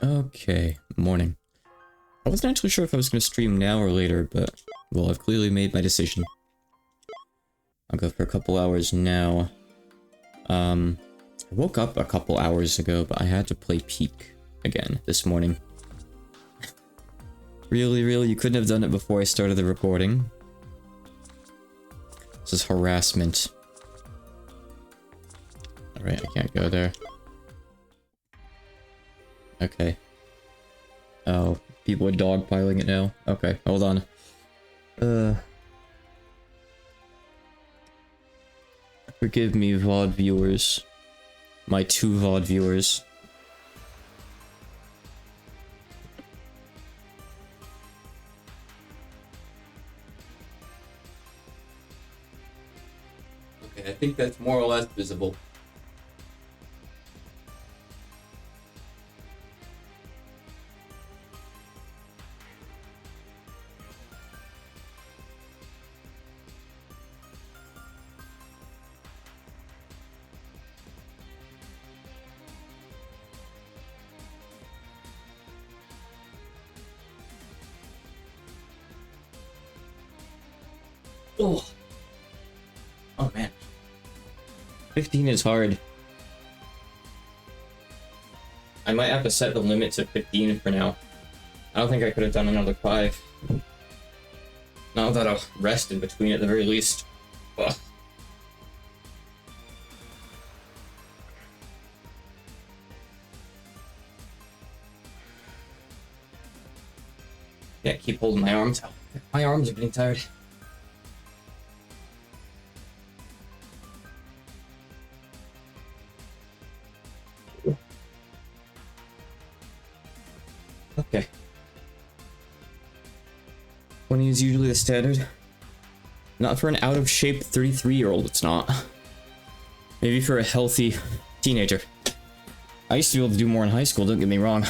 Okay, morning. I wasn't actually sure if I was going to stream now or later, but, well, I've clearly made my decision. I'll go for a couple hours now. I woke up a couple hours ago, but I had to play Peak again this morning. Really? You couldn't have done it before I started the recording? This is harassment. Alright, I can't go there. Okay. Oh, people are dogpiling it now. Okay, hold on. Forgive me, VOD viewers. My 2 VOD viewers. Okay, I think that's more or less visible. Oh. Oh man. 15 is hard. I might have to set the limit to 15 for now. I don't think I could have done another 5. Not without a rest in between at the very least. Ugh. Yeah, keep holding my arms out. My arms are getting tired. Okay. 20 is usually the standard. Not for an out-of-shape 33-year-old, it's not. Maybe for a healthy teenager. I used to be able to do more in high school, don't get me wrong.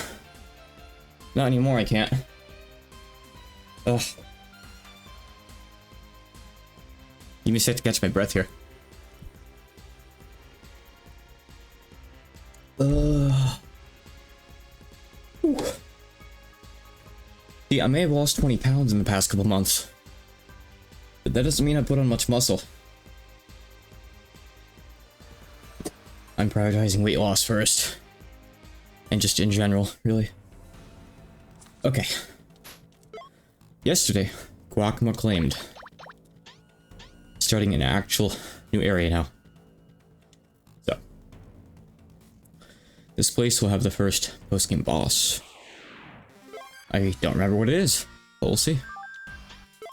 Not anymore, I can't. Ugh. Give me a sec to catch my breath here. See, I may have lost 20 pounds in the past couple months, but that doesn't mean I put on much muscle. I'm prioritizing weight loss first. And just in general, really. Okay. Yesterday, Guacamole claimed. Starting an actual new area now. So. This place will have the first post-game boss. I don't remember what it is, but we'll see.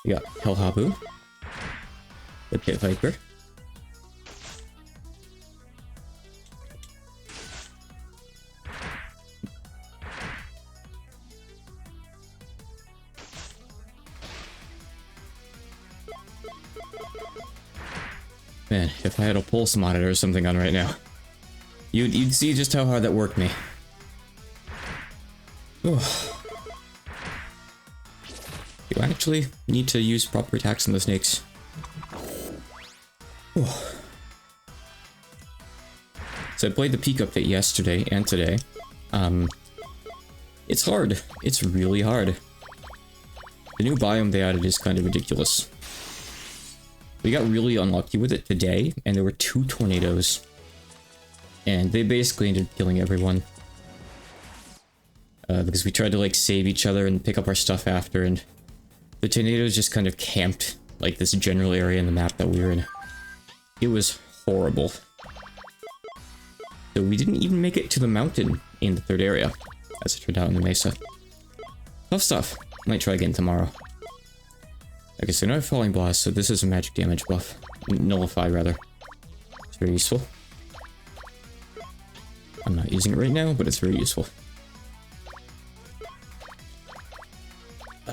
We got Hellhabu, the Pit Viper, man, if I had a pulse monitor or something on right now, you'd see just how hard that worked me. Oh. You actually need to use proper attacks on the snakes. Whew. So I played the Peak update yesterday and today. It's hard. It's really hard. The new biome they added is kind of ridiculous. We got really unlucky with it today, and there were 2 tornadoes. And they basically ended up killing everyone. Because we tried to like save each other and pick up our stuff after, and the tornadoes just kind of camped, like, this general area in the map that we were in. It was horrible. So we didn't even make it to the mountain in the 3rd area, as it turned out in the mesa. Tough stuff. Might try again tomorrow. Okay, so no Falling Blast, so this is a magic damage buff. Nullify, rather. It's very useful. I'm not using it right now, but it's very useful.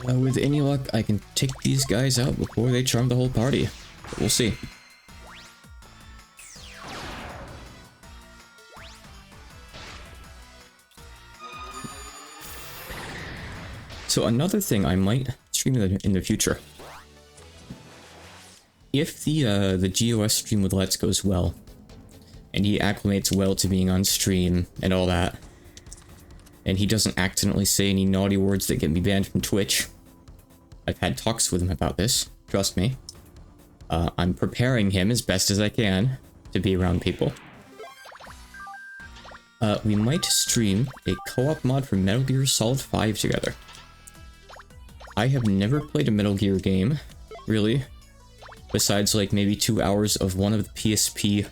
With any luck, I can take these guys out before they charm the whole party. But we'll see. So another thing I might stream in the future. If the GOS stream with Let's goes well, and he acclimates well to being on stream and all that, and he doesn't accidentally say any naughty words that get me banned from Twitch. I've had talks with him about this, trust me. I'm preparing him as best as I can to be around people. We might stream a co-op mod for Metal Gear Solid 5 together. I have never played a Metal Gear game, really, besides like maybe 2 hours of one of the PSP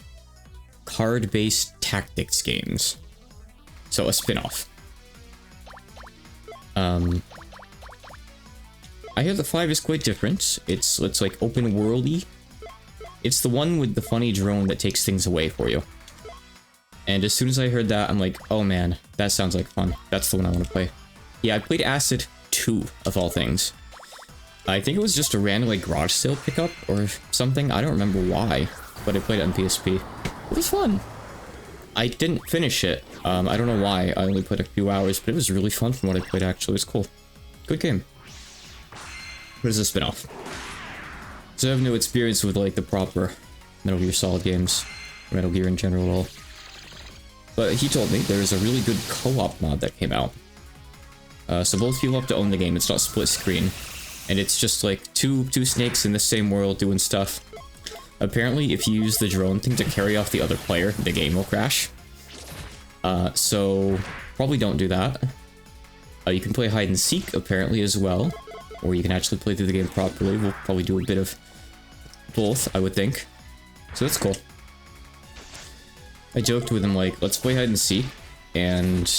card-based tactics games. So a spin-off. I hear the 5 is quite different. It's like open worldy. It's the one with the funny drone that takes things away for you. And as soon as I heard that, I'm like, oh man, that sounds like fun. That's the one I want to play. Yeah, I played Acid 2, of all things. I think it was just a random, like, garage sale pickup or something. I don't remember why, but I played it on PSP. It was fun. I didn't finish it. I don't know why. I only played a few hours, but it was really fun from what I played, actually. It was cool. Good game. But it's a spin-off. So I have no experience with, like, the proper Metal Gear Solid games. Metal Gear in general at all. But he told me there's a really good co-op mod that came out. So both people have to own the game. It's not split screen. And it's just like two snakes in the same world doing stuff. Apparently, if you use the drone thing to carry off the other player, the game will crash. So probably don't do that. You can play hide and seek apparently as well. Or you can actually play through the game properly. We'll probably do a bit of both, I would think. So that's cool. I joked with him like, let's play hide and seek, and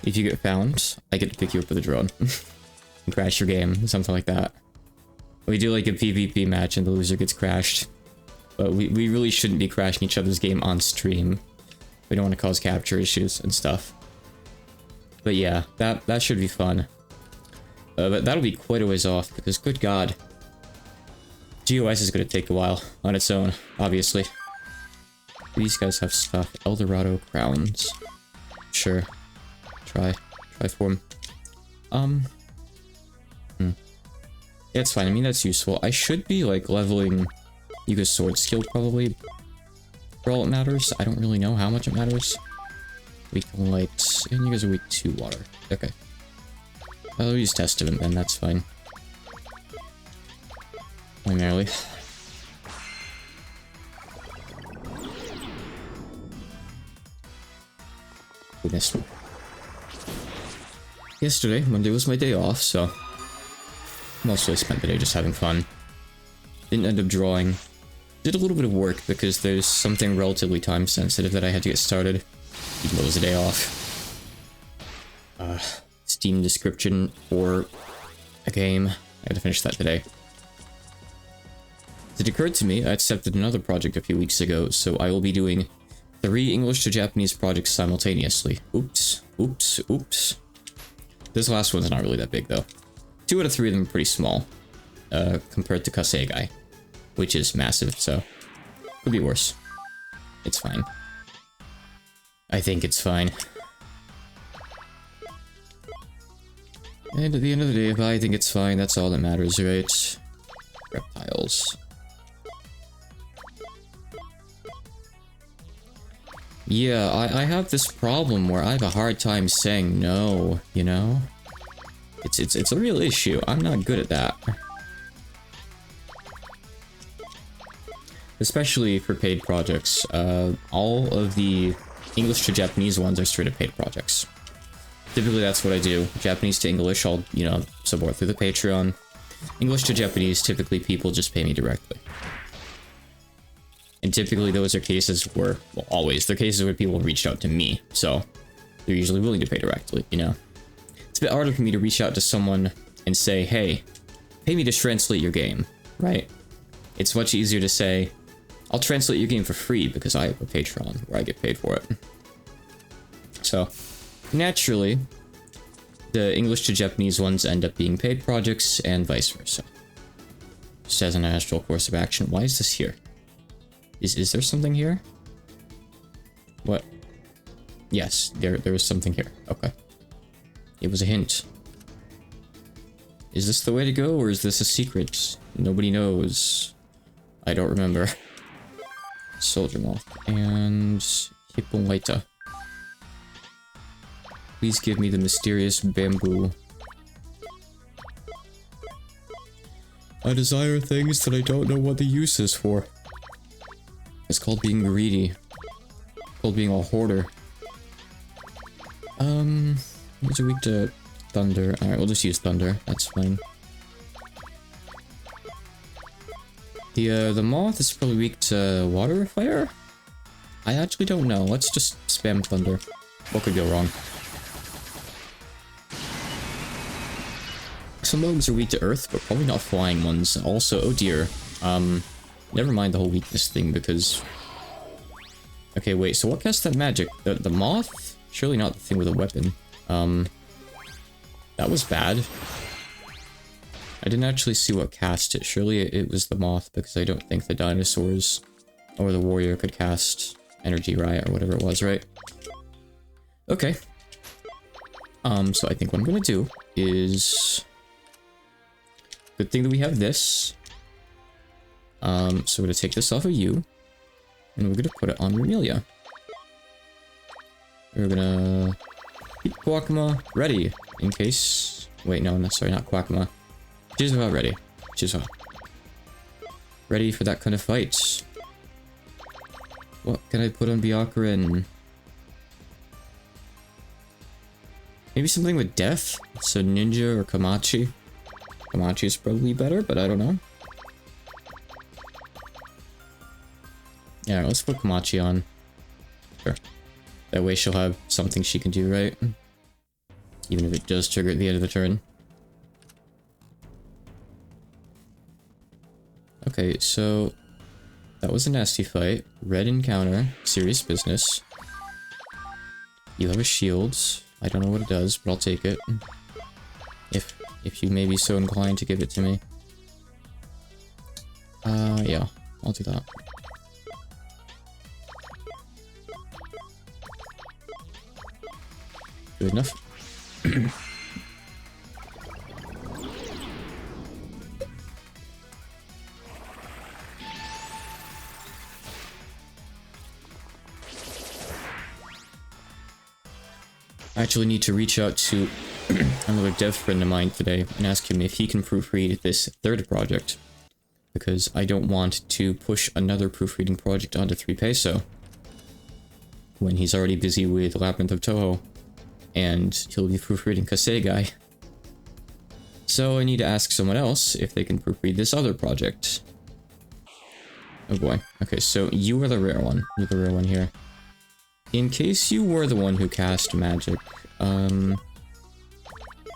if you get found, I get to pick you up with a drone. And crash your game, something like that. We do like a PvP match and the loser gets crashed. But we really shouldn't be crashing each other's game on stream. We don't want to cause capture issues and stuff. But yeah, that should be fun. But that'll be quite a ways off, because good god. GOS is going to take a while on its own, obviously. These guys have stuff. Eldorado crowns. Sure. Try form. Yeah, it's fine. I mean, that's useful. I should be, like, leveling Yuga's sword skill, probably. For all it matters. I don't really know how much it matters. Weak to light. And you guys are weak to water. Okay. I'll use Testament then, that's fine. Primarily. Goodness. Yesterday, Monday was my day off, so mostly spent the day just having fun. Didn't end up drawing. Did a little bit of work because there's something relatively time sensitive that I had to get started, even though it was a day off. Steam description for a game. I had to finish that today. It occurred to me I accepted another project a few weeks ago, so I will be doing 3 English to Japanese projects simultaneously. Oops, oops, oops. This last one's not really that big, though. 2 out of 3 of them are pretty small, compared to Kasegai, which is massive, so could be worse. It's fine. I think it's fine. And at the end of the day, if I think it's fine, that's all that matters, right? Reptiles. Yeah, I have this problem where I have a hard time saying no, you know? It's a real issue. I'm not good at that. Especially for paid projects. All of the English to Japanese ones are straight up paid projects. Typically that's what I do. Japanese to English, I'll, you know, support through the Patreon. English to Japanese, typically people just pay me directly. And typically those are cases where, well, always, they're cases where people reached out to me, so they're usually willing to pay directly, you know? It's a bit harder for me to reach out to someone and say, hey, pay me to translate your game, right? It's much easier to say, I'll translate your game for free because I have a Patreon where I get paid for it. So, naturally, the English to Japanese ones end up being paid projects and vice versa. Just as an actual course of action. Why is this here? Is there something here? What? Yes, there was something here. Okay. It was a hint. Is this the way to go, or is this a secret? Nobody knows. I don't remember. Soldier Moth and Hippolyta. Please give me the mysterious bamboo. I desire things that I don't know what the use is for. It's called being greedy. It's called being a hoarder. What's a weak to thunder? Alright, we'll just use thunder. That's fine. The moth is probably weak to water or fire? I actually don't know. Let's just spam thunder. What could go wrong? Some mogs are weak to earth, but probably not flying ones. Also, oh dear. Never mind the whole weakness thing, because... Okay, wait, so what casts that magic? The moth? Surely not the thing with a weapon. That was bad. I didn't actually see what cast it. Surely it was the moth, because I don't think the dinosaurs or the warrior could cast energy riot or whatever it was, right? Okay. So I think what I'm gonna do is... Good thing that we have this. So we're gonna take this off of you. And we're gonna put it on Remelia. We're gonna keep Quackma ready in case... Wait, no, sorry, not Quackma. Jizva ready. Jizva. Ready for that kind of fight. What can I put on Byakuren? Maybe something with death? So Ninja or Kamachi? Kamachi is probably better, but I don't know. Yeah, let's put Kamachi on. Sure. That way she'll have something she can do, right? Even if it does trigger at the end of the turn. Okay, so... That was a nasty fight. Red encounter. Serious business. You have a shield. I don't know what it does, but I'll take it. If you may be so inclined to give it to me. Yeah. I'll do that. Good enough. I actually need to reach out to another dev friend of mine today and ask him if he can proofread this third project. Because I don't want to push another proofreading project onto 3Peso when he's already busy with Labyrinth of Toho and he'll be proofreading Kasegai. So I need to ask someone else if they can proofread this other project. Oh boy. Okay, so you are the rare one. You're the rare one here. In case you were the one who cast magic,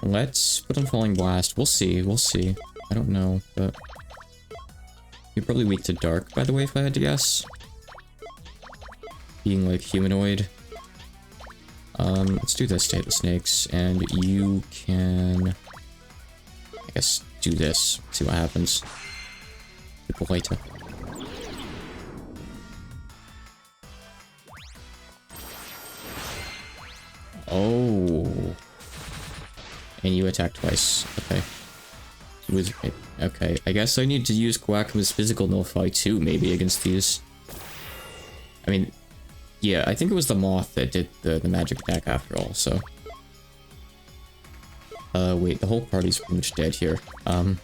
let's put on Falling Blast. We'll see, we'll see. I don't know, but... You're probably weak to dark, by the way, if I had to guess. Being, like, humanoid. Let's do this to hit the snakes, and you can... I guess do this, see what happens. People later. Oh. And you attack twice. Okay. Okay, I guess I need to use Quackma's physical nullify too, maybe, against these. I mean, yeah, I think it was the moth that did the magic attack after all, so... wait, the whole party's pretty much dead here. How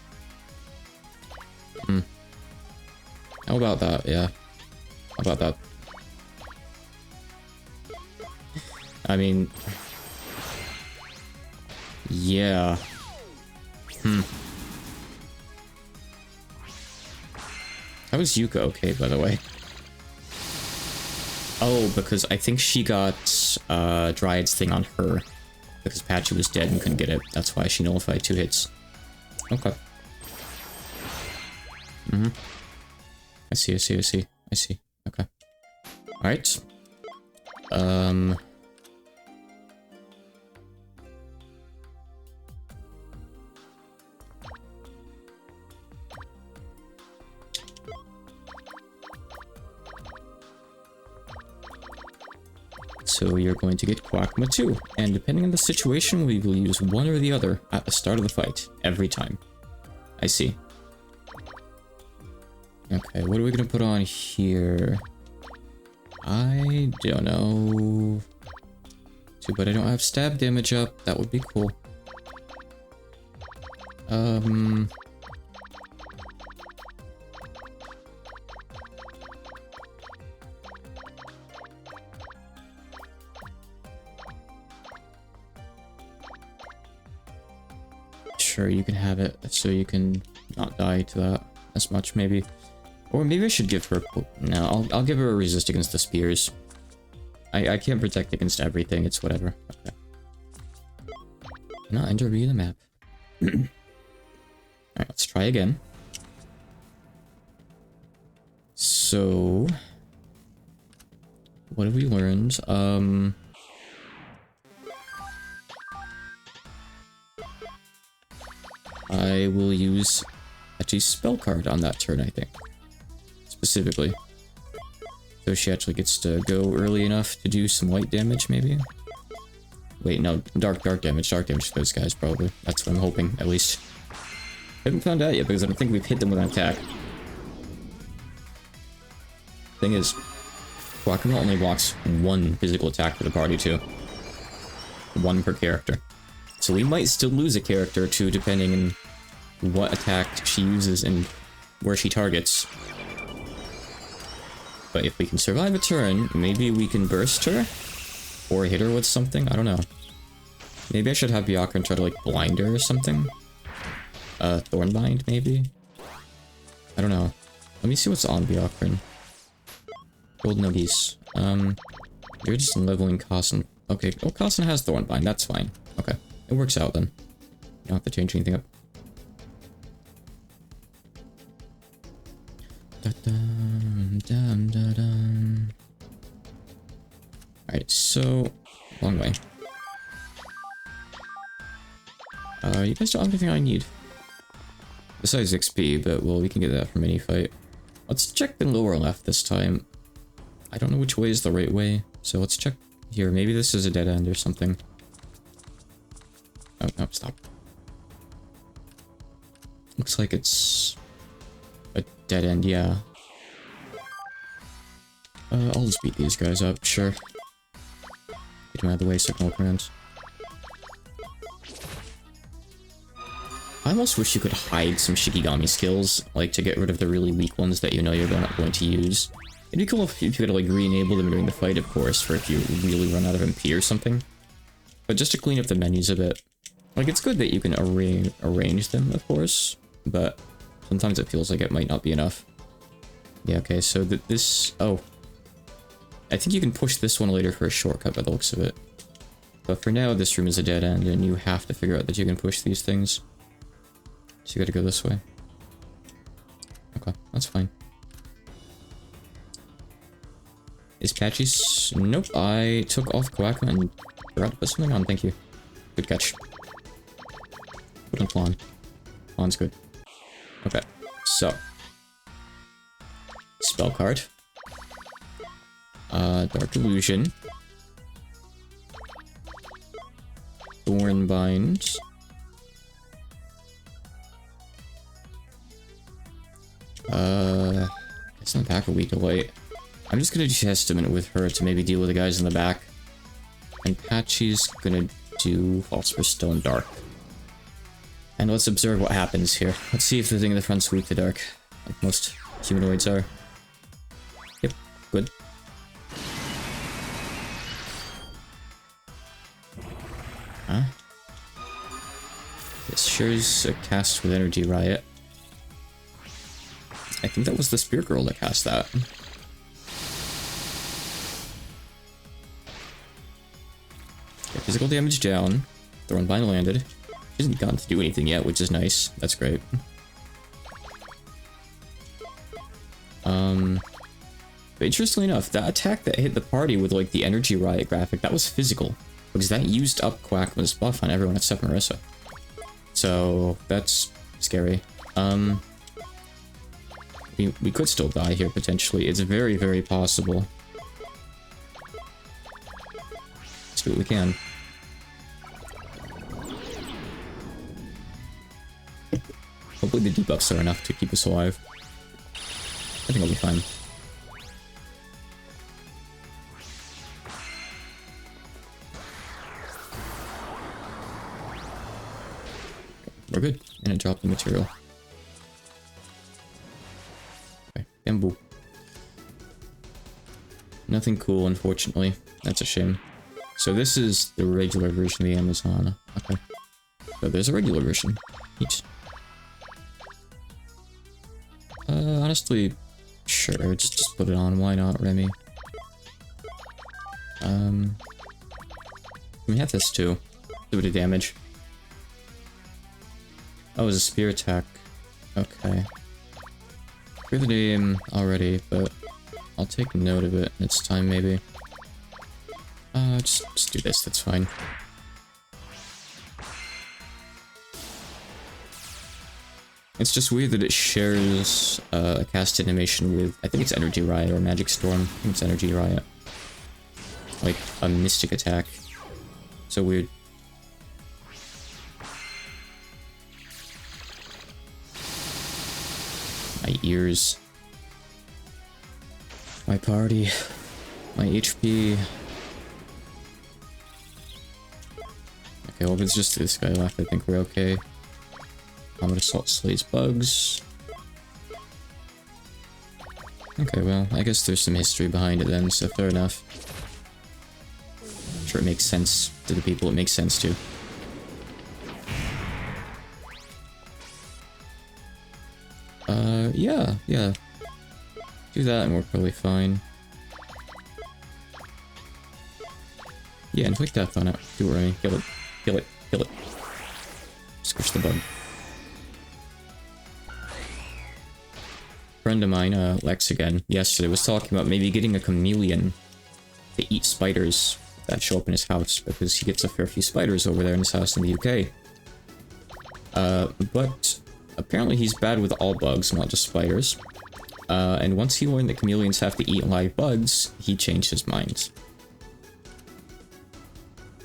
about that? Yeah. How about that? I mean... Yeah. How is Yuka okay, by the way? Oh, because I think she got Dryad's thing on her. Because Patchy was dead and couldn't get it. That's why she nullified 2 hits. Okay. I see, I see, I see. I see. Okay. Alright. So you're going to get Quackma too, and depending on the situation, we will use one or the other at the start of the fight, every time. I see. Okay, what are we gonna put on here? I don't know. Too bad I don't have stab damage up. That would be cool. Sure, you can have it so you can not die to that as much, maybe. Or maybe I should give her... No, I'll give her a resist against the spears. I can't protect against everything, it's whatever. Okay. Cannot enter via the map. Alright, let's try again. So... what have we learned? I will use actually spell card on that turn, I think. Specifically. So she actually gets to go early enough to do some white damage, maybe? Wait, no, dark damage to those guys, probably. That's what I'm hoping, at least. I haven't found out yet, because I don't think we've hit them with an attack. Thing is, Guacamole only blocks one physical attack for the party, too. One per character. So we might still lose a character or two, depending on what attack she uses and where she targets. But if we can survive a turn, maybe we can burst her? Or hit her with something? I don't know. Maybe I should have Byakuran try to, like, blind her or something? Thornbind, maybe? I don't know. Let me see what's on Byakuran. Gold Nuggies. You're just leveling Kassen. Okay, oh, Kassen has Thornbind, that's fine. Okay, it works out then. You don't have to change anything up. Alright, so... long way. You guys don't have anything I need. Besides XP, but, well, we can get that from any fight. Let's check the lower left this time. I don't know which way is the right way, so let's check here. Maybe this is a dead end or something. Oh, no, stop. Looks like it's... a dead end, yeah. I'll just beat these guys up, sure. Get them out of the way so I can look around. I almost wish you could hide some Shikigami skills, like to get rid of the really weak ones that you know you're not going to use. It'd be cool if you could, like, re-enable them during the fight, of course, for if you really run out of MP or something. But just to clean up the menus a bit. Like, it's good that you can arrange them, of course, but sometimes it feels like it might not be enough. Yeah, okay, so this... oh. I think you can push this one later for a shortcut by the looks of it. But for now, this room is a dead end, and you have to figure out that you can push these things. So you gotta go this way. Okay, that's fine. Is Patchy's... nope, I took off Koaka and forgot to put something on, thank you. Good catch. Put on Flan. Flan's good. Okay, so. Spell card. Dark Illusion. Thornbind. It's not back a week away. I'm just gonna do Testament with her to maybe deal with the guys in the back. And Patchy's gonna do Philosopher's Stone Dark. And let's observe what happens here. Let's see if the thing in the front's weak to dark, like most humanoids are. Yep, good. Huh? This sure is a cast with Energy Riot. I think that was the Spear Girl that cast that. Okay, physical damage down. Thornbind landed. She hasn't gotten to do anything yet, which is nice. That's great. But interestingly enough, that attack that hit the party with, like, the Energy Riot graphic, that was physical. Because that used up Quackman's buff on everyone except Marissa. So, that's scary. We could still die here, potentially. It's very, very possible. Let's do what we can. Hopefully the debuffs are enough to keep us alive. I think I'll be fine. good. And it dropped the material. Okay, bamboo. Nothing cool, unfortunately. That's a shame. So this is the regular version of the Amazon. Okay. So there's a regular version. Neat. Honestly, sure, just put it on. Why not, Remy? We have this too. Do a bit of damage. Oh, it was a spear attack. Okay. Hear the name already, but I'll take note of it next time, maybe. Just do this, that's fine. It's just weird that it shares a cast animation with, I think it's Energy Riot or Magic Storm. I think it's Energy Riot. Like, a Mystic attack. So weird. My ears. My party. My HP. Okay, well if it's just this guy left, I think we're okay. Comet Assault slays bugs. Okay, well, I guess there's some history behind it then, so fair enough. I'm sure it makes sense to the people it makes sense to. Yeah. Do that and we're probably fine. Yeah, inflict death on it. Do it, Remy. Kill it. Kill it. Kill it. Squish the bug. Friend of mine, Lex again, yesterday was talking about maybe getting a chameleon to eat spiders that show up in his house, because he gets a fair few spiders over there in his house in the UK. But apparently he's bad with all bugs, not just spiders. And once he learned that chameleons have to eat live bugs, he changed his mind.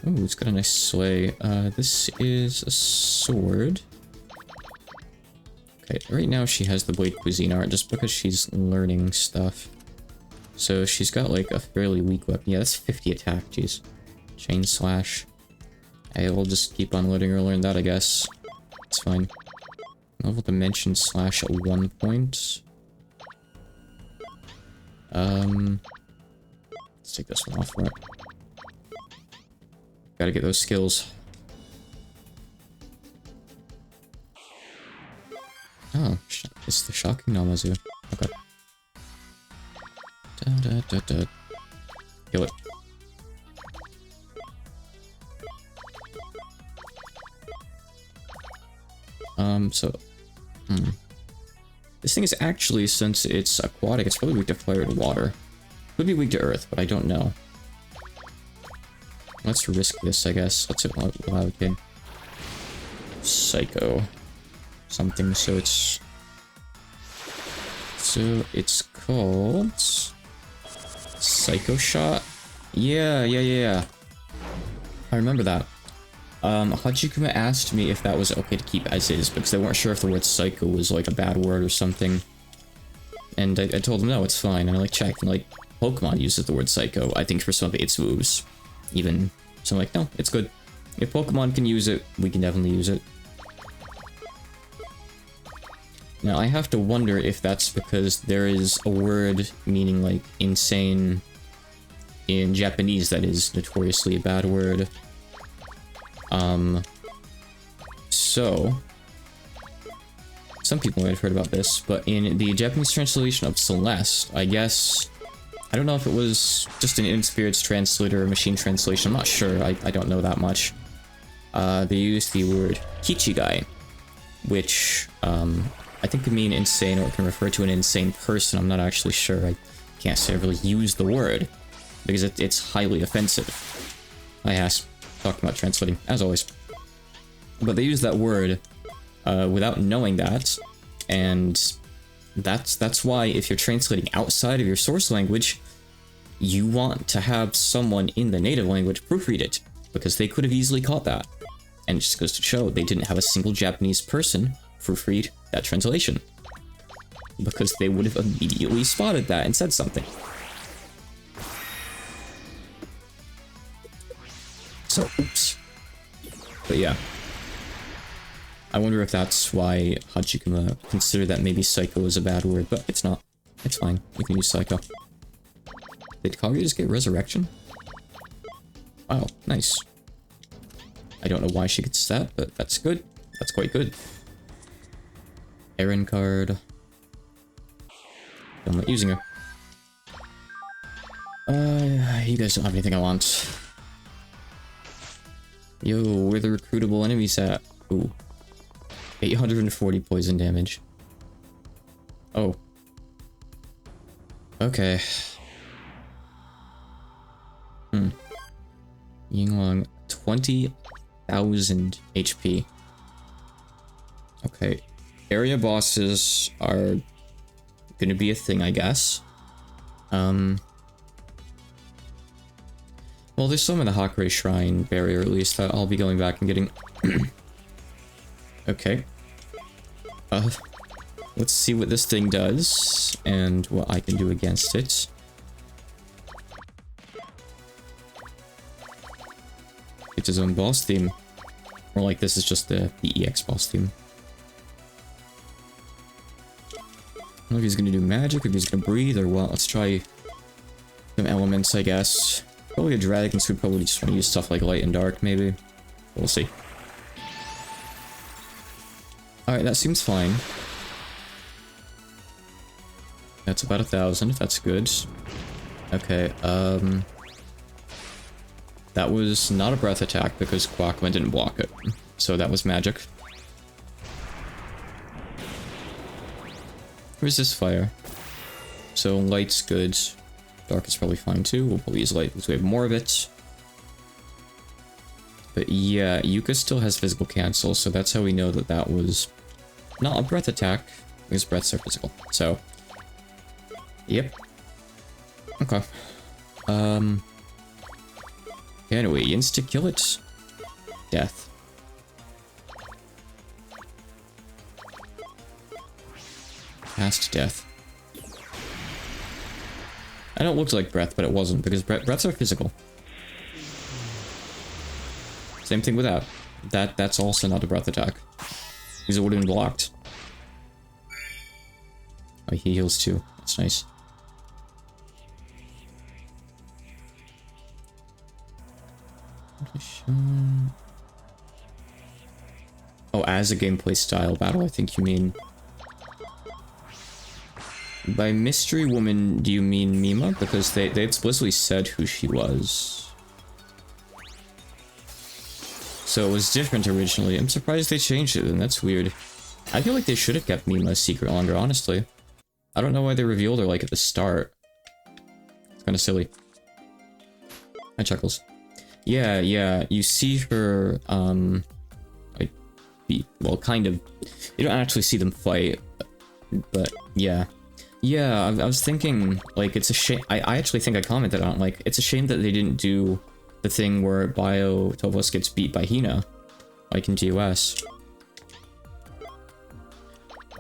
Ooh, it's got a nice sleigh. This is a sword. Okay, right now she has the Blade Cuisine art just because she's learning stuff. So she's got like a fairly weak weapon. Yeah, that's 50 attack, jeez. Chain Slash. I will just keep on letting her learn that, I guess. It's fine. Level Dimension Slash at 1 point. Let's take this one off for it. Gotta get those skills. Oh, it's the Shocking Namazu. Okay. Kill it. This thing is actually, since it's aquatic, it's probably weak to fire and water. Could be weak to earth, but I don't know. Let's risk this, I guess. Let's hit Loud Kid. Psycho. Something, so it's... So, it's called... Psycho Shot? Yeah. I remember that. Hachikuma asked me if that was okay to keep as is, because they weren't sure if the word psycho was like a bad word or something. And I told them no, it's fine, and I like checked, and like, Pokemon uses the word psycho, I think for some of its moves. Even, so I'm like, no, it's good. If Pokemon can use it, we can definitely use it. Now, I have to wonder if that's because there is a word meaning, like, insane in Japanese that is notoriously a bad word. So... Some people might have heard about this, but in the Japanese translation of Celeste, I guess... I don't know if it was just an inexperienced translator or machine translation, I'm not sure, I don't know that much. They used the word Kichigai, which, I think could mean insane, or it can refer to an insane person. I'm not actually sure. I can't say I really use the word, because it's highly offensive. I asked, talking about translating, as always. But they use that word without knowing that, and that's why if you're translating outside of your source language, you want to have someone in the native language proofread it, because they could have easily caught that. And it just goes to show they didn't have a single Japanese person proofread that translation, because they would have immediately spotted that and said something. So, oops. But yeah. I wonder if that's why Hachikuma considered that maybe Psycho is a bad word, but it's not. It's fine. You can use Psycho. Did Kaguya just get Resurrection? Wow, nice. I don't know why she gets that, but that's good. That's quite good. Aaron card. I'm not using her. You guys don't have anything I want. Yo, where the recruitable enemies at? Ooh. 840 poison damage. Oh. Okay. Yinglong, 20,000 HP. Okay. Area bosses are gonna be a thing, I guess. Well, there's some in the Hakurei Shrine barrier, at least, that I'll be going back and getting. Okay. Let's see what this thing does, and what I can do against it. It's his own boss theme. Or like this is just the EX boss theme. I don't know if he's gonna do magic, if he's gonna breathe, or what. Let's try some elements, I guess. Probably a dragon, so we probably just want to use stuff like light and dark, maybe. We'll see. Alright, that seems fine. That's about 1,000, that's good. Okay, that was not a breath attack because Quackman didn't block it. So that was magic. Resist fire. So light's good. Dark is probably fine too. We'll probably use light because we have more of it. But yeah, Yuka still has physical cancel, so that's how we know that that was not a breath attack, because breaths are physical. So, yep. Okay. Anyway, insta-kill it. Death. Past death. I know it looked like breath, but it wasn't, because breaths are physical. Same thing with that. That's also not a breath attack. Because it would have been blocked. Oh, he heals too. That's nice. Oh, as a gameplay style battle, I think you mean. By Mystery Woman, do you mean Mima? Because they explicitly said who she was. So it was different originally. I'm surprised they changed it, and that's weird. I feel like they should have kept Mima a secret longer, honestly. I don't know why they revealed her, like, at the start. It's kind of silly. Hi, Chuckles. Yeah, you see her, like, well, kind of. You don't actually see them fight, but, yeah. Yeah, I was thinking, like, it's a shame. I actually think I commented on, like, it's a shame that they didn't do the thing where Bio Tovos gets beat by Hina, like in DOS.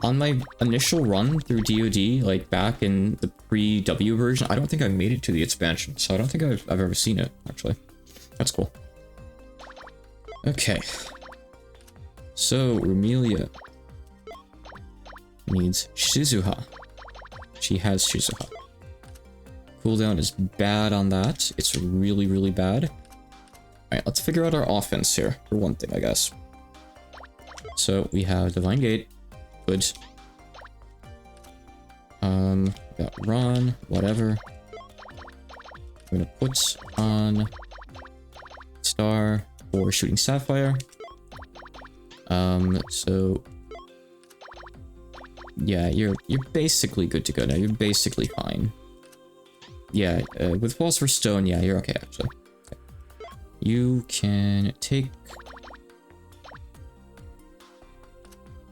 On my initial run through DoD, like back in the pre-W version, I don't think I made it to the expansion, so I don't think I've ever seen it, actually. That's cool. Okay. So, Rumelia needs Shizuha. She has Shizuha. Cooldown is bad on that. It's really, really bad. Alright, let's figure out our offense here, for one thing, I guess. So, we have Divine Gate. Good. Got Ron, whatever. I'm gonna put on Star for shooting Sapphire. So yeah, you're basically good to go now. You're basically fine. Yeah, with Philosopher's Stone, yeah, you're okay actually. Okay. You can take.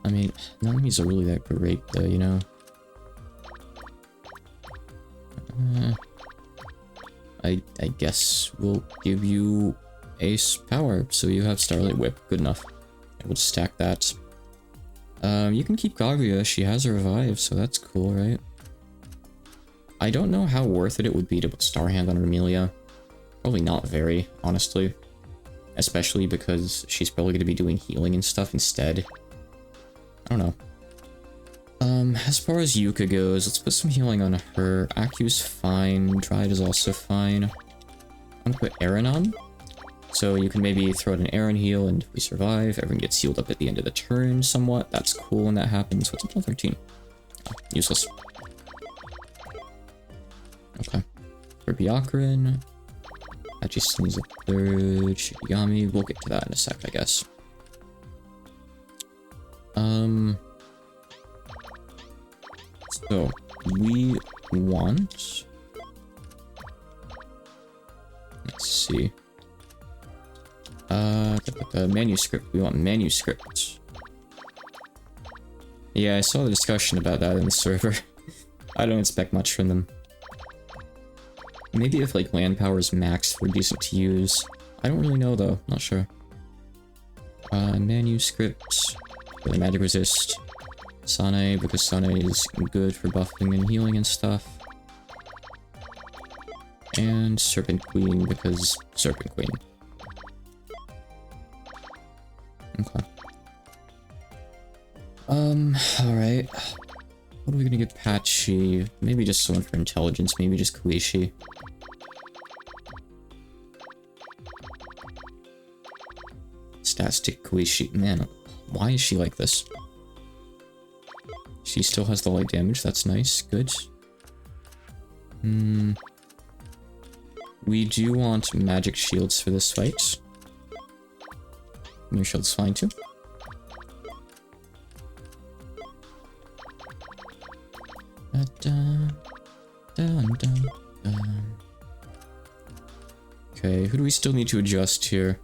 I mean, none of these are really that great though, you know. I guess we'll give you Ace Power, so you have Starlight Whip. Good enough. We'll just stack that. You can keep Kaguya. She has a revive, so that's cool, right? I don't know how worth it would be to put Star Hand on Rumelia. Probably not very, honestly. Especially because she's probably going to be doing healing and stuff instead. I don't know. As far as Yuka goes, let's put some healing on her. Aku's fine. Dryad is also fine. I'm gonna put Aaron on. So you can maybe throw out an Aaron heal, and if we survive, everyone gets healed up at the end of the turn somewhat. That's cool when that happens. What's up to 13? Oh, useless. Okay. For Byakuran, Hachi still needs a third. Shikigami, we'll get to that in a sec, I guess. So, we want... Let's see. The manuscript. We want manuscript. Yeah, I saw the discussion about that in the server. I don't expect much from them. Maybe if, like, land power is maxed, they're decent to use. I don't really know, though. Not sure. Manuscript. For the magic resist. Sane, because Sane is good for buffing and healing and stuff. And Serpent Queen, because Serpent Queen. Okay. Alright. What are we gonna give Patchy? Maybe just someone for intelligence, maybe just Kuishi. Static Kuishi. Man, why is she like this? She still has the light damage, that's nice, good. We do want magic shields for this fight. Your shield's fine too. Okay, who do we still need to adjust here?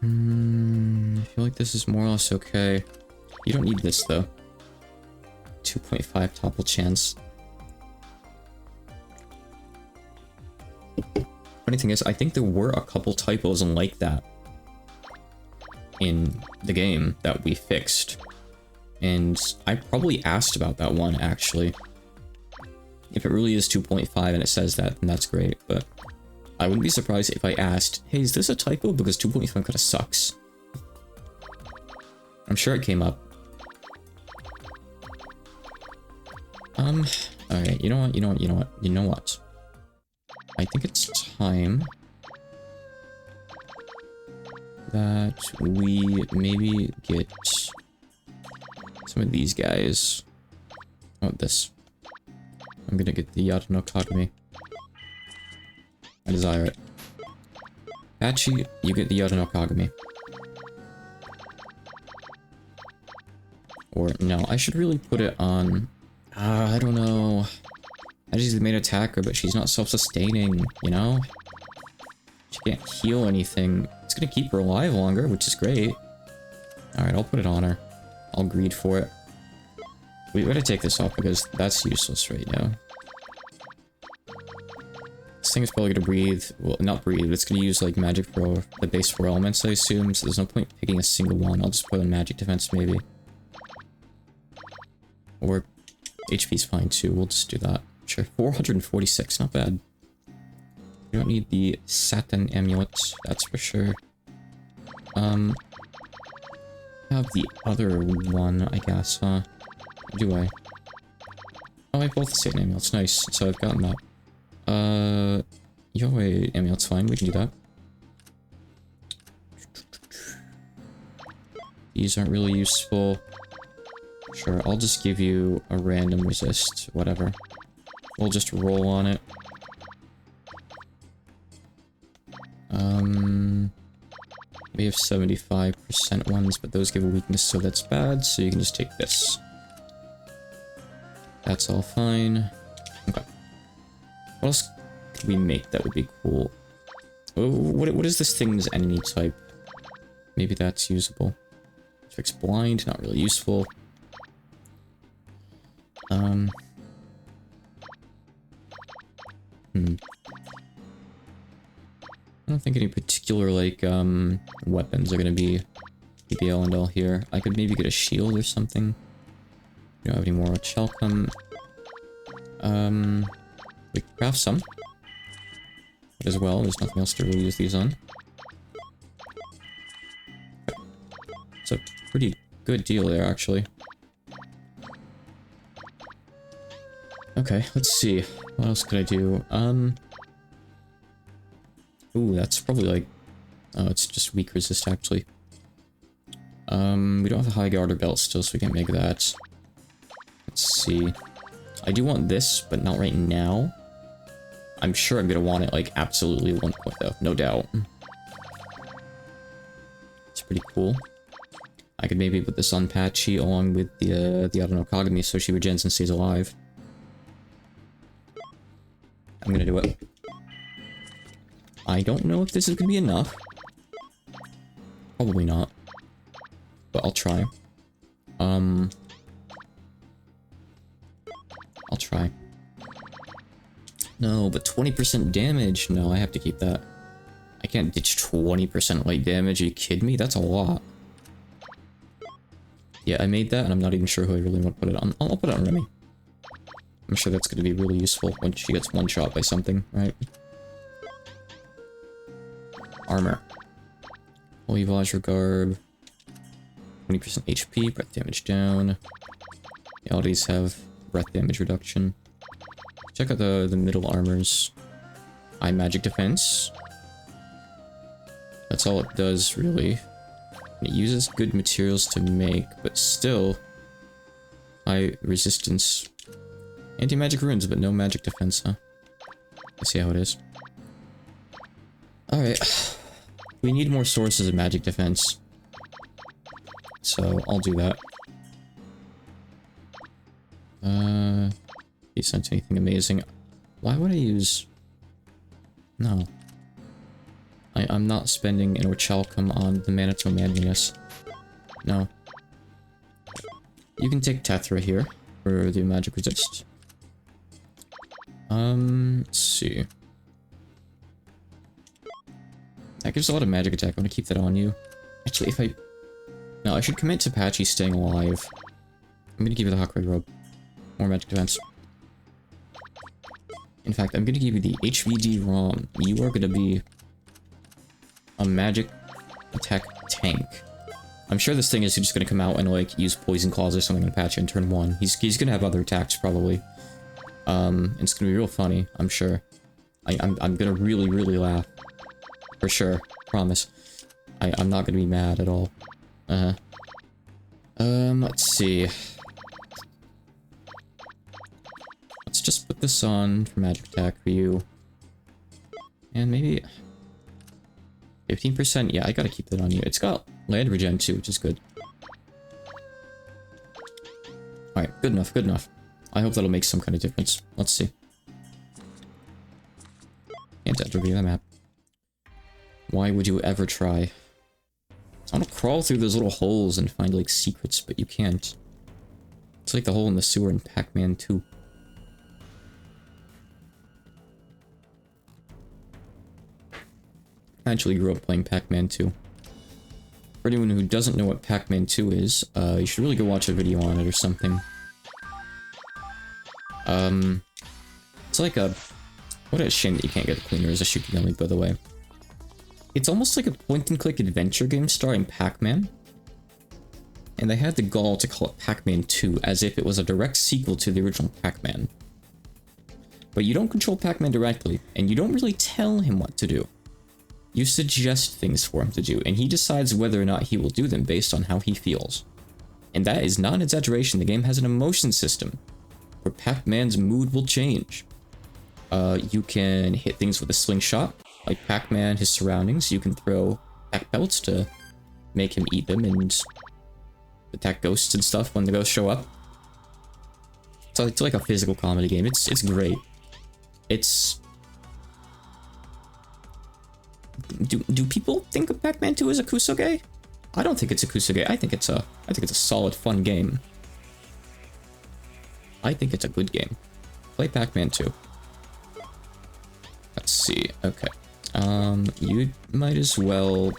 I feel like this is more or less okay. You don't need this though. 2.5 topple chance. Funny thing is, I think there were a couple typos like that in the game that we fixed. And I probably asked about that one, actually. If it really is 2.5 and it says that, then that's great, but I wouldn't be surprised if I asked, hey, is this a typo? Because 2.5 kinda sucks. I'm sure it came up. Alright, you know what? I think it's time that we maybe get some of these guys. How about this? I'm gonna get the Yata no Kagami. I desire it. Patchy, you get the Yata no Kagami. Or, no, I should really put it on... I don't know. Patchy's the main attacker, but she's not self-sustaining, you know? She can't heal anything. It's gonna keep her alive longer, which is great. Alright, I'll put it on her. I'll greed for it. We gotta take this off because that's useless right now. This thing is probably gonna breathe. Well, not breathe, but it's gonna use like magic for the base 4 elements, I assume. So there's no point picking a single one. I'll just put on magic defense, maybe. Or HP's fine too. We'll just do that. Sure. 446, not bad. We don't need the Saturn amulet, that's for sure. Have the other one, I guess, huh? Do I? Oh, I have both the Satan amulets, nice. So I've gotten that. Yahweh amulet's fine, we can do that. These aren't really useful. Sure, I'll just give you a random resist, whatever. We'll just roll on it. We have 75% ones, but those give a weakness, so that's bad, so you can just take this. That's all fine. Okay. What else could we make that would be cool? Oh, what is this thing's enemy type? Maybe that's usable. Fix blind, not really useful. I don't think any particular, like, weapons are gonna be the all and all here. I could maybe get a shield or something. We don't have any more Chalcum. We can craft some. As well, there's nothing else to really use these on. It's a pretty good deal there, actually. Okay, let's see. What else could I do? Ooh, that's probably like... Oh, it's just weak resist, actually. We don't have a high garter belt still, so we can't make that. Let's see. I do want this, but not right now. I'm sure I'm gonna want it, like, absolutely at one point, though. No doubt. It's pretty cool. I could maybe put this on Patchy along with the I don't know, Kagami, so she regens and stays alive. I'm gonna do it. I don't know if this is gonna be enough. Probably not. But I'll try. I'll try. No, but 20% damage? No, I have to keep that. I can't ditch 20% light damage, are you kidding me? That's a lot. Yeah, I made that, and I'm not even sure who I really want to put it on. I'll put it on Remy. I'm sure that's going to be really useful when she gets one shot by something, right? Armor. Holy Vajra Garb. 20% HP, breath damage down. Yeah, all these have breath damage reduction. Check out the middle armors. High magic defense. That's all it does, really. It uses good materials to make, but still... high resistance. Anti-magic runes, but no magic defense, huh? I see how it is. Alright. We need more sources of magic defense. So, I'll do that. Isn't anything amazing. Why would I use... No. I'm not spending an Orichalcum on the Manitou Manliness. No. You can take Tethra here for the magic resist. Let's see. That gives a lot of magic attack. I'm gonna keep that on you. Actually, if I... No, I should commit to Patchy staying alive. I'm gonna give you the Hakurai Robe. More magic defense. In fact, I'm gonna give you the HVD ROM. You are gonna be... a magic attack tank. I'm sure this thing is just gonna come out and, like, use Poison Claws or something on Patchy in turn 1. He's gonna have other attacks, probably. It's gonna be real funny, I'm sure. I'm gonna really, really laugh. For sure. Promise. I'm not gonna be mad at all. Let's see. Let's just put this on for magic attack for you. And maybe... 15%? Yeah, I gotta keep that on you. It's got land regen too, which is good. Alright, good enough, good enough. I hope that'll make some kind of difference. Let's see. Can't review the map. Why would you ever try? I want to crawl through those little holes and find, like, secrets, but you can't. It's like the hole in the sewer in Pac-Man 2. I actually grew up playing Pac-Man 2. For anyone who doesn't know what Pac-Man 2 is, you should really go watch a video on it or something. It's like a... What a shame that you can't get a cleaner as a Shikigami, by the way. It's almost like a point-and-click adventure game starring Pac-Man. And they had the gall to call it Pac-Man 2, as if it was a direct sequel to the original Pac-Man. But you don't control Pac-Man directly, and you don't really tell him what to do. You suggest things for him to do, and he decides whether or not he will do them based on how he feels. And that is not an exaggeration, the game has an emotion system, where Pac-Man's mood will change. You can hit things with a slingshot, like Pac-Man, his surroundings. You can throw Pac-Pelts to make him eat them and attack ghosts and stuff when the ghosts show up. So it's like a physical comedy game. It's great. It's... Do people think of Pac-Man 2 as a kusoge? I don't think it's a kusoge. I think it's a solid, fun game. I think it's a good game. Play Pac-Man 2. Let's see. Okay. You might as well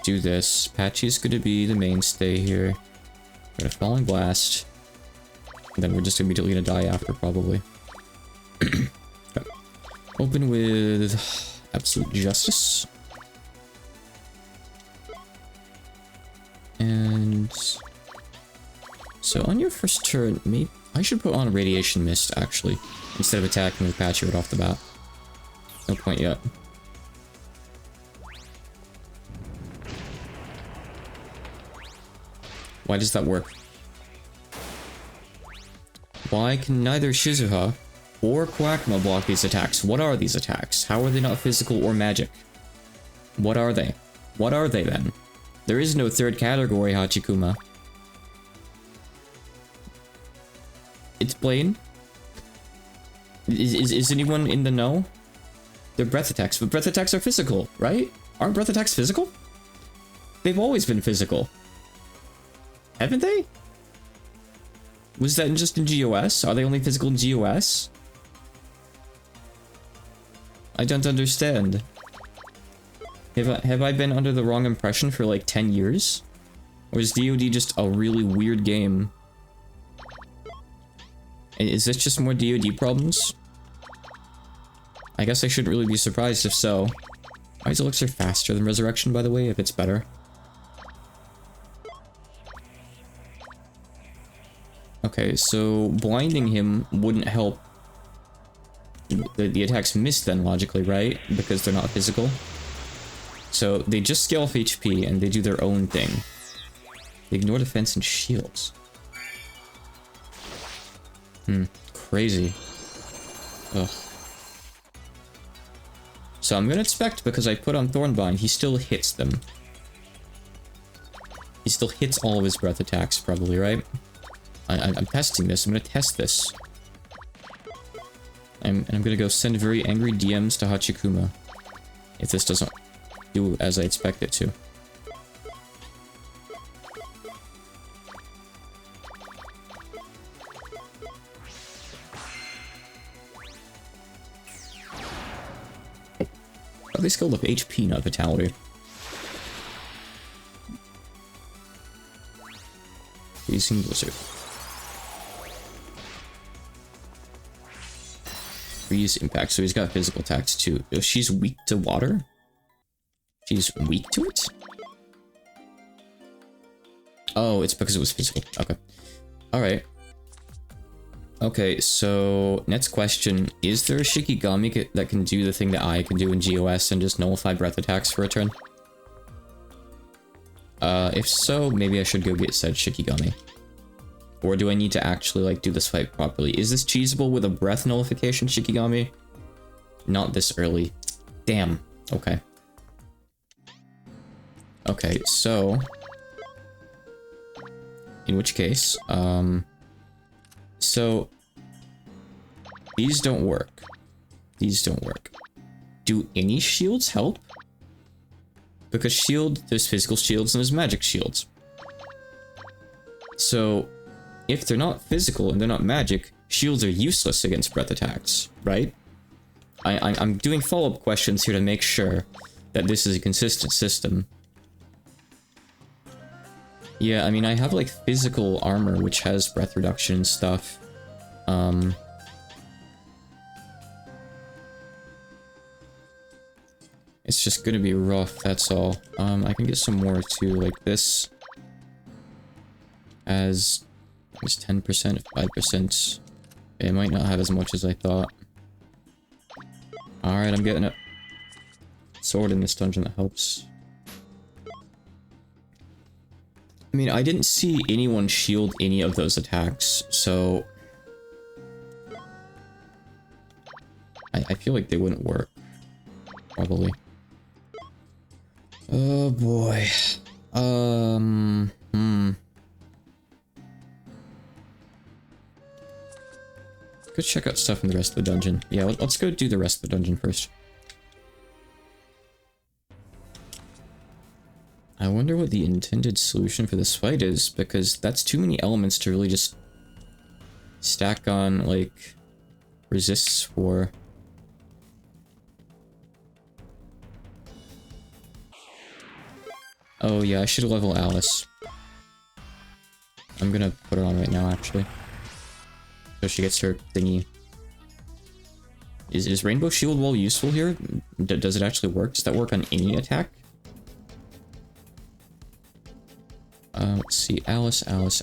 do this. Patchy's gonna be the mainstay here. Got a Falling Blast. And then we're just immediately gonna die after, probably. Okay. Open with Absolute Justice. And... so on your first turn, maybe I should put on Radiation Mist, actually, instead of attacking with Patchy right off the bat. No point yet. Why does that work? Why can neither Shizuha or Quackma block these attacks? What are these attacks? How are they not physical or magic? What are they? What are they then? There is no third category, Hachikuma. It's plain. Is anyone in the know? They're breath attacks, but breath attacks are physical, right? Aren't breath attacks physical? They've always been physical. Haven't they? Was that just in GOS? Are they only physical in GOS? I don't understand. Have I been under the wrong impression for like 10 years? Or is DoD just a really weird game? And is this just more DoD problems? I guess I shouldn't really be surprised if so. Why is Elixir faster than Resurrection, by the way, if it's better? Okay, so blinding him wouldn't help the attacks miss then, logically, right? Because they're not physical. So they just scale off HP and they do their own thing. They ignore defense and shields. Crazy. Ugh. So I'm gonna expect, because I put on Thornbind, he still hits them. He still hits all of his breath attacks, probably, right? I'm testing this. I'm gonna test this. And I'm gonna go send very angry DMs to Hachikuma if this doesn't do as I expect it to. Oh, they scaled up HP, not Vitality. Freezing Blizzard. Freeze Impact, so he's got physical attacks too. Oh, she's weak to water? She's weak to it? Oh, it's because it was physical. Okay. Alright. Okay, so next question. Is there a Shikigami that can do the thing that I can do in GOS and just nullify breath attacks for a turn? If so, maybe I should go get said Shikigami. Or do I need to actually, like, do this fight properly? Is this cheesable with a breath nullification Shikigami? Not this early. Damn. Okay. Okay, so... in which case, so... these don't work. These don't work. Do any shields help? Because shield, there's physical shields and there's magic shields. So, if they're not physical and they're not magic, shields are useless against breath attacks, right? I'm doing follow-up questions here to make sure that this is a consistent system. Yeah, I mean, I have, like, physical armor, which has breath reduction and stuff. It's just gonna be rough, that's all. I can get some more, too, like this. As... it's 10%, 5%. It might not have as much as I thought. Alright, I'm getting a sword in this dungeon that helps. I mean, I didn't see anyone shield any of those attacks, so... I feel like they wouldn't work. Probably. Oh boy. Go check out stuff in the rest of the dungeon. Yeah, let's go do the rest of the dungeon first. I wonder what the intended solution for this fight is, because that's too many elements to really just stack on, like, resists for. Oh yeah, I should level Alice. I'm gonna put her on right now, actually. So she gets her thingy. Is Rainbow Shield Wall useful here? Does it actually work? Does that work on any attack? Let's see. Alice. Alice.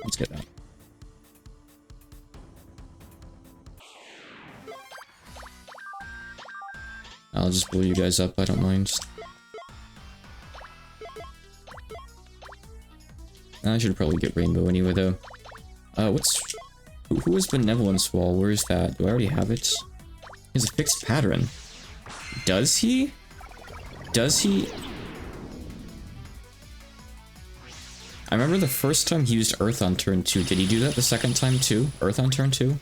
Let's get that. I'll just blow you guys up, I don't mind. I should probably get Rainbow anyway, though. Who is Benevolence Wall? Where is that? Do I already have it? He has a fixed pattern. Does he? I remember the first time he used Earth on turn 2. Did he do that the second time too? Earth on turn 2?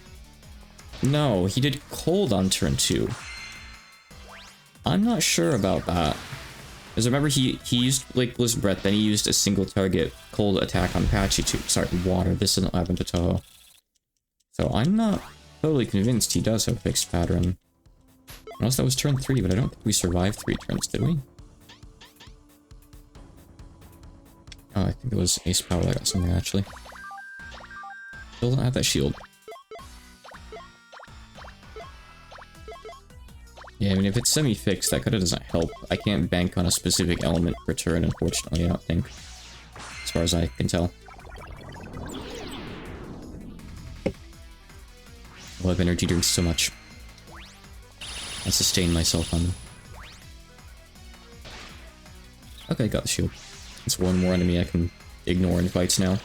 No, he did Cold on turn 2. I'm not sure about that. Because remember he used Lake Blizzard Breath, then he used a single target Cold attack on Patchy too. Sorry, Water. This isn't what happened to Toho. So I'm not totally convinced he does have a fixed pattern. Unless that was turn 3, but I don't think we survived 3 turns, did we? Oh, I think it was Ace Power that got something, actually. Still don't have that shield. Yeah, I mean, if it's semi-fixed, that kinda doesn't help. I can't bank on a specific element per turn, unfortunately, I don't think. As far as I can tell. I love energy drinks so much. I sustain myself on them. Okay, got the shield. It's one more enemy I can ignore in fights now.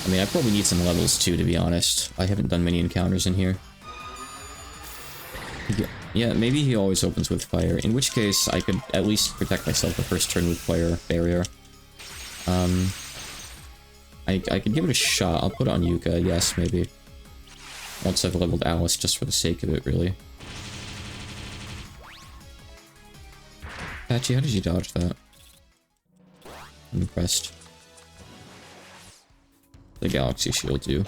I mean, I probably need some levels too, to be honest. I haven't done many encounters in here. Yeah, maybe he always opens with fire, in which case I could at least protect myself the first turn with fire barrier. I could give it a shot. I'll put it on Yuka, yes, maybe. Once I've leveled Alice, just for the sake of it, really. Patchy, how did you dodge that? I'm impressed. The Galaxy Shield do.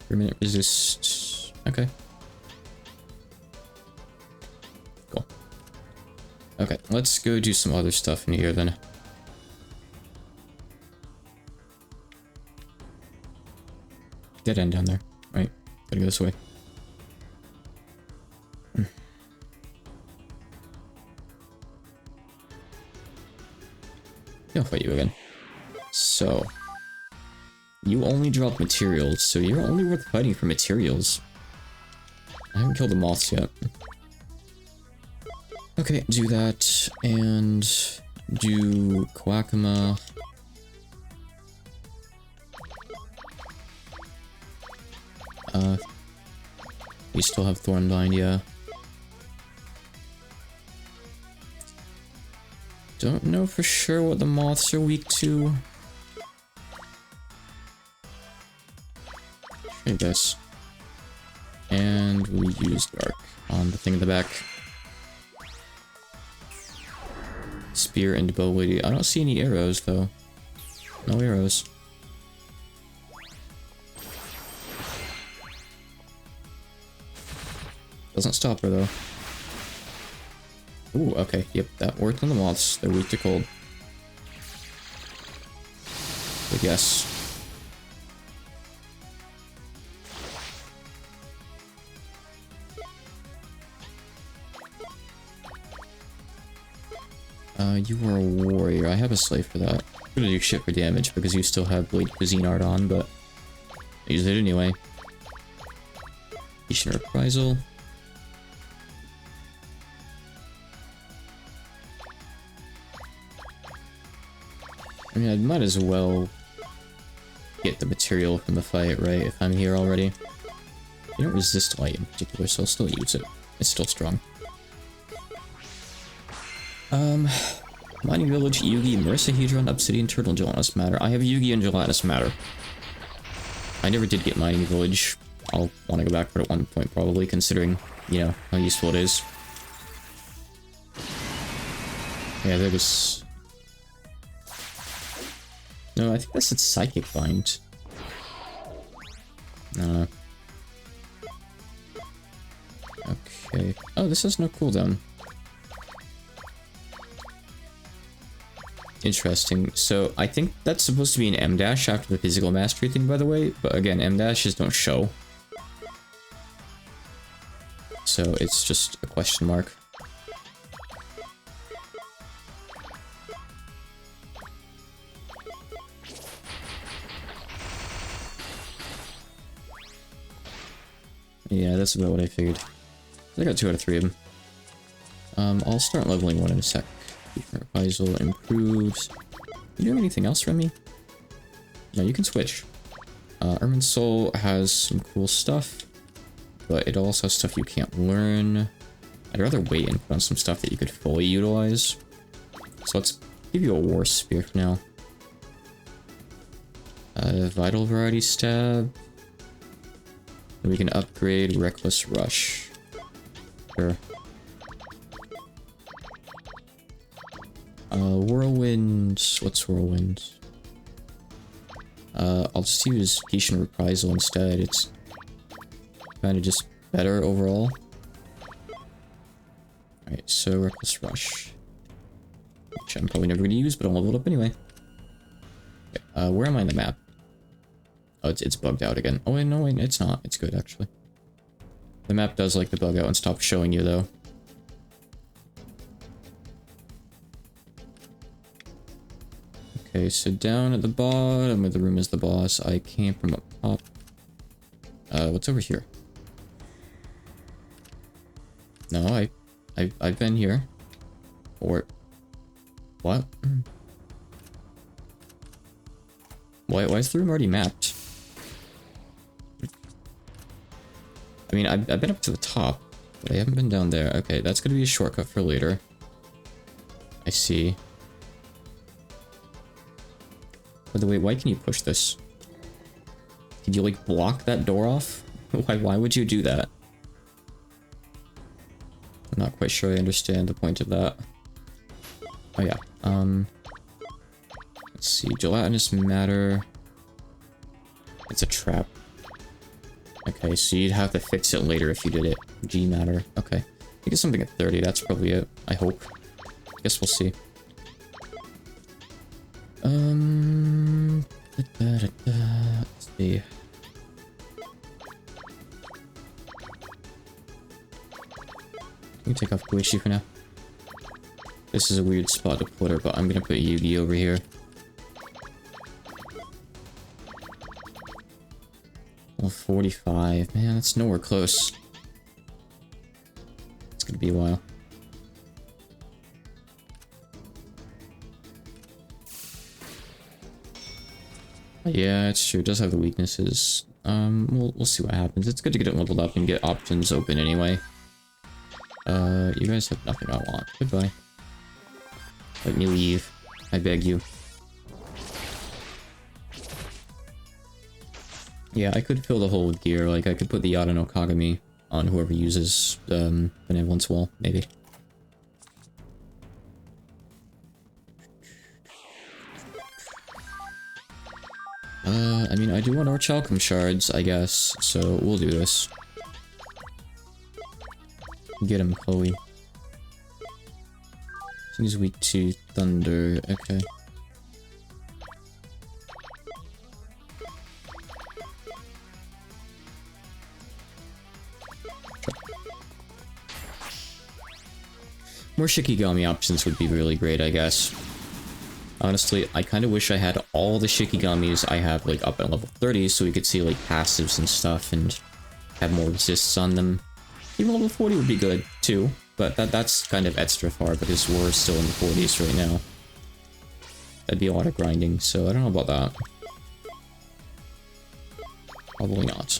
Permanent resist. Okay. Cool. Okay, let's go do some other stuff in here then. Dead end down there. Right. Gotta go this way. I'll fight you again. So, you only drop materials, so you're only worth fighting for materials. I haven't killed the moths yet. Okay, do that, and do Kawakama. We still have Thornbind, yeah. Don't know for sure what the moths are weak to. Try this. And we use Dark on the thing in the back. Spear and bow lady. I don't see any arrows though. No arrows. Doesn't stop her though. Ooh, okay, yep, that worked on the moths. They're weak to cold. But yes. You are a warrior. I have a slave for that. I'm gonna do shit for damage because you still have Blade Cuisine art on, but I use it anyway. Ishin Reprisal. I mean, I might as well get the material from the fight, right, if I'm here already. You don't resist light in particular, so I'll still use it. It's still strong. Mining Village, Yugi, Marissa Hedron, Obsidian Turtle, Gelatinous Matter. I have Yugi and Gelatinous Matter. I never did get Mining Village. I'll want to go back for it at one point, probably, considering, you know, how useful it is. Yeah, there was... No, I think that said Psychic Bind. I don't know. Okay. Oh, this has no cooldown. Interesting. So I think that's supposed to be an M dash after the physical mastery thing, by the way. But again, M dashes don't show. So it's just a question mark. Yeah, that's about what I figured. I got 2 out of 3 of them. I'll start leveling one in a sec. Reprisal improves. You doing anything else, Remy? No, you can switch. Ermin's Soul has some cool stuff, but it also has stuff you can't learn. I'd rather wait and put on some stuff that you could fully utilize. So let's give you a War Spear for now. Vital Variety Stab. And we can upgrade Reckless Rush. Sure. Whirlwind. What's Whirlwind? I'll just use Kishin Reprisal instead. It's kind of just better overall. Alright, so Reckless Rush. Which I'm probably never going to use, but I'll level it up anyway. Okay, where am I on the map? Oh, it's bugged out again. Oh, wait, no, wait, it's not. It's good, actually. The map does like to bug out and stop showing you, though. Okay, so down at the bottom of the room is the boss. I came from up top. What's over here? No, I've been here. Or... What? Why is the room already mapped? I mean, I've been up to the top, but I haven't been down there. Okay, that's gonna be a shortcut for later. I see. By the way, why can you push this? Did you, like, block that door off? Why would you do that? I'm not quite sure I understand the point of that. Oh, yeah. Let's see. Gelatinous matter. It's a trap. Okay, so you'd have to fix it later if you did it. G matter. Okay. I think it's something at 30. That's probably it. I hope. Guess we'll see. Let's see. Can you take off Koichi for now? This is a weird spot to put her, but I'm gonna put Yugi over here. Well, 45. Man, that's nowhere close. It's gonna be a while. Yeah, it's true. It does have the weaknesses. We'll see what happens. It's good to get it leveled up and get options open anyway. You guys have nothing I want. Goodbye. Let me leave. I beg you. Yeah, I could fill the hole with gear. Like, I could put the Yata no Kagami on whoever uses Benevolence Wall, maybe. I mean, I do want Orichalcum shards, I guess, so we'll do this. Get him, Chloe. He's weak to thunder, okay. More Shikigami options would be really great, I guess. Honestly, I kind of wish I had all the Shikigamis I have, like, up at level 30, so we could see, like, passives and stuff, and have more resists on them. Even level 40 would be good, too, but that's kind of extra far, because we're still in the 40s right now. That'd be a lot of grinding, so I don't know about that. Probably not.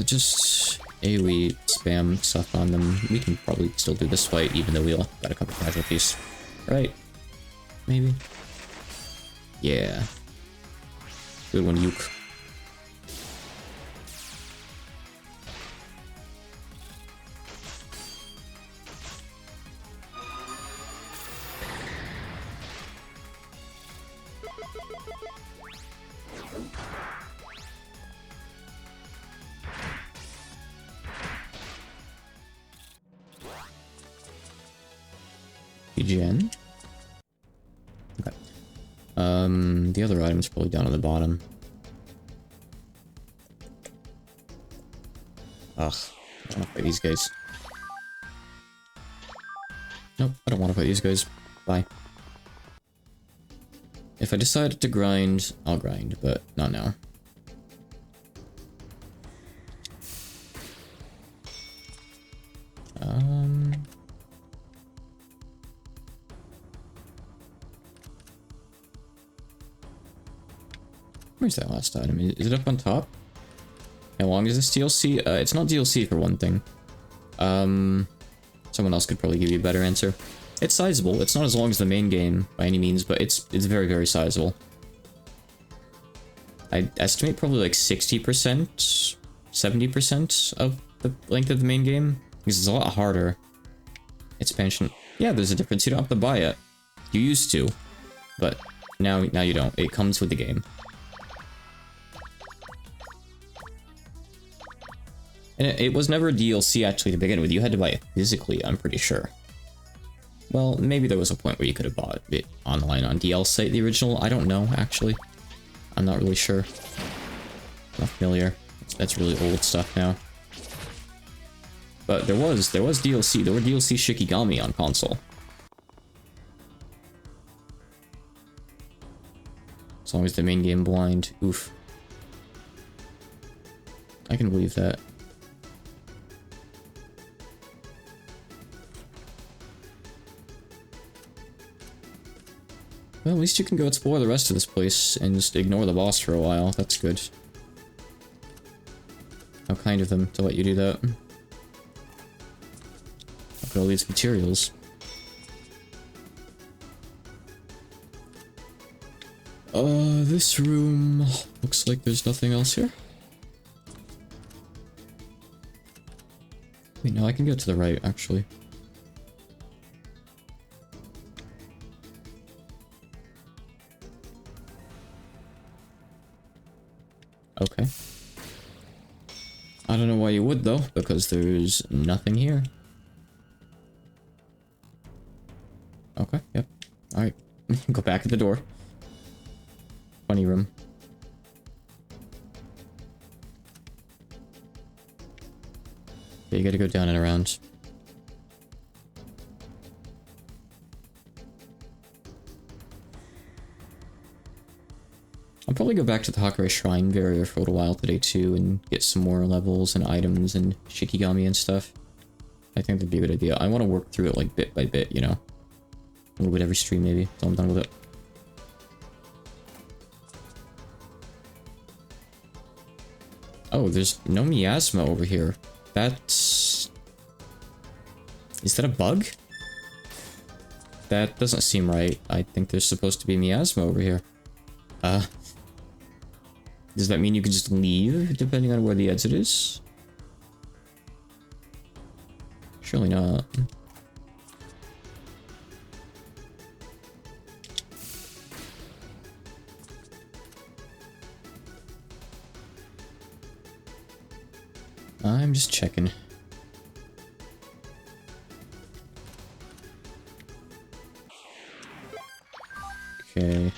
Just AoE spam stuff on them. We can probably still do this fight, even though we all got a couple casualties. Right? Maybe? Yeah. Good one, Yuke. Gen. Okay. The other item's probably down at the bottom. Ugh, I don't want to fight these guys. Nope, I don't want to fight these guys. Bye. If I decided to grind, I'll grind, but not now. Where's that last item? Is it up on top? How long is this DLC? It's not DLC for one thing. Someone else could probably give you a better answer. It's sizable. It's not as long as the main game by any means, but it's very, very sizable. I estimate probably like 60%, 70% of the length of the main game, because it's a lot harder. Expansion. Yeah, there's a difference. You don't have to buy it. You used to, but now you don't. It comes with the game. And it was never a DLC actually to begin with. You had to buy it physically, I'm pretty sure. Well, maybe there was a point where you could have bought it online on DL site, the original. I don't know, actually. I'm not really sure. Not familiar. That's really old stuff now. But there was DLC. There were DLC Shikigami on console. As long as the main game blind. Oof. I can believe that. Well, at least you can go explore the rest of this place and just ignore the boss for a while. That's good. How kind of them to let you do that. Look at all these materials. This room looks like there's nothing else here. Wait, no, I can go to the right, actually. Okay. I don't know why you would, though, because there's nothing here. Okay, yep. Alright. Go back at the door. Funny room. Yeah, you gotta go down and around. I'll probably go back to the Hakurei Shrine barrier for a little while today too and get some more levels and items and Shikigami and stuff. I think that'd be a good idea. I want to work through it like bit by bit, you know? A little bit every stream maybe, until I'm done with it. Oh, there's no miasma over here. That's... Is that a bug? That doesn't seem right. I think there's supposed to be miasma over here. Does that mean you can just leave, depending on where the exit is? Surely not. I'm just checking. Okay.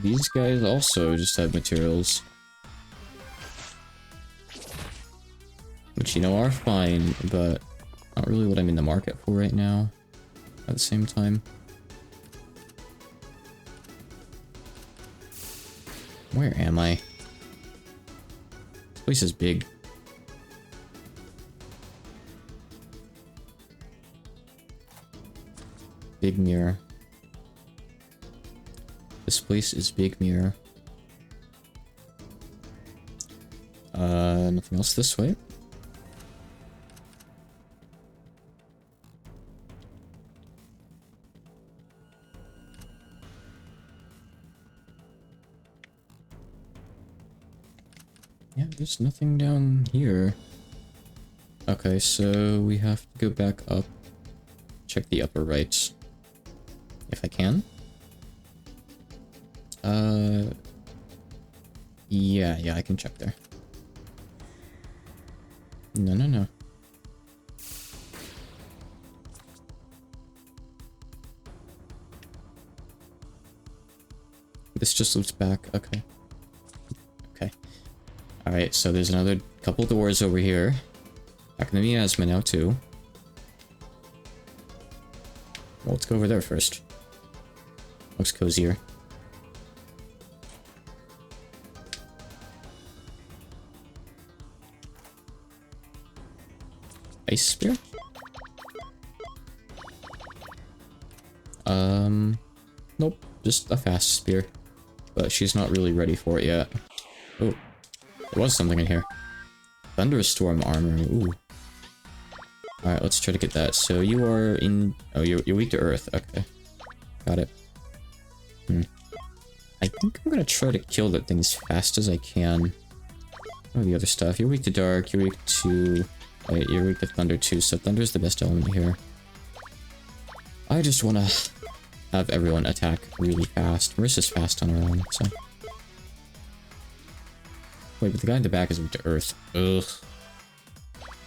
These guys also just have materials. Which, you know, are fine, but not really what I'm in the market for right now. At the same time. Where am I? This place is big. Big mirror. This place is big mirror. Nothing else this way. Yeah, there's nothing down here. Okay, so we have to go back up. Check the upper right. If I can. Yeah, I can check there. No. This just loops back. Okay. Okay. Alright, so there's another couple doors over here. Back in the miasma now, too. Well, let's go over there first. Looks cozier. Ice spear? Nope, just a fast spear. But she's not really ready for it yet. Oh, there was something in here. Thunderstorm armor, ooh. Alright, let's try to get that. So you are in... Oh, you're weak to earth, okay. Got it. I think I'm gonna try to kill that thing as fast as I can. Oh, the other stuff. You're weak to dark, you're weak to... Wait, you're weak to thunder too, so thunder's the best element here. I just wanna have everyone attack really fast. Marissa's fast on her own, so... Wait, but the guy in the back is weak to earth. Ugh.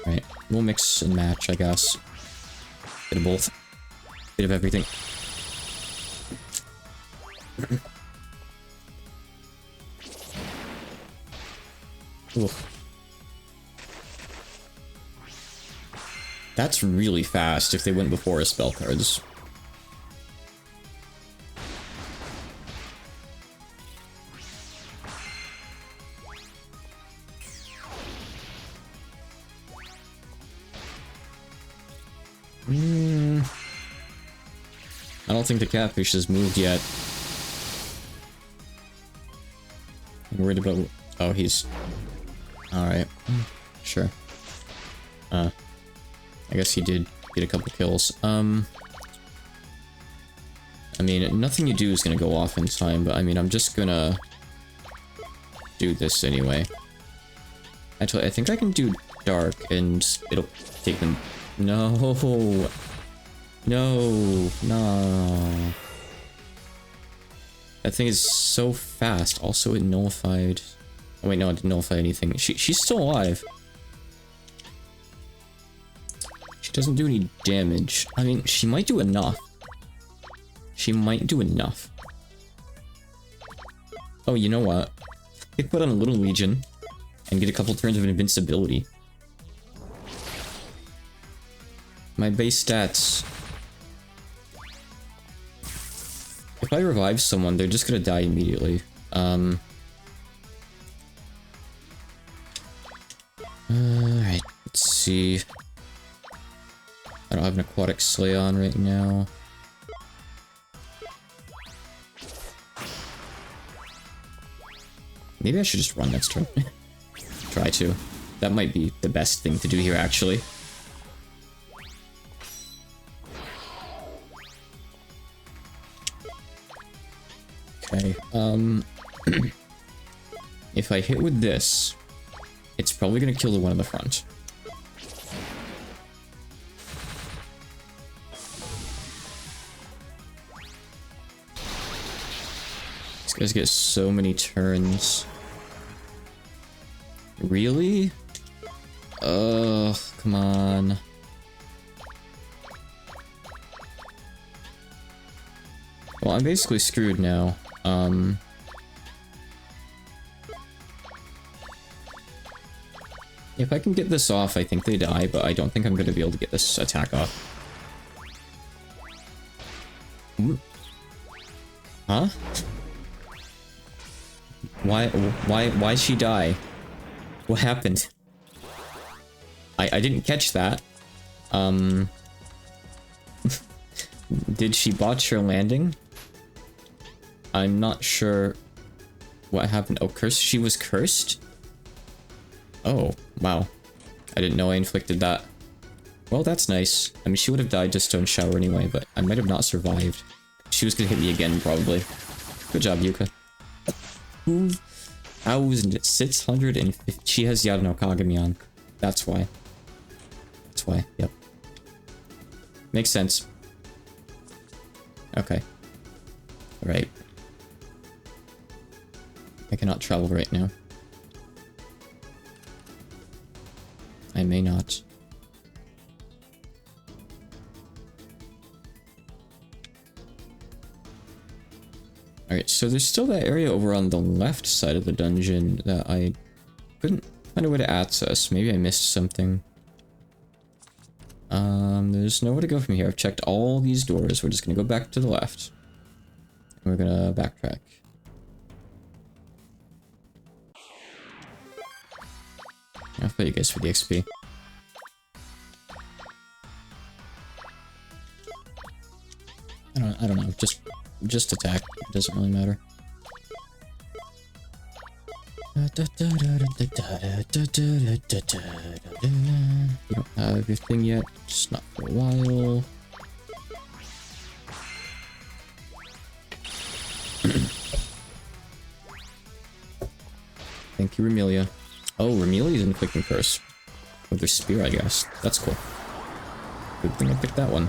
Right, we'll mix and match, I guess. Bit of both. Bit of everything. Ugh. That's really fast if they went before his spell cards. I don't think the catfish has moved yet. I'm worried about... Oh, he's... Alright. Sure. I guess he did get a couple kills. I mean, nothing you do is gonna go off in time, but I mean, I'm just gonna... do this anyway. Actually, I think I can do dark, and it'll take them... No! No! No! That thing is so fast. Also, it nullified... Oh wait, no, it didn't nullify anything. She's still alive. She doesn't do any damage. I mean, she might do enough. She might do enough. Oh, you know what? I could put on a little Legion and get a couple turns of invincibility. My base stats... If I revive someone, they're just gonna die immediately. Alright, let's see. I don't have an Aquatic Slay on right now. Maybe I should just run next turn. Try to. That might be the best thing to do here, actually. Okay, if I hit with this, it's probably gonna kill the one in the front. These guys get so many turns. Really? Ugh, come on. Well, I'm basically screwed now. If I can get this off, I think they die, but I don't think I'm gonna be able to get this attack off. Huh? Why'd she die? What happened? I didn't catch that. Did she botch her landing? I'm not sure what happened. Oh, cursed? She was cursed? Oh, wow. I didn't know I inflicted that. Well, that's nice. I mean, she would have died to Stone Shower anyway, but I might have not survived. She was gonna hit me again, probably. Good job, Yuka. 2,650. She has Yada no Kagami on. That's why. That's why, yep. Makes sense. Okay. Right. I cannot travel right now. I may not. Alright, so there's still that area over on the left side of the dungeon that I couldn't find a way to access. Maybe I missed something. There's nowhere to go from here. I've checked all these doors. We're just gonna go back to the left. And we're gonna backtrack. I'll fight you guys for the XP. I don't know. Just attack. It doesn't really matter. You don't have your thing yet. Just not for a while. Thank you, Remelia. Oh, Remelia's inflicting curse. With their spear, I guess. That's cool. Good thing I picked that one.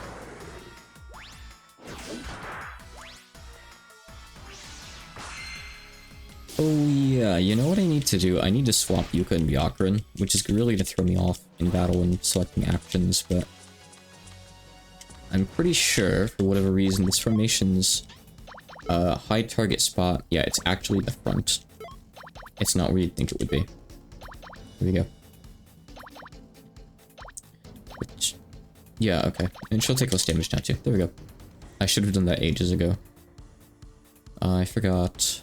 Oh yeah, you know what I need to do? I need to swap Yuka and Byakuran, which is really to throw me off in battle when selecting actions, but I'm pretty sure, for whatever reason, this formation's high target spot, yeah, it's actually the front. It's not where you'd think it would be. Here we go. Which, yeah, okay. And she'll take less damage now too. There we go. I should have done that ages ago. I forgot.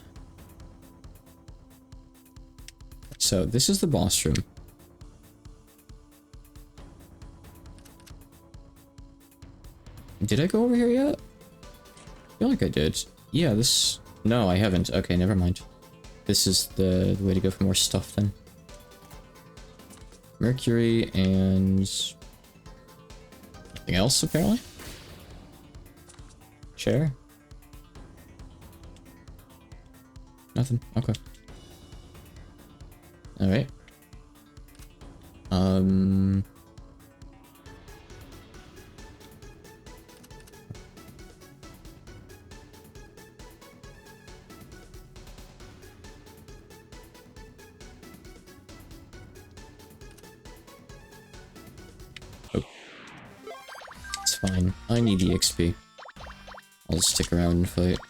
So, this is the boss room. Did I go over here yet? I feel like I did. Yeah, this... No, I haven't. Okay, never mind. This is the way to go for more stuff then. Mercury and... Anything else, apparently? Chair? Nothing. Okay. Alright. Oh. It's fine. I need the XP. I'll just stick around and fight.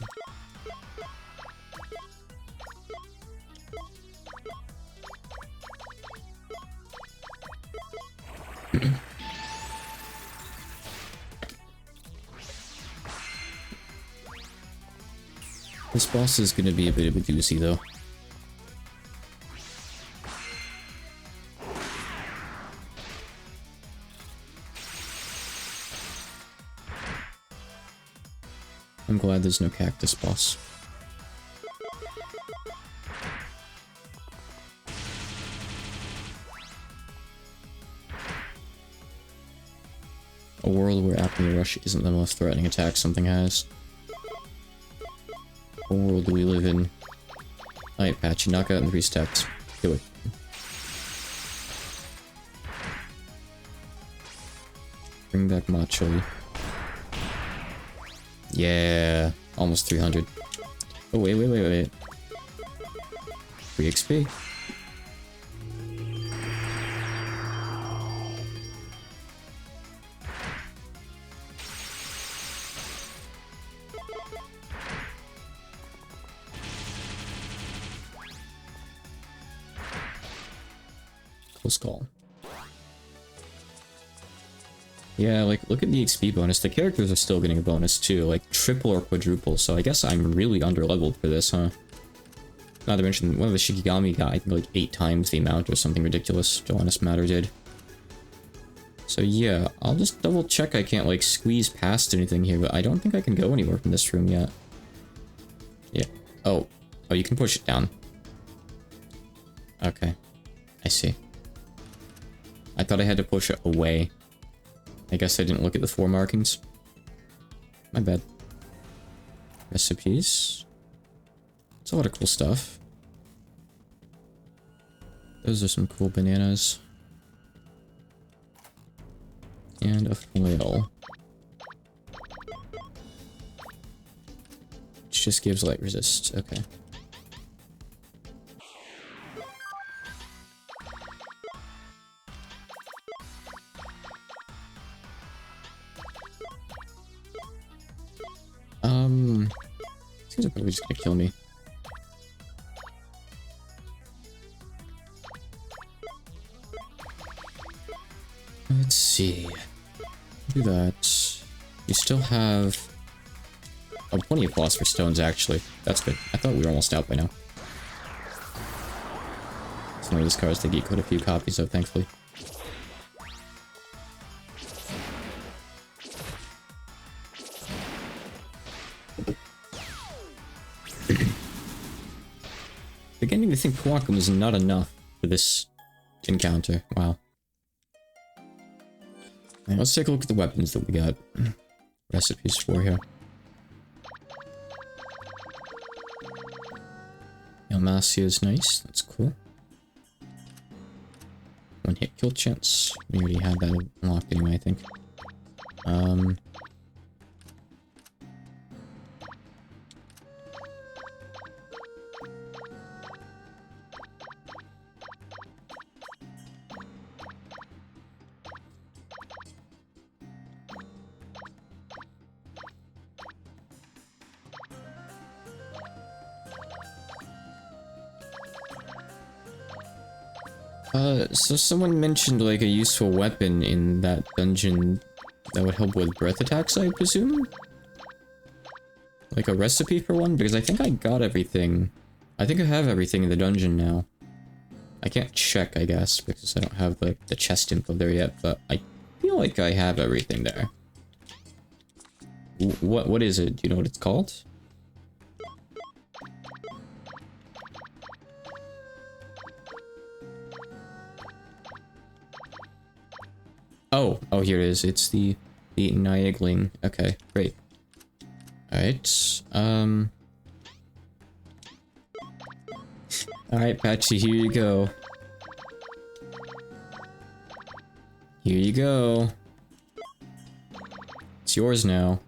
This boss is gonna be a bit of a doozy, though. I'm glad there's no cactus boss. A world where Apnea Rush isn't the most threatening attack something has. What world do we live in? Alright, Patchy, knock out in 3 steps. Do it. Bring back Machoi. Yeah, almost 300. Oh, wait. Free XP. Call. Yeah, like, look at the XP bonus. The characters are still getting a bonus, too. Like, triple or quadruple, so I guess I'm really under-leveled for this, huh? Not to mention, one of the Shikigami got, I think, like, 8 times the amount or something ridiculous Johannes Matter did. So yeah, I'll just double-check I can't, like, squeeze past anything here, but I don't think I can go anywhere from this room yet. Yeah. Oh, you can push it down. Okay. I see. I thought I had to push it away. I guess I didn't look at the 4 markings. My bad. Recipes. It's a lot of cool stuff. Those are some cool bananas. And a flail. Which just gives light resist. Okay. things are probably just gonna kill me. Let's see. Do that. You still have... Oh, plenty of philosopher's stones, actually. That's good. I thought we were almost out by now. Some of these cards they get quite a few copies of, thankfully. Beginning to think Quackum is not enough for this encounter. Wow. Right, let's take a look at the weapons that we got recipes for here. Almacia is nice. That's cool. One hit kill chance. We already had that unlocked anyway, I think. So someone mentioned like a useful weapon in that dungeon that would help with breath attacks, I presume? Like a recipe for one? Because I think I got everything. I think I have everything in the dungeon now. I can't check, I guess, because I don't have the chest info there yet, but I feel like I have everything there. What is it? Do you know what it's called? Oh, here it is. It's the Niagling. Okay, great. Alright, Alright, Patchy, here you go. Here you go. It's yours now.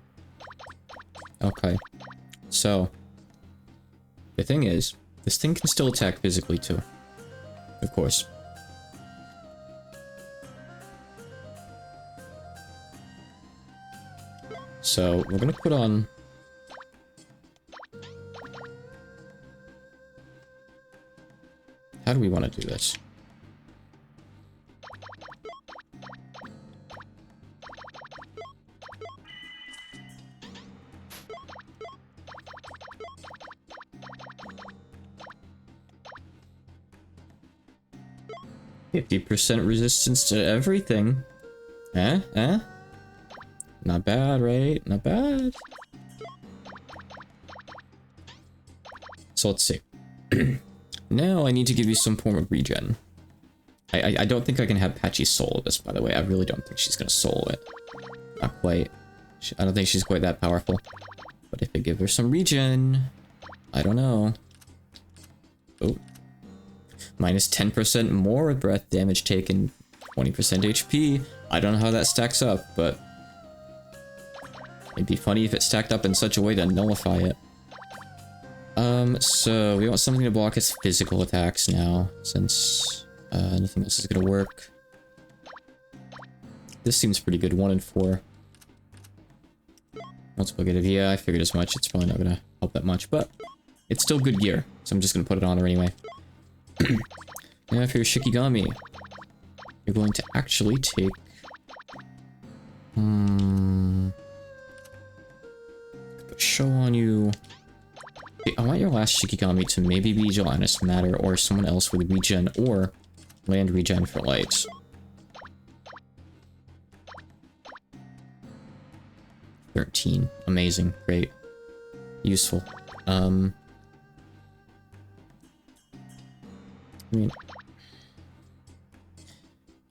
Okay. So, the thing is, this thing can still attack physically too. Of course. So, we're gonna put on... How do we want to do this? %50 resistance to everything. Eh? Not bad, right? Not bad. So let's see. Now I need to give you some form of regen. I don't think I can have Patchy soul this, by the way. I really don't think she's gonna soul it. Not quite. I don't think she's quite that powerful. But if I give her some regen... I don't know. Oh. Minus 10% more breath damage taken. 20% HP. I don't know how that stacks up, but... It'd be funny if it stacked up in such a way to nullify it. So we want something to block his physical attacks now, since nothing else is gonna work. This seems pretty good, 1 and 4. Multiplicative, yeah, I figured as much. It's probably not gonna help that much, but it's still good gear, so I'm just gonna put it on her anyway. Now for your Shikigami, you're going to actually take... Put show on you... I want your last Shikigami to maybe be Johannes Matter or someone else with regen or land regen for light. $13. Amazing. Great. Useful. I mean...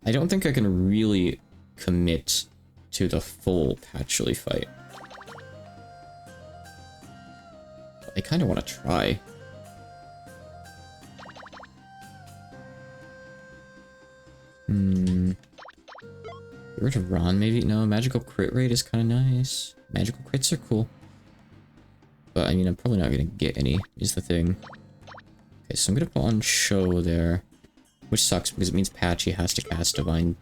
I don't think I can really commit to the full Patchouli fight. I kind of want to try. Get rid of Ron, maybe? No, magical crit rate is kind of nice. Magical crits are cool. But, I mean, I'm probably not going to get any, is the thing. Okay, so I'm going to put on Show there. Which sucks, because it means Patchy has to cast Divine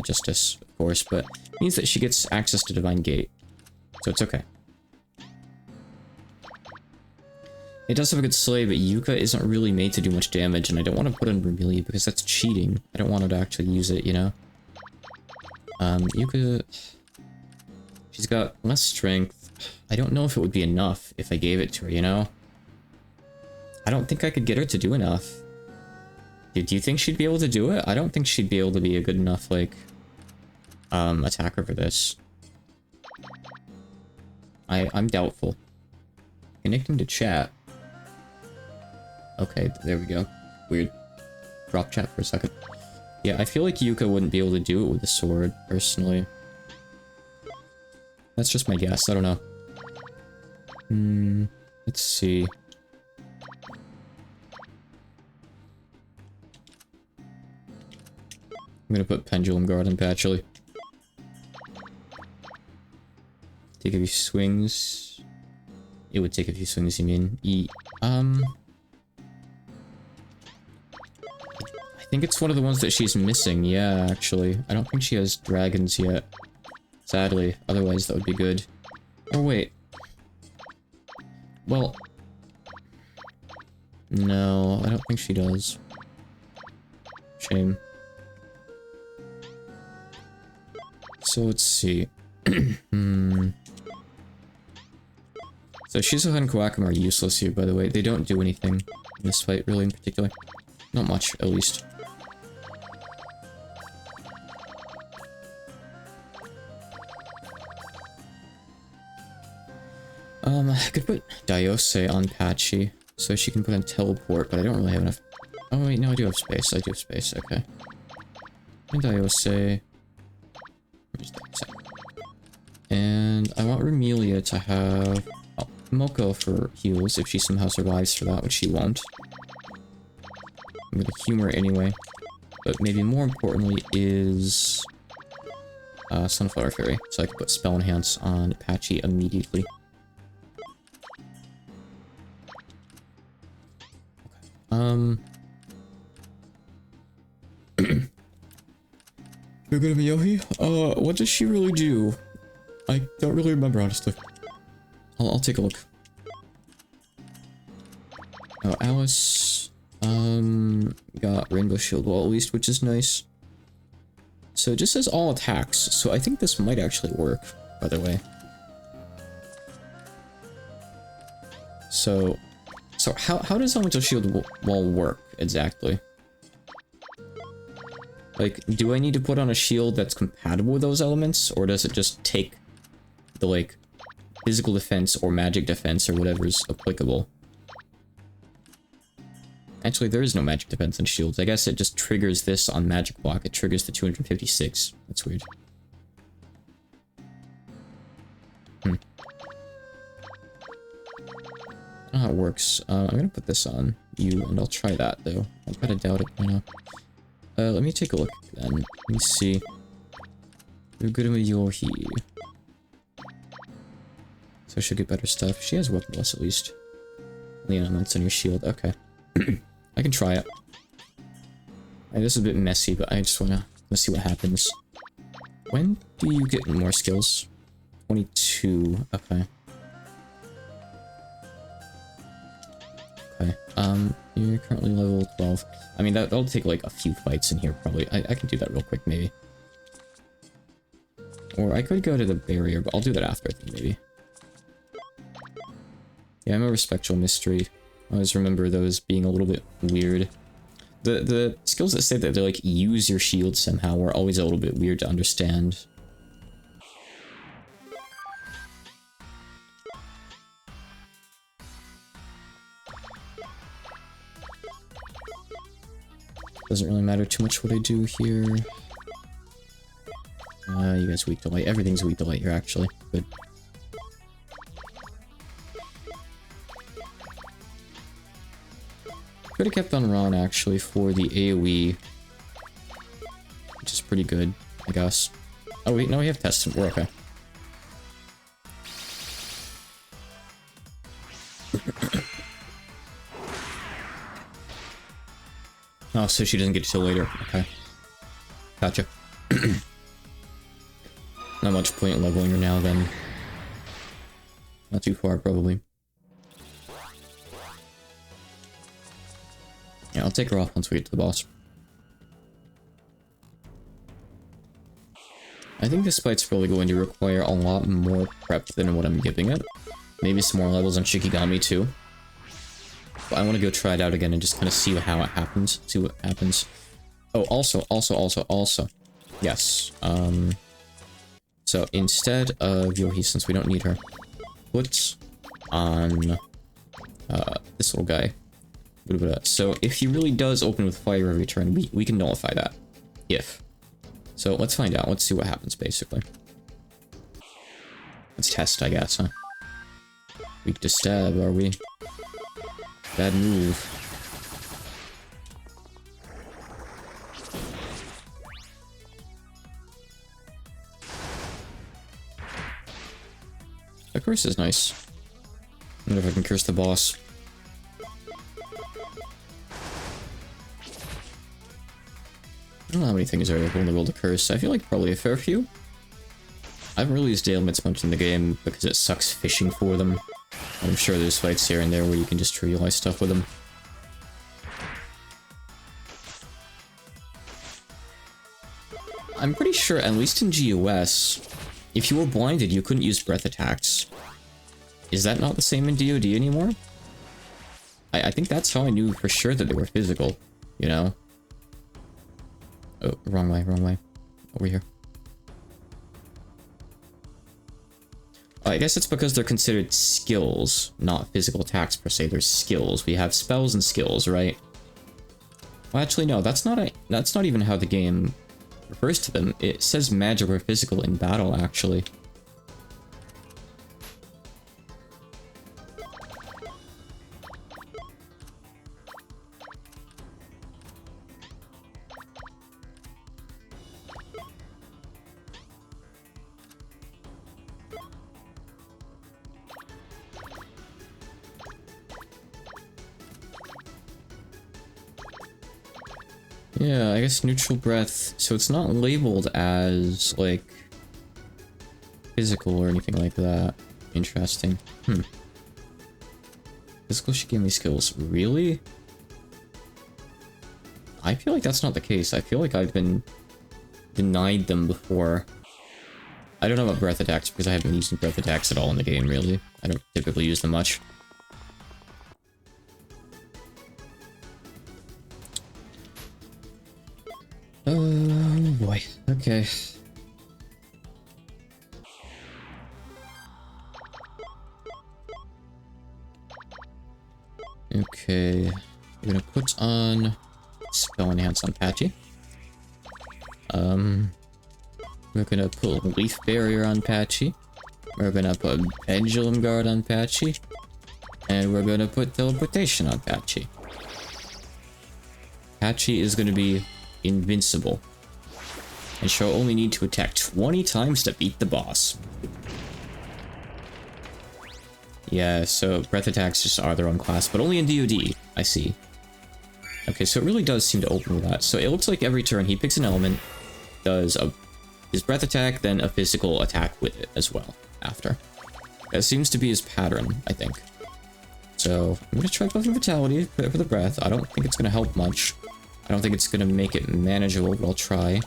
Justice, of course. But it means that she gets access to Divine Gate. So it's okay. It does have a good sleigh, but Yuka isn't really made to do much damage, and I don't want to put in Vermilion because that's cheating. I don't want her to actually use it, you know? Yuka... She's got less strength. I don't know if it would be enough if I gave it to her, you know? I don't think I could get her to do enough. Do you think she'd be able to do it? I don't think she'd be able to be a good enough, like, attacker for this. I'm doubtful. Connecting to chat. Okay, there we go. Weird. Drop chat for a second. Yeah, I feel like Yuka wouldn't be able to do it with a sword, personally. That's just my guess, I don't know. Let's see. I'm gonna put Pendulum Guard on Patchouli. Take a few swings. It would take a few swings, you mean? I think it's one of the ones that she's missing, yeah, actually. I don't think she has dragons yet. Sadly, otherwise that would be good. Oh, wait. Well... No, I don't think she does. Shame. So let's see. So Shizuha and Kawakami are useless here, by the way. They don't do anything in this fight, really, in particular. Not much, at least. I could put Daiose on Patchy, so she can put on Teleport, but I don't really have enough... Oh wait, no, I do have space. I do have space, okay. And Daiose... And I want Remelia to have Moko for heals if she somehow survives for that, which she won't. I'm gonna humor it anyway. But maybe more importantly is Sunflower Fairy, so I can put Spell Enhance on Patchy immediately. We're gonna be Yohi? What does she really do? I don't really remember, honestly. I'll take a look. Oh, Alice, got Rainbow Shield Wall at least, which is nice. So it just says all attacks, so I think this might actually work, by the way. So how does Elemental Shield Wall work, exactly? Like, do I need to put on a shield that's compatible with those elements, or does it just take the, like, physical defense or magic defense or whatever is applicable? Actually, there is no magic defense on shields. I guess it just triggers this on magic block. It triggers the 256. That's weird. I don't know how it works. I'm gonna put this on you, and I'll try that, though. I kind of doubt it right now. Let me take a look then. Let me see. Uguruma Yohi. So she'll get better stuff. She has weaponless at least. The elements on your shield. Okay. I can try it. This is a bit messy, but I just wanna see what happens. When do you get more skills? 22. Okay. Okay. You're currently level 12. I mean, that'll take like a few fights in here, probably. I can do that real quick, maybe. Or I could go to the barrier, but I'll do that after, I think, maybe. Yeah, I'm a Spectral Mystery. I always remember those being a little bit weird. The skills that say that they like use your shield somehow are always a little bit weird to understand. Doesn't really matter too much what I do here. You guys weak to light. Everything's weak to light here, actually. Good. Could have kept on Ron, actually, for the AoE. Which is pretty good, I guess. Oh, wait, no, we have tests. We're okay. Oh, so she doesn't get to till later. Okay. Gotcha. Not much point leveling her now, then. Not too far, probably. Yeah, I'll take her off once we get to the boss. I think this fight's probably going to require a lot more prep than what I'm giving it. Maybe some more levels on Shikigami too. But I want to go try it out again and just kind of see how it happens. See what happens. Oh, also. Yes. So instead of Yohi, since we don't need her, put on this little guy. So if he really does open with fire every turn, we can nullify that. If. So let's find out. Let's see what happens, basically. Let's test, I guess, huh? Weak to stab, are we? Bad move. That curse is nice. I wonder if I can curse the boss. I don't know how many things are in the world to curse. I feel like probably a fair few. I haven't really used ailments much in the game because it sucks fishing for them. I'm sure there's fights here and there where you can just trivialize stuff with them. I'm pretty sure, at least in GOS, if you were blinded, you couldn't use breath attacks. Is that not the same in DoD anymore? I think that's how I knew for sure that they were physical, you know? Oh, wrong way. Over here. I guess it's because they're considered skills, not physical attacks per se. They're skills. We have spells and skills, right? Well, actually, no. That's not even how the game refers to them. It says magic or physical in battle, actually. Yeah, I guess neutral breath, so it's not labeled as, like, physical or anything like that. Interesting. Physical Shikigami skills. Really? I feel like that's not the case. I feel like I've been denied them before. I don't know about breath attacks because I haven't been using breath attacks at all in the game, really. I don't typically use them much. Oh boy. Okay. Okay. We're gonna put on Spell Enhance on Patchy. We're gonna put Leaf Barrier on Patchy. We're gonna put Pendulum Guard on Patchy. And we're gonna put Teleportation on Patchy. Patchy is gonna be invincible. And she'll only need to attack 20 times to beat the boss. Yeah, so breath attacks just are their own class, but only in DoD, I see. Okay, so it really does seem to open with that. So it looks like every turn he picks an element, does his breath attack, then a physical attack with it as well, after. That seems to be his pattern, I think. So, I'm gonna try buffing Vitality for the breath. I don't think it's gonna help much. I don't think it's gonna make it manageable, but I'll try.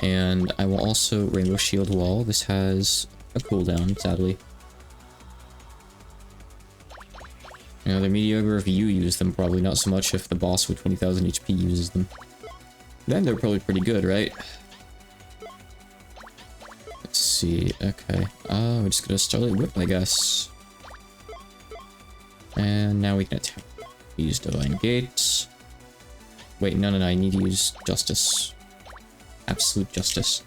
And I will also Rainbow Shield Wall. This has a cooldown, sadly. You know, they're mediocre if you use them, probably not so much if the boss with 20,000 HP uses them. Then they're probably pretty good, right? Let's see, okay. We're just gonna Starlight Whip, I guess. And now we can attack. Use Divine Gates. Wait, no, I need to use Justice. Absolute Justice.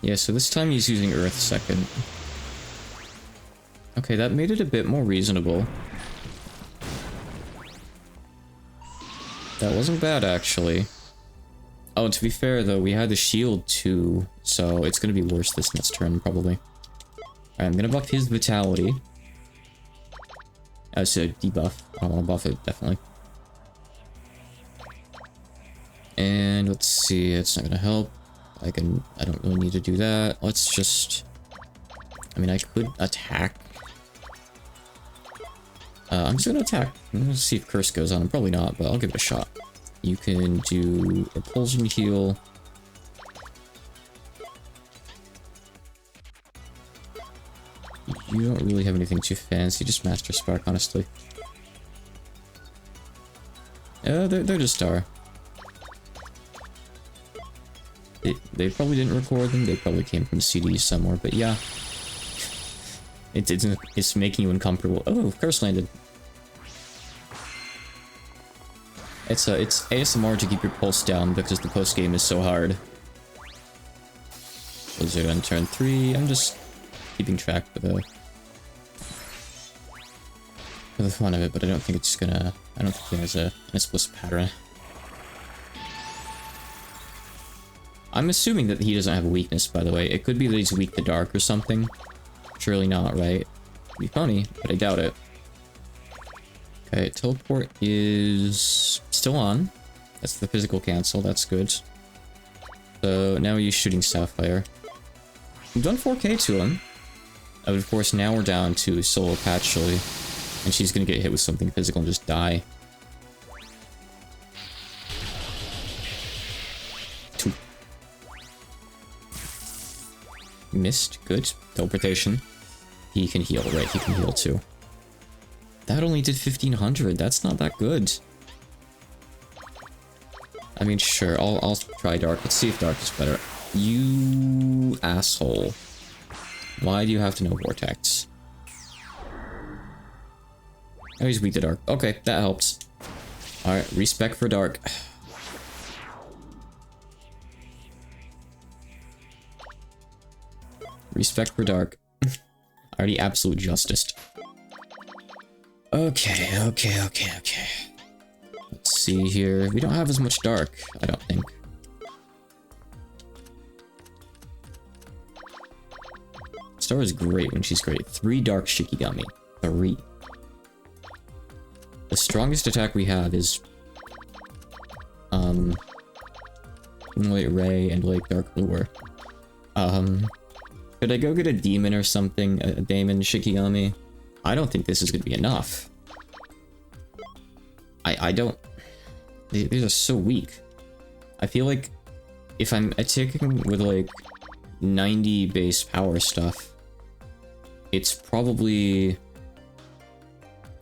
Yeah, so this time he's using Earth second. Okay, that made it a bit more reasonable. That wasn't bad, actually. Oh, to be fair, though, we had the shield, too, so it's gonna be worse this next turn, probably. Alright, I'm gonna buff his Vitality. As a debuff. I don't want to buff it, definitely. And let's see, it's not gonna help. I don't really need to do that. Let's just... I mean, I could attack. I'm just gonna attack. I'm gonna see if Curse goes on him. Probably not, but I'll give it a shot. You can do Repulsion Heal. You don't really have anything too fancy, just Master Spark, honestly. They're just Star. They probably didn't record them, they probably came from CDs somewhere, but yeah. It's making you uncomfortable. Oh, Curse landed. It's ASMR to keep your pulse down because the post game is so hard. Blizzard on turn 3. I'm just keeping track for the fun of it, but I don't think it's gonna. I don't think it has an explicit pattern. I'm assuming that he doesn't have a weakness, by the way. It could be that he's weak to dark or something. Surely not, right? It'd be funny, but I doubt it. Okay, teleport is still on. That's the physical cancel, that's good. So now we use Shooting Sapphire. We've done 4k to him. But of course, now we're down to Solo Patchouli. And she's gonna get hit with something physical and just die. 2. Missed. Good. Teleportation. He can heal, right? He can heal too. That only did 1500. That's not that good. I mean, sure. I'll try Dark. Let's see if Dark is better. You asshole. Why do you have to know Vortex? Oh, he's weak to Dark. Okay, that helps. Alright, respect for Dark. Respect for Dark. Already absolute justice. Okay. Let's see here. We don't have as much Dark, I don't think. Star is great when she's great. 3 Dark Shikigami. 3. The strongest attack we have is Moonlight Ray and like Dark Lure. Could I go get a demon or something? A Daemon Shikigami? I don't think this is gonna be enough. I don't... These are so weak. I feel like if I'm attacking with like 90 base power stuff, it's probably...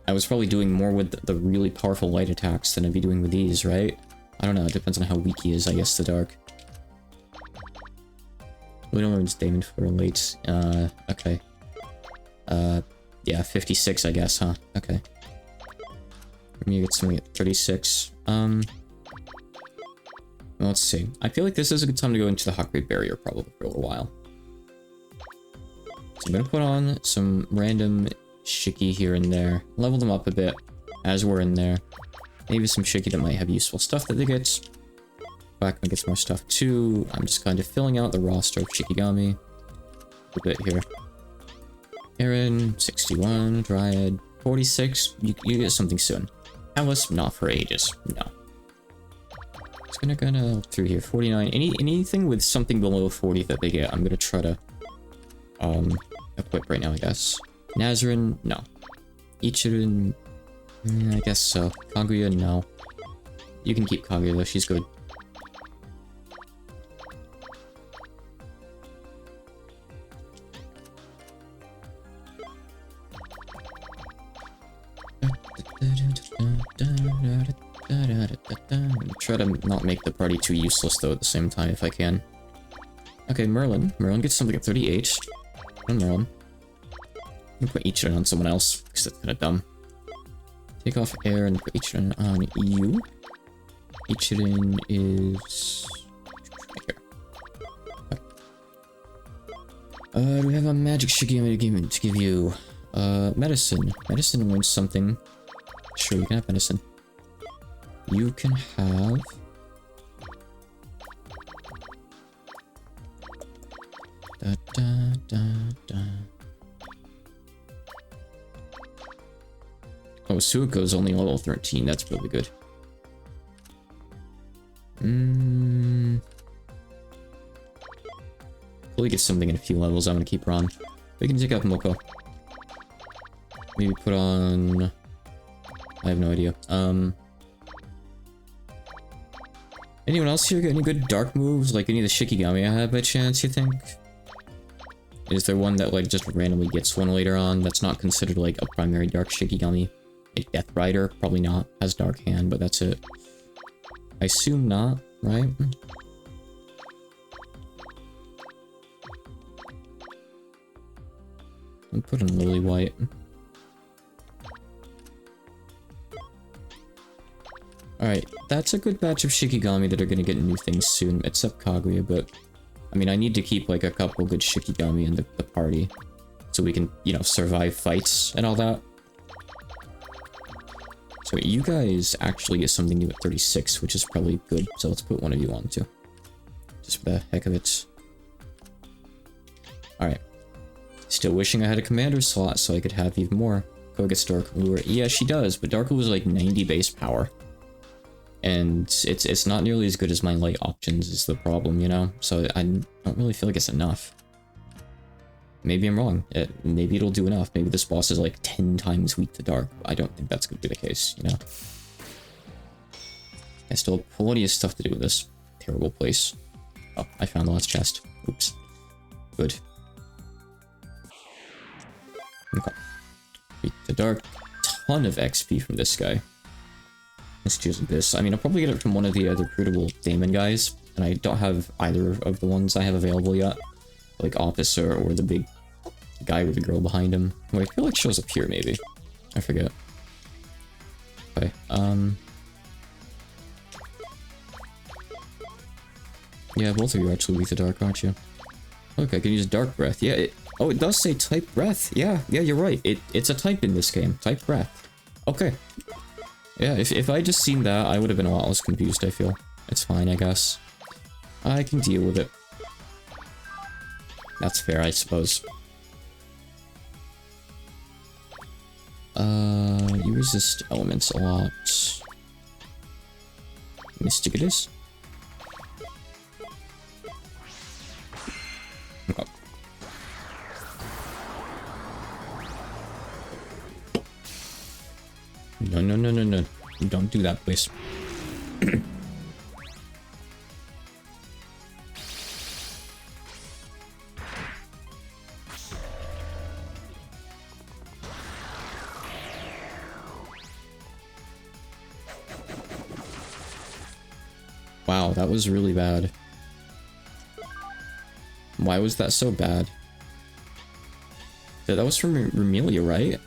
I was probably doing more with the really powerful light attacks than I'd be doing with these, right? I don't know, it depends on how weak he is, I guess, the Dark. We don't learn Daemon for late. Okay. Yeah, 56, I guess, huh? Okay. Let me get something at 36. Well, let's see. I feel like this is a good time to go into the Hawkblade Barrier, probably, for a little while. So I'm gonna put on some random Shiki here and there. Level them up a bit as we're in there. Maybe some Shiki that might have useful stuff that they get. Quackman gets more stuff too. I'm just kind of filling out the roster of Shikigami a bit here. Aaron, 61, Dryad, 46. You get something soon. Alice, not for ages. No. Just gonna look through here. 49. Anything with something below 40 that they get, I'm gonna try to equip right now, I guess. Nazarin, no. Ichirin, I guess so. Kaguya, no. You can keep Kaguya though, she's good. Try to not make the party too useless though at the same time if I can. Okay, Merlin. Merlin gets something at 38. On Merlin. I'm gonna put Ichiran on someone else, because that's kind of dumb. Take off air and put Ichiran on you. Ichiran is... right here. Okay. Do we have a magic Shikigami to give you? Medicine. Medicine wins something. Sure, you can have medicine. You can have... Da da da da. Oh, Suiko's only level 13. That's really good. Hopefully get something in a few levels. I'm gonna keep her on. We can take out Moko. Maybe put on... I have no idea. Anyone else here got any good dark moves? Like any of the Shikigami I have by chance, you think? Is there one that like just randomly gets one later on that's not considered like a primary dark Shikigami? Like Death Rider? Probably not. Has Dark Hand, but that's it. I assume not, right? I'll put in Lily White. Alright, that's a good batch of Shikigami that are gonna get new things soon, except Kaguya, but... I mean, I need to keep, like, a couple good Shikigami in the party. So we can, you know, survive fights and all that. So you guys actually get something new at 36, which is probably good. So let's put one of you on, too. Just for the heck of it. Alright. Still wishing I had a commander slot so I could have even more. Ko gets Dark Lure. Yeah, she does, but Dark Lure is like 90 base power. And it's not nearly as good as my light options is the problem, you know? So I don't really feel like it's enough. Maybe I'm wrong. Maybe it'll do enough. Maybe this boss is like 10 times weak to Dark. I don't think that's going to be the case, you know? I still have plenty of stuff to do with this terrible place. Oh, I found the last chest. Oops. Good. Okay. Weak to Dark. Ton of XP from this guy. Let's choose this. I mean, I'll probably get it from one of the other recruitable Daemon guys, and I don't have either of the ones I have available yet. Like Officer or the big guy with the girl behind him. Who I feel like shows up here, maybe. I forget. Okay, yeah, both of you are actually weak to Dark, aren't you? Look, I can use Dark Breath. Yeah, oh, it does say Type Breath. Yeah, you're right. It's a type in this game. Type Breath. Okay. Yeah, if I just seen that, I would have been a lot less confused, I feel. It's fine, I guess. I can deal with it. That's fair, I suppose. You resist elements a lot. Mysticatus? Okay. No. Don't do that, please. Wow, that was really bad. Why was that so bad? That was from Remelia, right?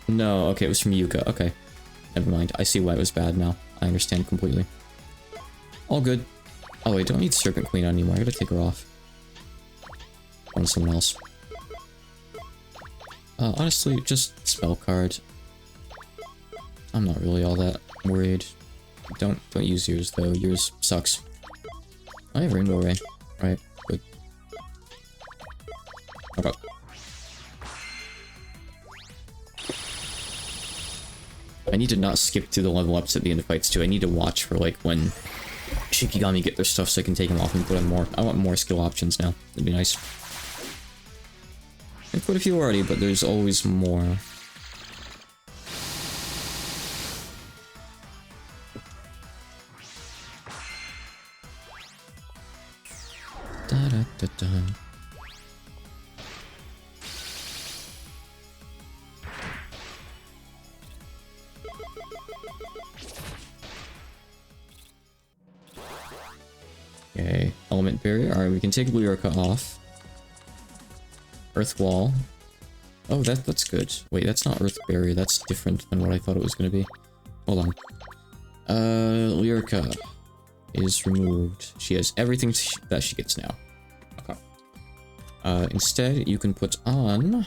No, okay, it was from Yuka. Okay. Never mind. I see why it was bad now. I understand completely. All good. Oh, I don't need Serpent Queen anymore. I gotta take her off. On someone else. Honestly, just spell card. I'm not really all that worried. Don't use yours though. Yours sucks. I have Rainbow Ray. Right, good. Okay. I need to not skip through the level ups at the end of fights too. I need to watch for like when Shikigami get their stuff so I can take them off and put on more. I want more skill options now. That'd be nice. I put a few already, but there's always more. Da-da-da-da. Okay, Element Barrier. Alright, we can take Lyrica off. Earth Wall. Oh, that's good. Wait, that's not Earth Barrier. That's different than what I thought it was going to be. Hold on. Lyrica is removed. She has everything that she gets now. Okay. Instead, you can put on...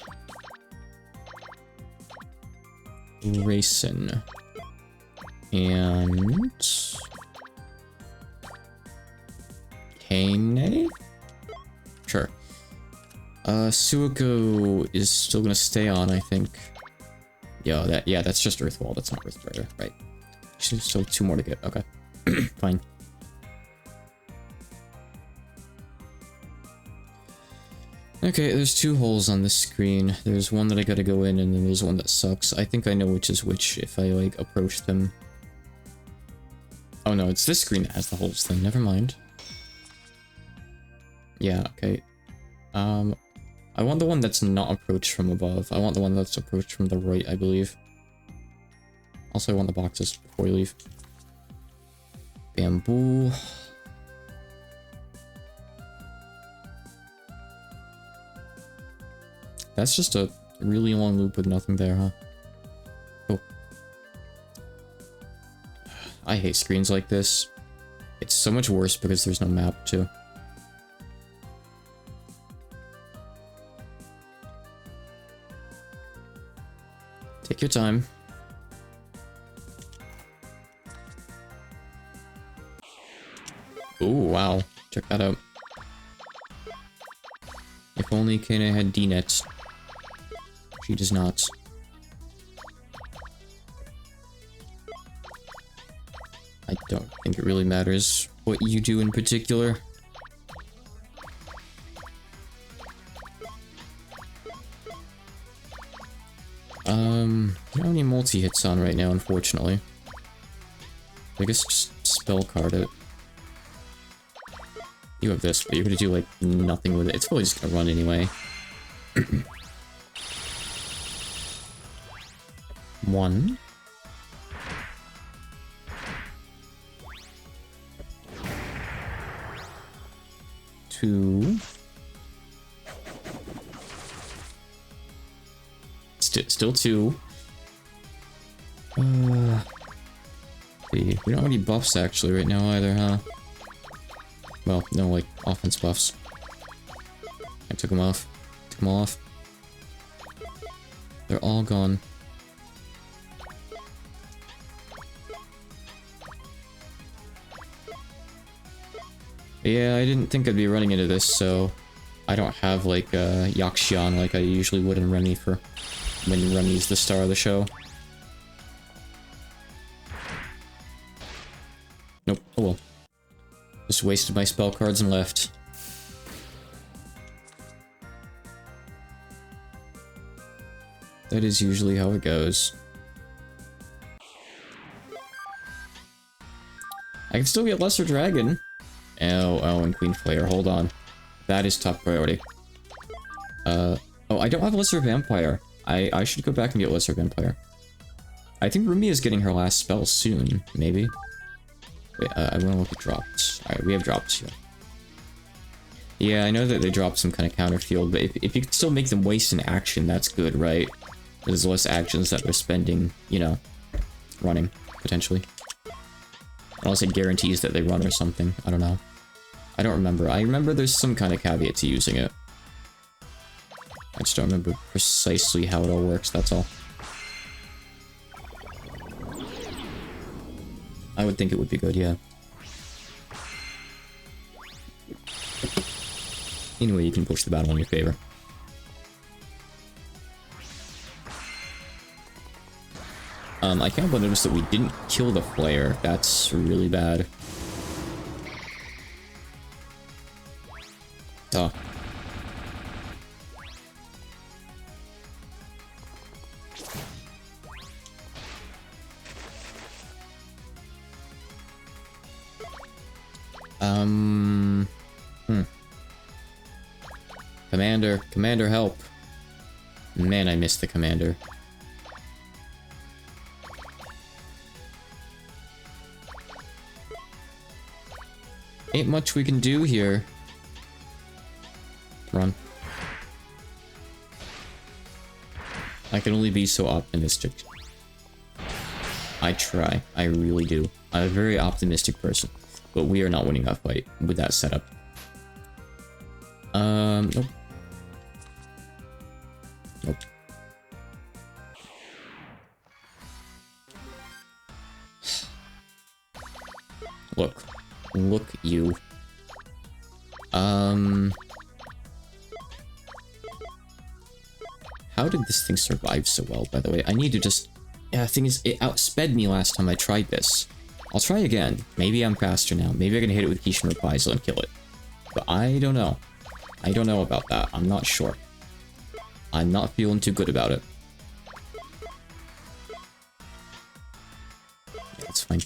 Raisin. And... Kane? Sure. Suiko is still gonna stay on, I think. Yeah, that's just Earthwall. That's not Earthrider, right? Still 2 more to get. Okay. Fine. Okay, there's two holes on this screen. There's one that I gotta go in, and then there's one that sucks. I think I know which is which if I, like, approach them. Oh no, it's this screen that has the holes then. Never mind. Yeah, okay. I want the one that's not approached from above. I want the one that's approached from the right, I believe. Also, I want the boxes before you leave. Bamboo. That's just a really long loop with nothing there, huh? Oh. I hate screens like this. It's so much worse because there's no map, too. Take your time. Ooh, wow. Check that out. If only Kana had D-nets. She does not. I don't think it really matters what you do in particular. I don't have any multi-hits on right now, unfortunately. I guess just spell card it. You have this, but you're gonna do, like, nothing with it. It's probably just gonna run anyway. One. Two. Still two. See, we don't have any buffs actually right now either, huh? Well, no, like, offense buffs. I took them off. Took them all off. They're all gone. Yeah, I didn't think I'd be running into this, so I don't have, like, Yakshion like I usually would in Remy for when Remy's the star of the show. Nope, oh well. Just wasted my spell cards and left. That is usually how it goes. I can still get Lesser Dragon. Oh, and Queen Flayer, hold on. That is top priority. Oh, I don't have Lesser Vampire. I should go back and get Lesser Vampire. I think Rumi is getting her last spell soon, maybe. Wait, I wanna look at drops. Alright, we have drops here. Yeah, I know that they dropped some kind of counter field, but if you can still make them waste an action, that's good, right? There's less actions that they're spending, you know, running, potentially. Unless it guarantees that they run or something, I don't know. I don't remember. I remember there's some kind of caveat to using it. I just don't remember precisely how it all works, that's all. I would think it would be good, yeah. Anyway, you can push the battle in your favor. I can't but notice that we didn't kill the Flayer. That's really bad. Duh. Commander, help. Man, I missed the commander. Ain't much we can do here. Run. I can only be so optimistic. I try. I really do. I'm a very optimistic person. But we are not winning that fight with that setup. Nope. Nope. Look, you. How did this thing survive so well, by the way? I need to just... Yeah, the thing is, it outsped me last time I tried this. I'll try again. Maybe I'm faster now. Maybe I can hit it with Kishin Reprisal and kill it. But I don't know. I don't know about that. I'm not sure. I'm not feeling too good about it. Yeah, it's fine.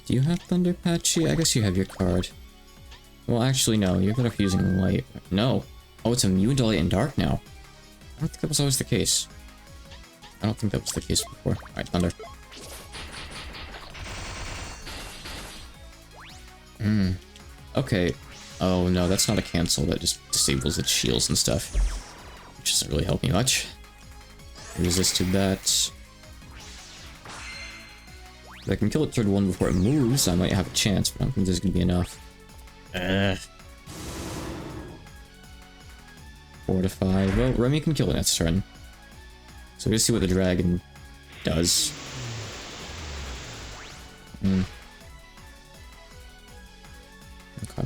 Do you have Thunder Patchy? I guess you have your card. Well, actually, no. You're better off using Light. No. Oh, it's immune to Light and Dark now. I don't think that was always the case. I don't think that was the case before. Alright, Thunder. Okay. Oh, no, that's not a cancel. That just disables its shields and stuff. Which doesn't really help me much. Resist to that. If I can kill it turn 1 before it moves, I might have a chance, but I don't think there's gonna be enough. 4 to 5. Well, Remy can kill it next turn. So we'll see what the dragon does. Okay.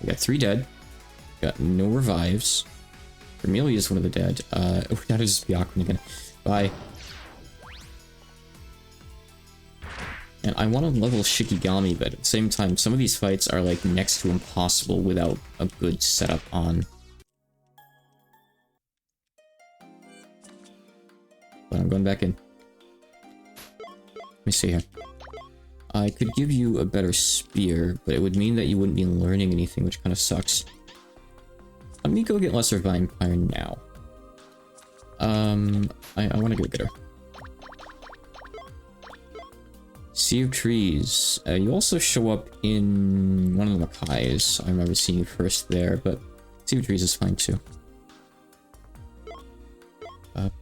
We got 3 dead. Got no revives. Vermilion is one of the dead. Oh, that is Byakuran again. Bye. And I want to level Shikigami, but at the same time, some of these fights are like next to impossible without a good setup on. But I'm going back in. Let me see here. I could give you a better spear, but it would mean that you wouldn't be learning anything, which kind of sucks. Let me go get Lesser Vampire now. I want to go get her. Sea of Trees. You also show up in one of the Makais. I remember seeing you first there, but Sea of Trees is fine too. I'll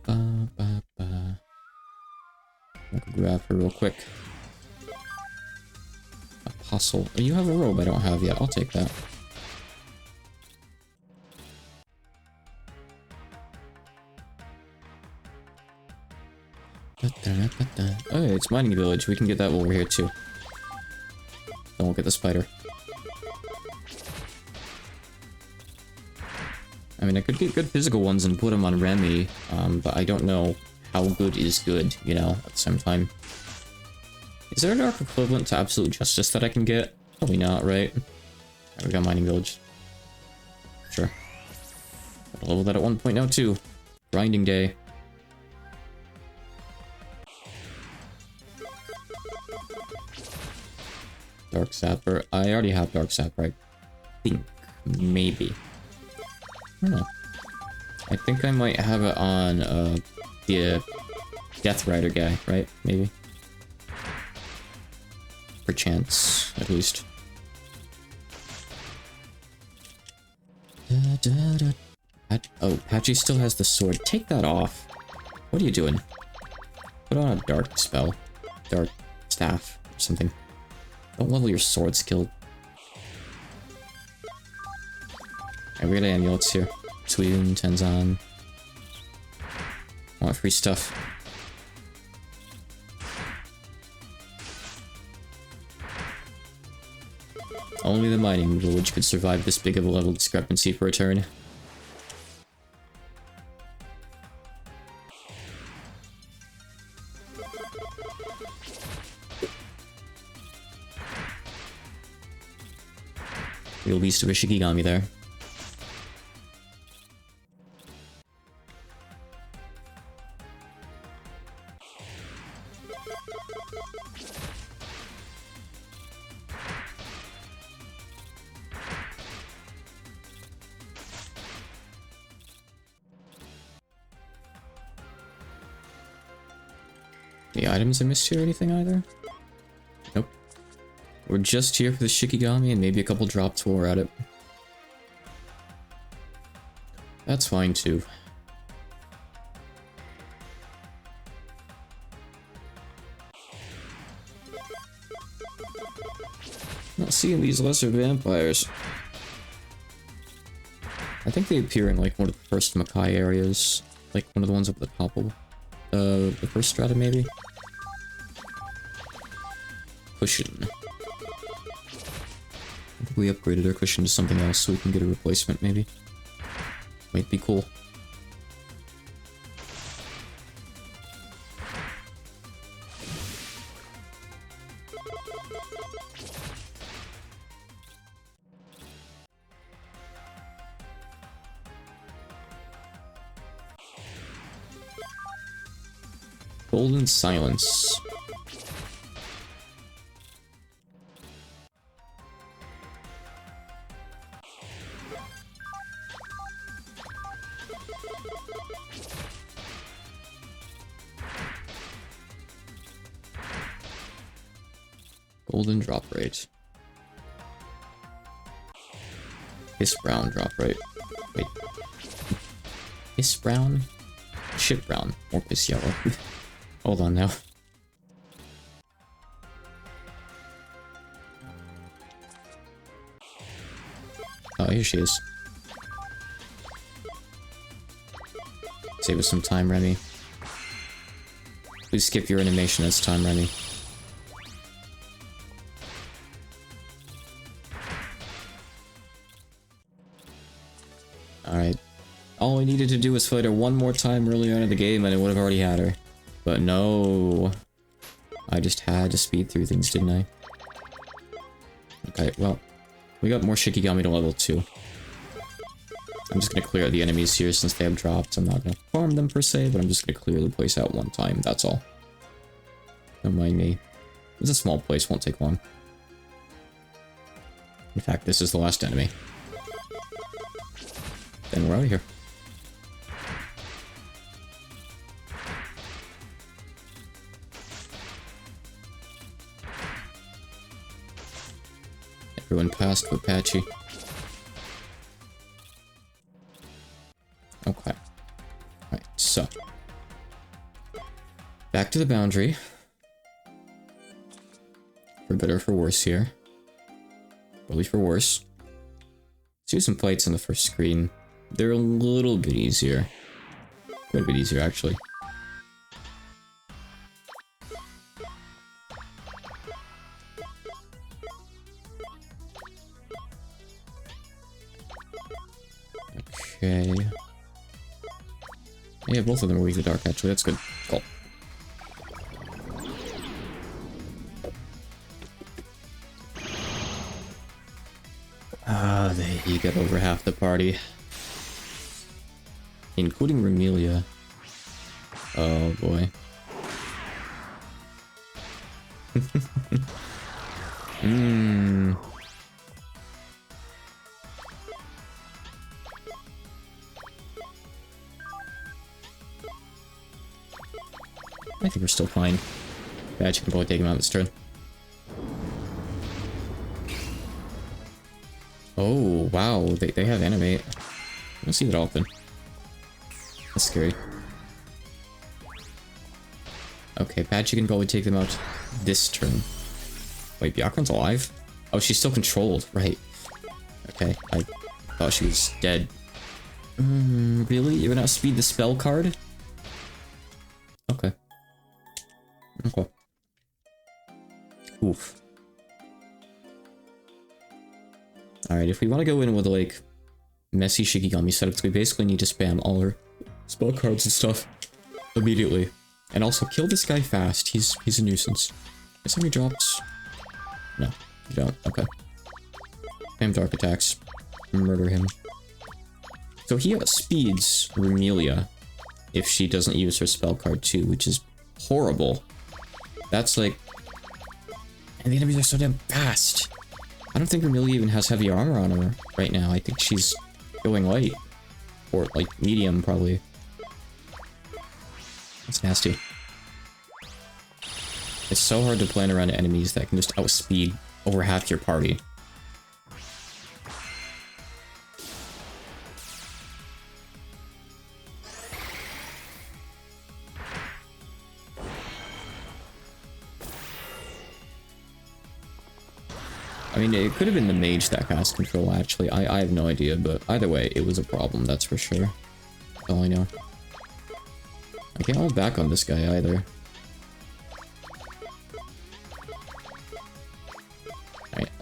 grab her real quick. Apostle. Oh, you have a robe I don't have yet. I'll take that. Oh, it's Mining Village. We can get that while we're here too. Then we'll get the spider. I mean, I could get good physical ones and put them on Remy, but I don't know how good is good, you know, at the same time. Is there a dark equivalent to Absolute Justice that I can get? Probably not, right? Alright, we got Mining Village. Sure. I'll level that at 1 point now too. Grinding day. Dark Sapper. I already have Dark Sapper, I think. Maybe. I don't know. I think I might have it on the Death Rider guy, right? Maybe. Perchance, at least. Oh, Patchy still has the sword. Take that off. What are you doing? Put on a dark spell. Dark staff or something. Don't level your sword skill. Alright, we got amulets here. Suiyun, Tenzan. Want free stuff. Only the Mining Village could survive this big of a level discrepancy for a turn. Real beast of a Shikigami there. Any items I missed here or anything either? Nope. We're just here for the Shikigami and maybe a couple drops while we're at it. That's fine too. Not seeing these lesser vampires. I think they appear in like one of the first Makai areas. Like one of the ones up at the top of the first strata maybe? Cushion. I think we upgraded our cushion to something else so we can get a replacement maybe. Might be cool. Golden Silence. Golden drop rate. Hiss brown drop rate. Wait. Hiss brown? Shit brown. Or piss yellow. Hold on now. Oh, here she is. Save us some time, Remy. Please skip your animation this time, Remy. Alright. All I needed to do was fight her one more time earlier in the game and I would have already had her. But no. I just had to speed through things, didn't I? Okay, well. We got more Shikigami to level 2. I'm just gonna clear out the enemies here since they have dropped. I'm not gonna farm them per se, but I'm just gonna clear the place out one time, that's all. Don't mind me. It's a small place, won't take long. In fact, this is the last enemy. Then we're out of here. Everyone passed Apache. Okay. Alright, so. Back to the boundary. For better or for worse here. Probably for worse. Let's do some fights on the first screen. They're a little bit easier. Quite a bit easier, actually. Okay. Yeah, both of them are weak to dark, actually. That's good. Cool. Ah, you get over half the party. Including Remelia. Oh boy. I think we're still fine. Badge can probably take him out this turn. Oh, wow. They have animate. I don't see that often. That's scary. Okay, Badge can probably take them out this turn. Wait, Byakuran's alive? Oh, she's still controlled. Right. Okay, I thought she was dead. Really? You're gonna outspeed the spell card? Okay. Okay. Oof. Alright, if we want to go in with, like, messy Shikigami setups, we basically need to spam all our spell cards and stuff immediately. And also, kill this guy fast. He's a nuisance. Is how many drops? No, you don't. Okay. Spam dark attacks. Murder him. So he outspeeds Remelia if she doesn't use her spell card too, which is horrible. That's like... And the enemies are so damn fast. I don't think Remelia even has heavy armor on her right now. I think she's going light. Or, like, medium, probably. That's nasty. It's so hard to plan around enemies that can just outspeed over half your party. I mean, it could have been the mage that cast control, actually. I have no idea, but either way, it was a problem, that's for sure. That's all I know. I can't hold back on this guy, either.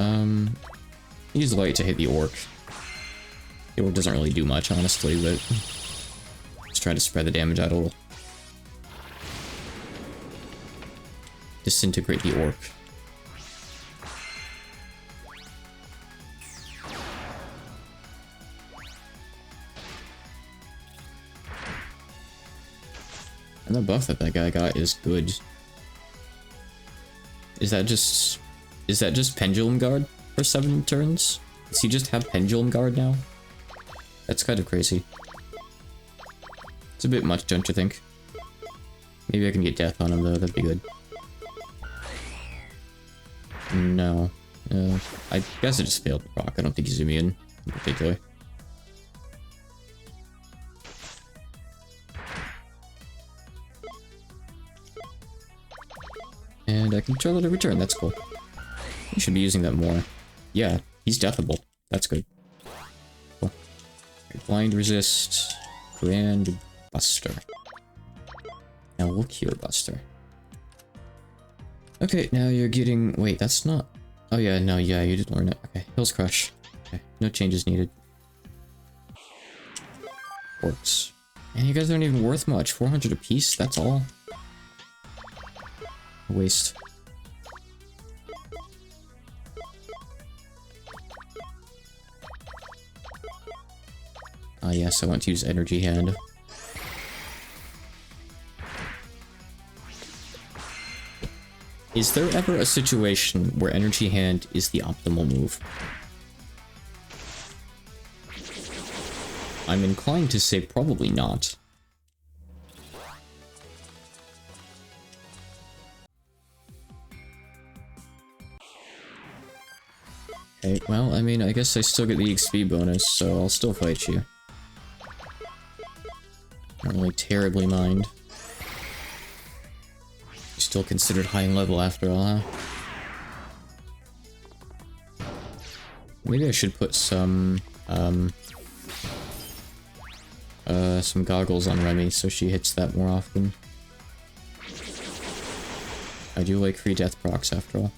Alright, use light to hit the orc. It doesn't really do much, honestly, but just try to spread the damage out a little. Disintegrate the orc. And the buff that guy got is good. Is that just Pendulum Guard for 7 turns? Does he just have Pendulum Guard now? That's kind of crazy. It's a bit much, don't you think? Maybe I can get death on him though, that'd be good. No. I guess I just failed the proc. I don't think he's immune in particular. And I can control it to return, that's cool. You should be using that more. Yeah, he's deathable. That's good. Cool. Blind resist. Grand Buster. Now we'll cure Buster. Okay, now you're getting... Wait, that's not... Oh yeah, no, yeah, you did learn it. Okay, Hill's Crush. Okay, no changes needed. Works. And you guys aren't even worth much. 400 apiece, that's all. Waste. Ah yes, I want to use Energy Hand. Is there ever a situation where Energy Hand is the optimal move? I'm inclined to say probably not. Okay, well, I mean, I guess I still get the XP bonus, so I'll still fight you. Not really terribly mind. Still considered high in level after all, huh? Maybe I should put some goggles on Remy so she hits that more often. I do like free death procs after all.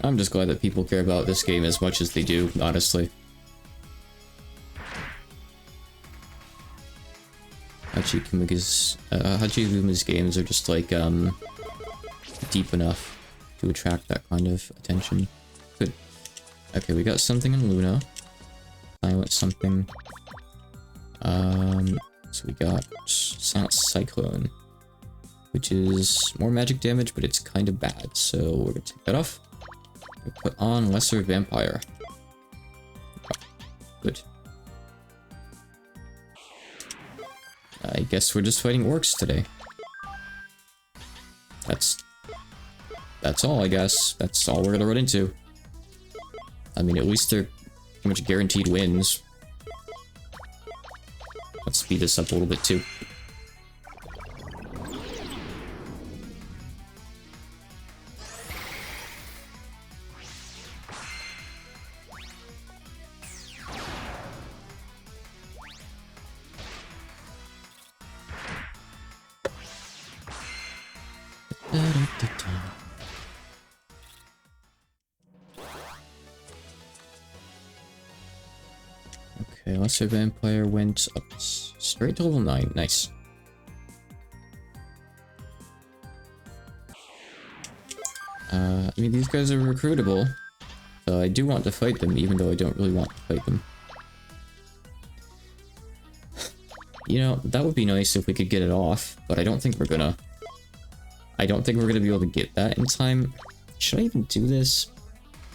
I'm just glad that people care about this game as much as they do, honestly. Hachiguma's games are just like, deep enough to attract that kind of attention. Good. Okay, we got something in Luna. Silent something. So we got Silent Cyclone, which is more magic damage, but it's kind of bad, so we're gonna take that off. We put on Lesser Vampire. Good. I guess we're just fighting orcs today. That's all, I guess. That's all we're gonna run into. I mean, at least they're pretty much guaranteed wins. Let's speed this up a little bit too. Okay, Lesser Vampire went up straight to level 9. Nice. I mean, these guys are recruitable, so I do want to fight them, even though I don't really want to fight them. You know, that would be nice if we could get it off, but I don't think we're gonna. I don't think we're gonna be able to get that in time. Should I even do this?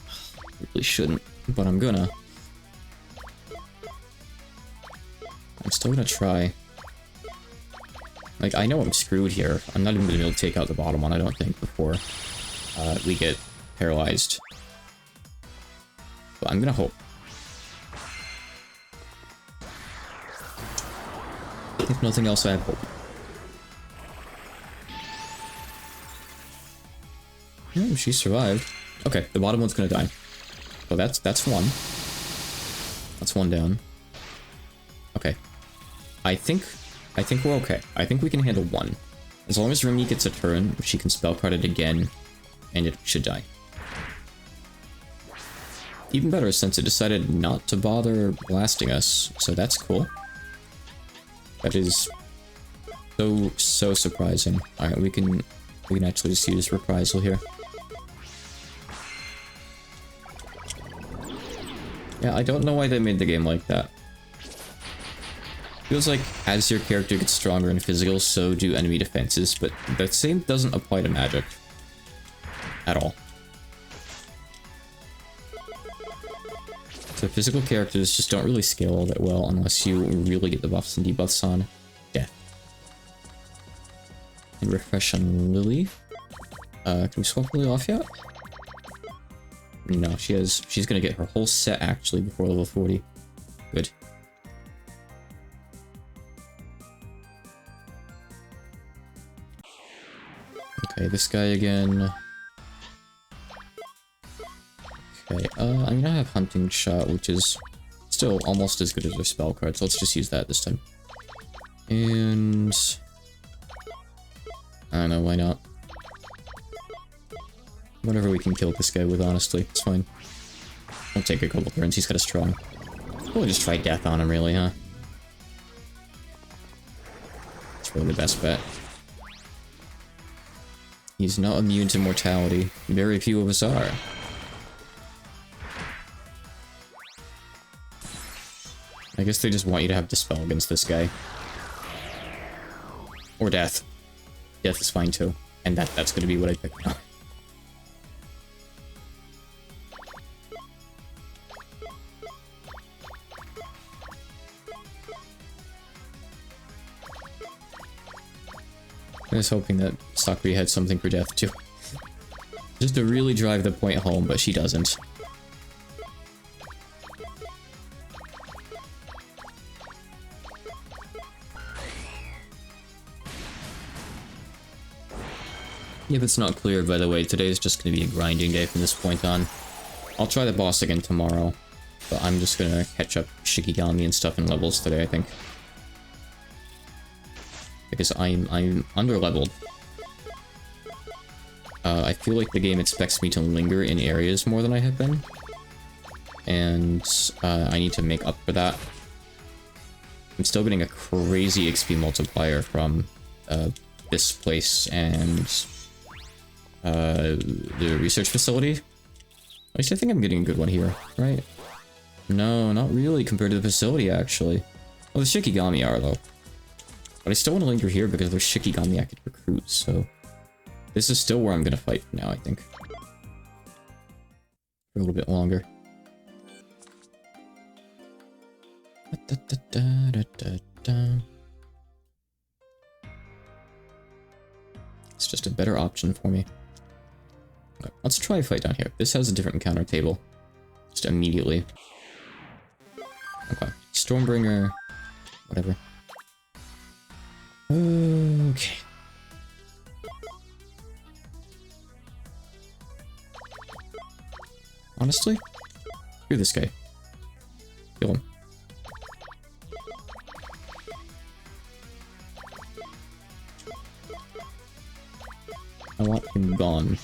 I really shouldn't, but I'm gonna. I'm still gonna try. Like, I know I'm screwed here. I'm not even gonna be able to take out the bottom one, I don't think, before we get paralyzed. But I'm gonna hope. If nothing else, I have hope. Yeah, she survived. Okay, the bottom one's gonna die. So that's one. That's one down. Okay. I think we're okay. I think we can handle one. As long as Remy gets a turn, she can spell card it again, and it should die. Even better, since it decided not to bother blasting us, so that's cool. That is so surprising. Alright, we can actually just use Reprisal here. Yeah, I don't know why they made the game like that. Feels like as your character gets stronger in physical, so do enemy defenses, but the same doesn't apply to magic. At all. So physical characters just don't really scale all that well unless you really get the buffs and debuffs on death. And refresh on Lily. Can we swap Lily off yet? No, she's gonna get her whole set actually before level 40. Good. Okay, this guy again. Okay, I mean, I have Hunting Shot, which is still almost as good as our spell card, so let's just use that this time. And... I don't know, why not? Whatever we can kill this guy with, honestly, it's fine. We'll take a couple turns, he's got a strong. We'll just try death on him, really, huh? It's really the best bet. He's not immune to mortality. Very few of us are. I guess they just want you to have Dispel against this guy. Or Death. Death is fine too. And that's gonna be what I pick now. I was hoping that Sakura had something for Death too. Just to really drive the point home, but she doesn't. If it's not clear, by the way, today is just going to be a grinding day from this point on. I'll try the boss again tomorrow, but I'm just going to catch up Shikigami and stuff in levels today, I think. Because I'm under-leveled. I feel like the game expects me to linger in areas more than I have been. And I need to make up for that. I'm still getting a crazy XP multiplier from this place and the research facility. At least I think I'm getting a good one here, right? No, not really compared to the facility, actually. Well, the Shikigami are, though. But I still want to linger here because there's Shikigami I could recruit, so... This is still where I'm gonna fight now, I think. For a little bit longer. It's just a better option for me. Let's try a fight down here. This has a different encounter table. Just immediately. Okay. Stormbringer. Whatever. Okay. Honestly? Screw this guy. Kill him. I want him gone.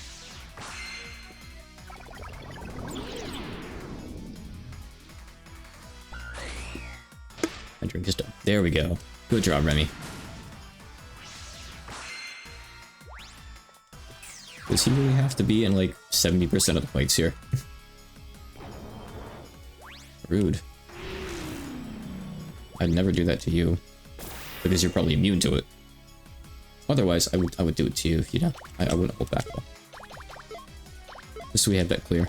My drink is done. There we go. Good job, Remy. Does he really have to be in like 70% of the fights here? Rude. I'd never do that to you. Because you're probably immune to it. Otherwise, I would do it to you, you know? I wouldn't hold back though. Just so we have that clear.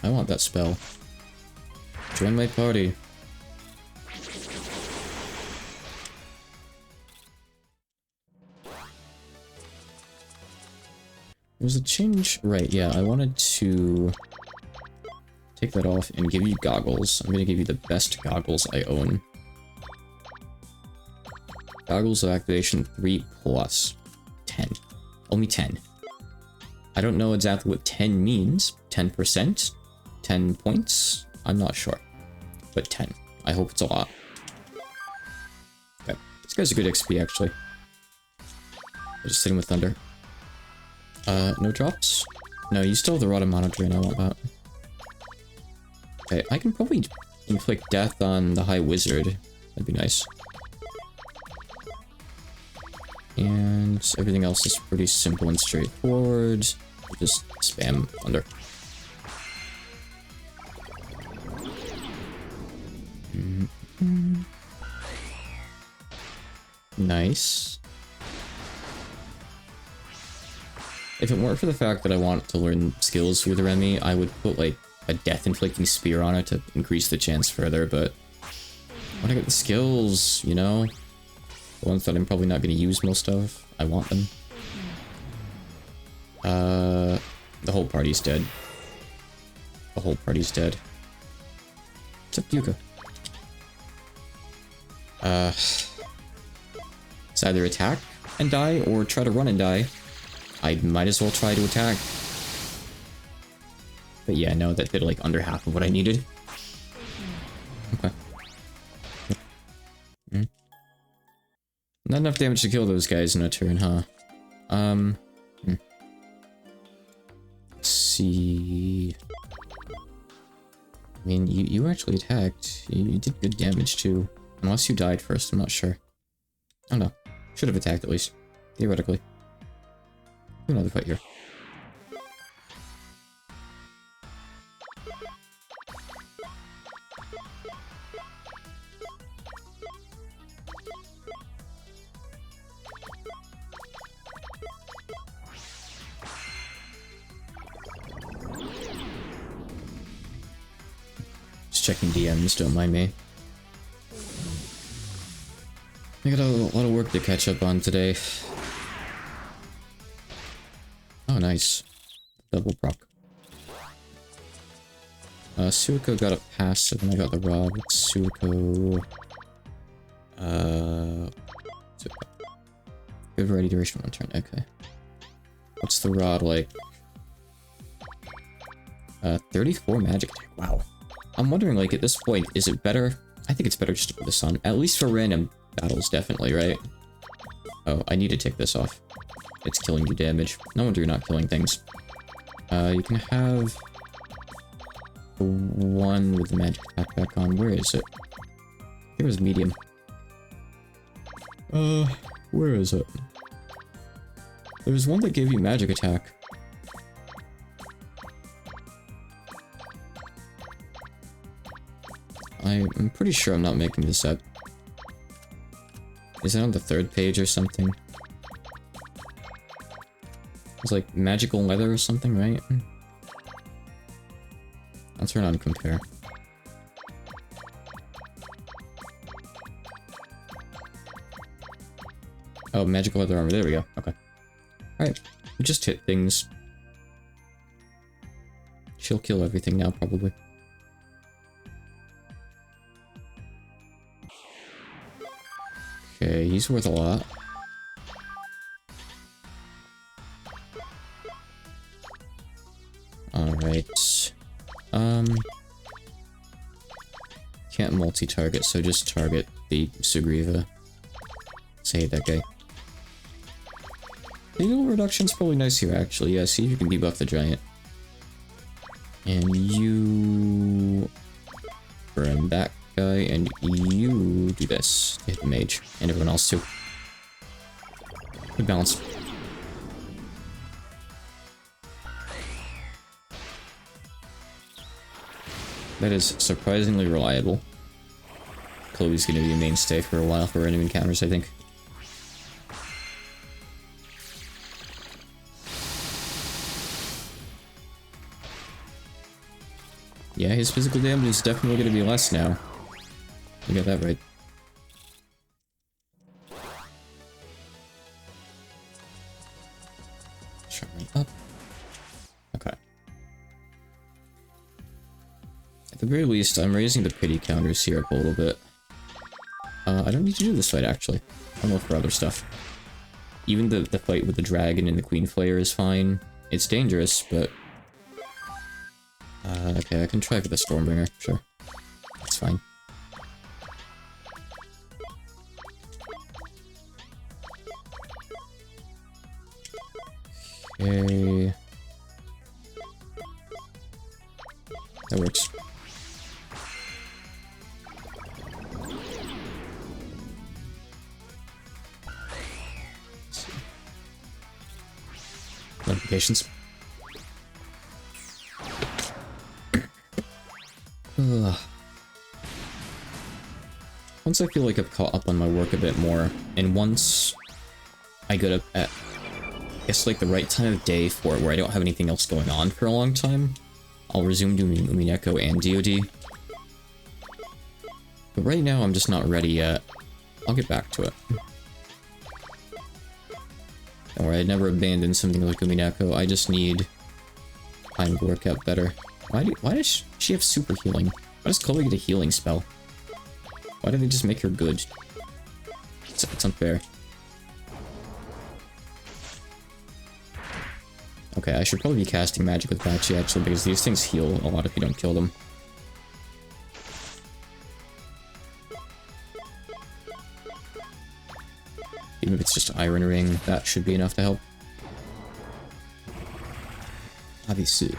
I want that spell. Join my party. There's a change, right, yeah, I wanted to take that off and give you goggles. I'm gonna give you the best goggles I own. Goggles of activation 3 plus 10. Only 10. I don't know exactly what 10 means. 10%? 10 points? I'm not sure. But 10. I hope it's a lot. Okay. This guy's a good XP, actually. Just sitting with Thunder. No drops? No, you still have the Rod of Mana Drain. I want that. Okay, I can probably inflict death on the High Wizard. That'd be nice. And everything else is pretty simple and straightforward. Just spam Thunder. Nice. If it weren't for the fact that I want to learn skills with Remy, I would put like a death inflicting spear on it to increase the chance further, but I want to get the skills, you know? The ones that I'm probably not going to use most of. I want them. The whole party's dead. The whole party's dead. Except Yuka. It's either attack and die, or try to run and die. I might as well try to attack. But yeah, no, that did like under half of what I needed. Okay. Not enough damage to kill those guys in a turn, huh? Let's see. I mean, you actually attacked. You did good damage too. Unless you died first, I'm not sure. Oh no. Should have attacked at least. Theoretically. Do another fight here. Just checking DMs, don't mind me. I got a lot of work to catch up on today. Oh, nice. Double proc. Suiko got a passive and I got the rod. Suiko. Suiko. Good variety duration 1 turn. Okay. What's the rod like? 34 magic attack. Wow. I'm wondering, like, at this point, is it better? I think it's better just to put this on. At least for random battles, definitely, right? Oh, I need to take this off. It's killing you damage. No wonder you're not killing things. You can have the one with the magic attack back on. Where is it? It was medium. Where is it? There was one that gave you magic attack. I'm pretty sure I'm not making this up. Is it on the 3rd page or something? It's like magical leather or something, right? I'll turn on compare. Oh, magical leather armor. There we go. Okay. Alright. We just hit things. She'll kill everything now, probably. Okay, he's worth a lot. Alright. Can't multi-target, so just target the Sugriva. Say that guy. The heal reduction's probably nice here, actually. Yeah, see if you can debuff the giant. And you burn that guy, and you do this to hit the mage, and everyone else too. Good balance. That is surprisingly reliable. Chloe's gonna be a mainstay for a while for random encounters, I think. Yeah, his physical damage is definitely gonna be less now. You got that right. Shut me up. Okay. the very least, I'm raising the pity counters here up a little bit. I don't need to do this fight, actually. I'll go for other stuff. Even the fight with the dragon and the Queen Flayer is fine. It's dangerous, but... okay, I can try for the Stormbringer, sure. That's fine. Okay... That works. Notifications. Once I feel like I've caught up on my work a bit more, and once I get up at, I guess, like the right time of day for it, where I don't have anything else going on for a long time, I'll resume doing Umineko and DoD. But right now, I'm just not ready yet. I'll get back to it. Don't worry, I'd never abandon something like Umineko. I just need time to work out better. Why does she have super healing? Why does Chloe get a healing spell? Why did they just make her good? It's unfair. Okay, I should probably be casting magic with Patchy, actually, because these things heal a lot if you don't kill them. Even if it's just Iron Ring, that should be enough to help. Obviously.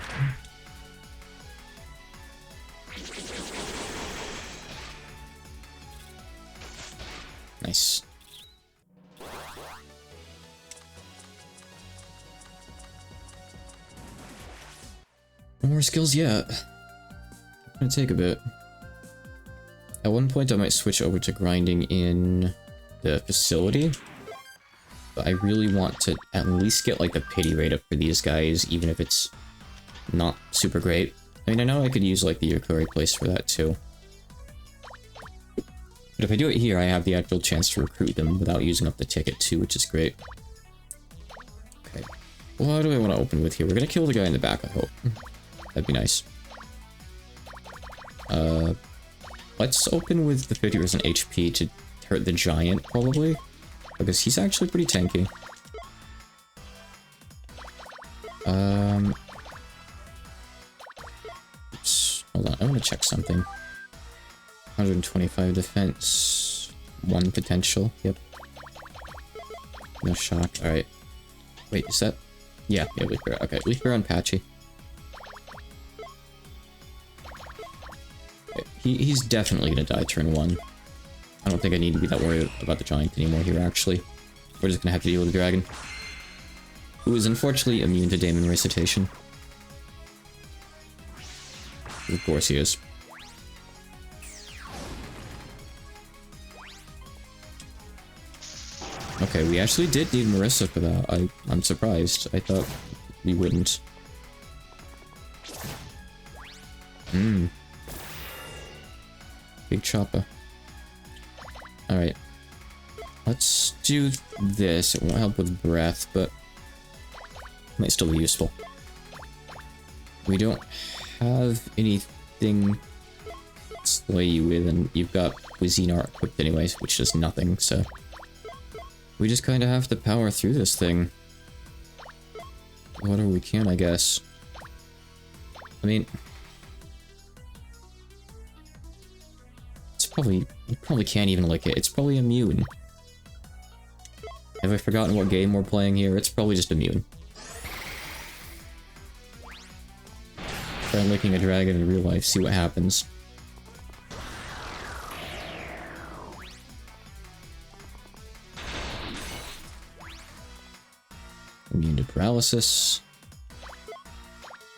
Nice. No more skills yet. It's gonna take a bit. At one point I might switch over to grinding in the facility. But I really want to at least get like the pity rate up for these guys, even if it's not super great. I mean, I know I could use like the Yukari place for that too. But if I do it here, I have the actual chance to recruit them without using up the ticket too, which is great. Okay. What do I want to open with here? We're gonna kill the guy in the back, I hope. That'd be nice. Let's open with the 50% HP to hurt the giant, probably. Because he's actually pretty tanky. Oops. Hold on, I want to check something. 125 defense. 1 potential, yep. No shock, alright. Wait, is that... Yeah, Leaf Bear. Okay, Leaf Bear on Patchy. Okay, he's definitely gonna die turn 1. I don't think I need to be that worried about the giant anymore here, actually. We're just gonna have to deal with the dragon. Who is unfortunately immune to Daemon Recitation. Of course he is. Okay, we actually did need Marissa for that. I'm surprised. I thought we wouldn't. Big chopper. Alright. Let's do this. It won't help with breath, but might still be useful. We don't have anything to slay you with, and you've got Cuisine equipped anyways, which does nothing, so... We just kind of have to power through this thing. Whatever we can, I guess. I mean... You probably can't even lick it. It's probably immune. Have I forgotten what game we're playing here? It's probably just immune. Try licking a dragon in real life, see what happens. Immune to paralysis.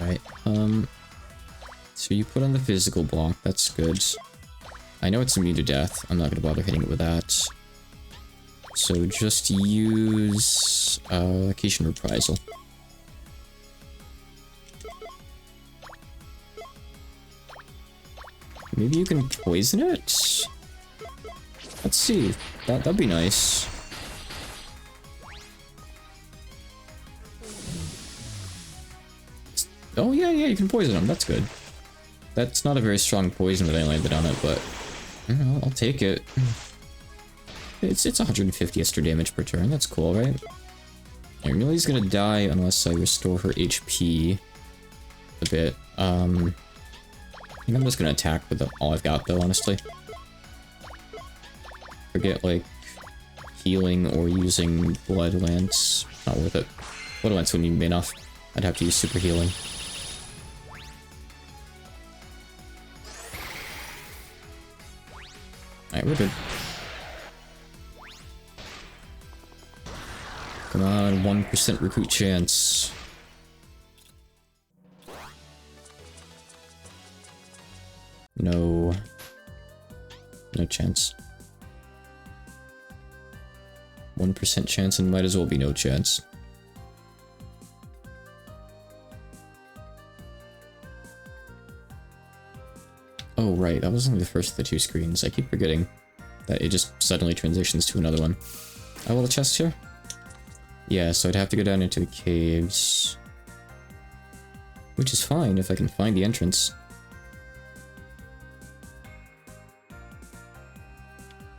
Alright, so you put on the physical block, that's good. I know it's immune to death. I'm not going to bother hitting it with that. So just use Kishin Reprisal. Maybe you can poison it? Let's see. That'd be nice. Oh yeah, you can poison them. That's good. That's not a very strong poison when I landed on it, but you know, I'll take it. It's 150 extra damage per turn. That's cool, right? Amelia's gonna die unless I restore her HP a bit. I think I'm just gonna attack with all I've got, though, honestly. Forget, like, healing or using Blood Lance. Not worth it. Blood Lance wouldn't even be enough. I'd have to use Super Healing. Alright, we're good. Come on, 1% recruit chance. No. No chance. 1% chance and might as well be no chance. Oh right, that was only the first of the two screens. I keep forgetting that it just suddenly transitions to another one. Oh, well, the chest here? Yeah, so I'd have to go down into the caves. Which is fine if I can find the entrance.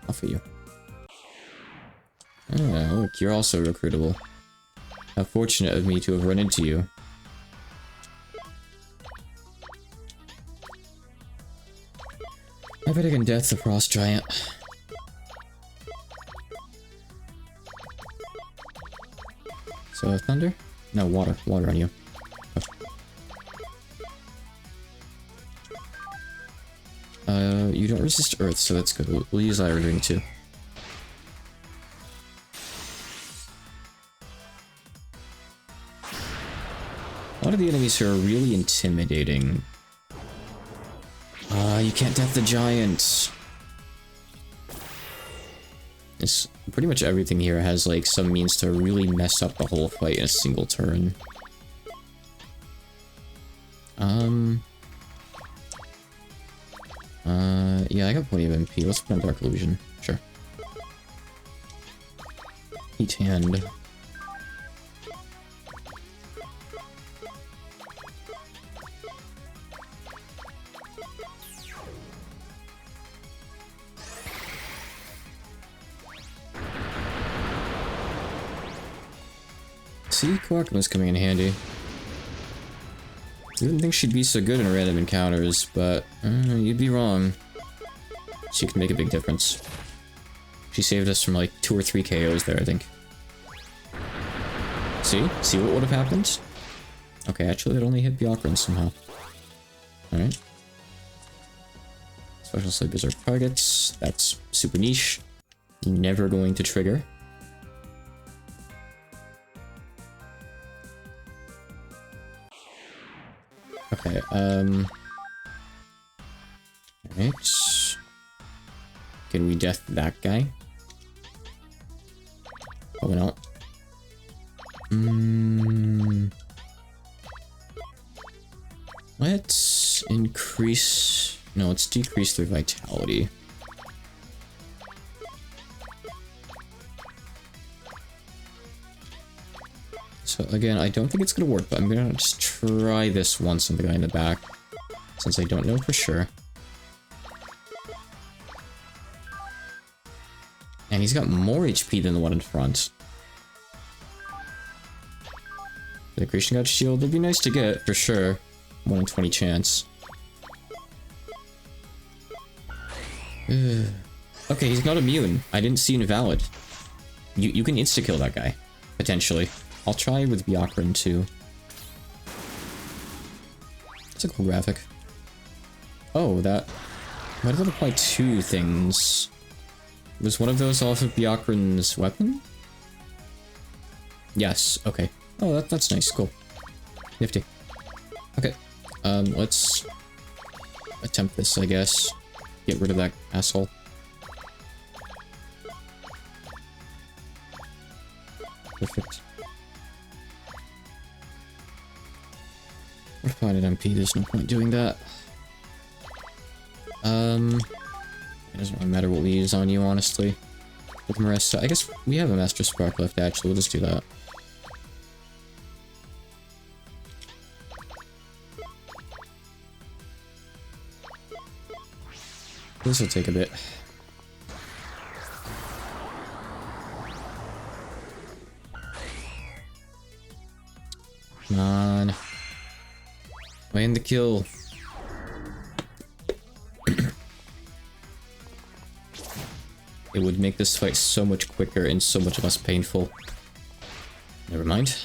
Off of you. Ah, look, you're also recruitable. How fortunate of me to have run into you. I bet I can death the Frost Giant. So, thunder? No, water. Water on you. Oh. You don't resist earth, so that's good. We'll use Iron Ring too. A lot of the enemies here are really intimidating. You can't death the giant. It's pretty much everything here has like some means to really mess up the whole fight in a single turn. Yeah, I got plenty of MP. Let's put on Dark Illusion. Sure. Heat Hand. See, Koakuma's coming in handy. I didn't think she'd be so good in random encounters, but you'd be wrong. She can make a big difference. She saved us from like 2 or 3 KOs there, I think. See? See what would have happened? Okay, actually it only hit Byakuran somehow. Alright. Special Slate Berserk targets. That's super niche. Never going to trigger. Okay, alright. Can we death that guy? Probably not. Let's increase... No, let's decrease their vitality. So again, I don't think it's gonna work, but I'm gonna just try this once on the guy in the back, since I don't know for sure. And he's got more HP than the one in front. The Creation God Shield would be nice to get, for sure. 1 in 20 chance. Okay, he's not immune. I didn't see Invalid. You can insta-kill that guy, potentially. I'll try with Byakuran too. It's a cool graphic. Oh, that... Why did that apply 2 things? Was one of those off of Byakuran's weapon? Yes, okay. Oh, that's nice, cool. Nifty. Okay, let's attempt this, I guess. Get rid of that asshole. Perfect. We're fine at MP, there's no point doing that. It doesn't really matter what we use on you, honestly. With Marissa, I guess we have a Master Spark left, actually, we'll just do that. This will take a bit. Come on. Land the kill. It would make this fight so much quicker and so much less painful. Never mind.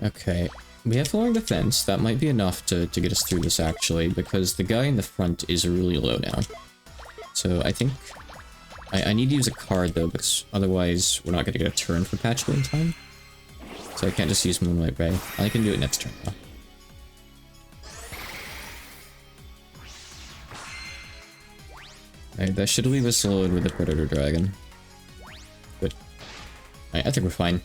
Okay, we have lowering defense. That might be enough to get us through this, actually, because the guy in the front is really low now. So I think I need to use a card, though, because otherwise we're not going to get a turn for Patchway in time. So I can't just use Moonlight Ray. I can do it next turn, though. Alright, that should leave us alone with the Predator Dragon. Good. Alright, I think we're fine.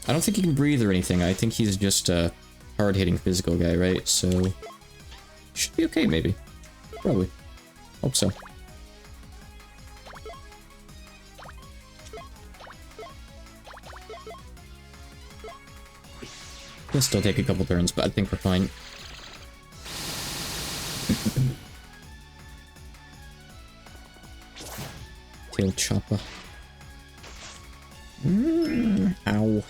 I don't think he can breathe or anything. I think he's just a hard-hitting physical guy, right? So... should be okay, maybe. Probably. Hope so. He'll still take a couple turns, but I think we're fine. Tail chopper. Ow.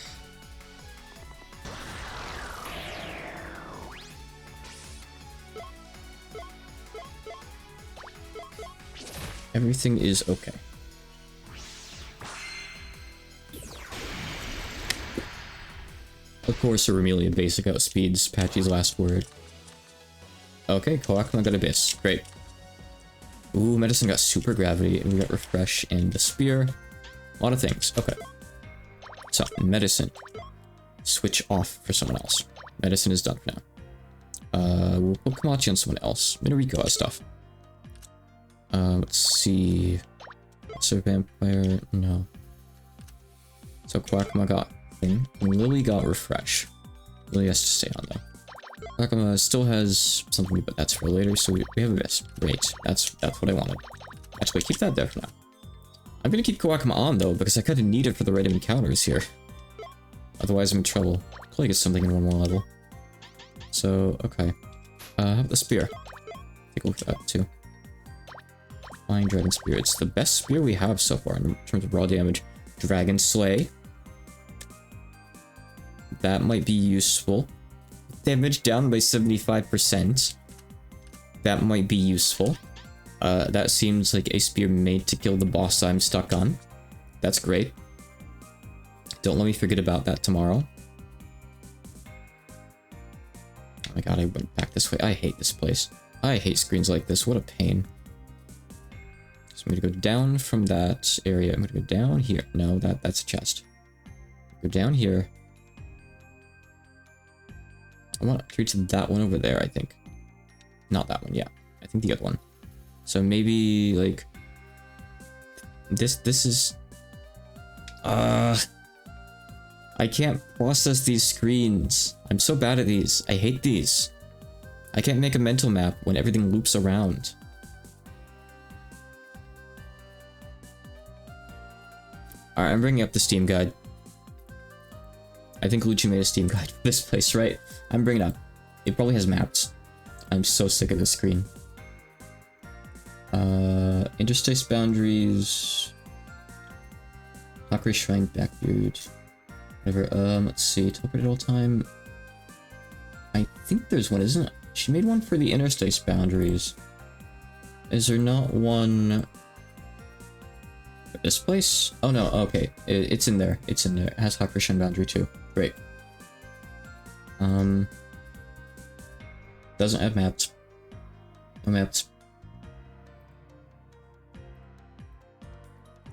Everything is okay. Of course, a Remelian basic outspeeds Patchy's last word. Okay, Koakma got Abyss. Great. Ooh, Medicine got Super Gravity, and we got Refresh and the Spear. A lot of things. Okay. So, Medicine. Switch off for someone else. Medicine is done for now. We'll put Kamachi on someone else. Minariko has stuff. Let's see. So Vampire, no. So Koakma got Thing, and Lily got Refresh. Lily has to stay on though. Koakma still has something, but that's for later, so we have a Abyss. Great, that's what I wanted. Actually, keep that there for now. I'm gonna keep Koakma on though, because I kinda need it for the right encounters here. Otherwise I'm in trouble. Probably get something in one more level. So, okay. How about the Spear? Take a look at that too. Flying Dragon Spear. It's the best spear we have so far in terms of raw damage. Dragon Slay. That might be useful. Damage down by 75%. That might be useful. That seems like a spear made to kill the boss I'm stuck on. That's great. Don't let me forget about that tomorrow. Oh my god, I went back this way. I hate this place. I hate screens like this. What a pain. So I'm gonna go down from that area. I'm gonna go down here. No, that's a chest. Go down here. I want to reach that one over there, I think. Not that one, yeah. I think the other one. So maybe, like... This is... I can't process these screens. I'm so bad at these. I hate these. I can't make a mental map when everything loops around. Alright, I'm bringing up the Steam guide. I think Lucci made a Steam guide for this place, right? I'm bringing it up. It probably has maps. I'm so sick of this screen. Interstace boundaries. Hakurei Shrine, Backbeard. Whatever. Let's see. Teleport at all time. I think there's one, isn't it? She made one for the interstace boundaries. Is there not one... This place? Oh no, okay. It's in there. It's in there. It has Hakurei Shrine boundary too. Great. Doesn't have maps. No maps.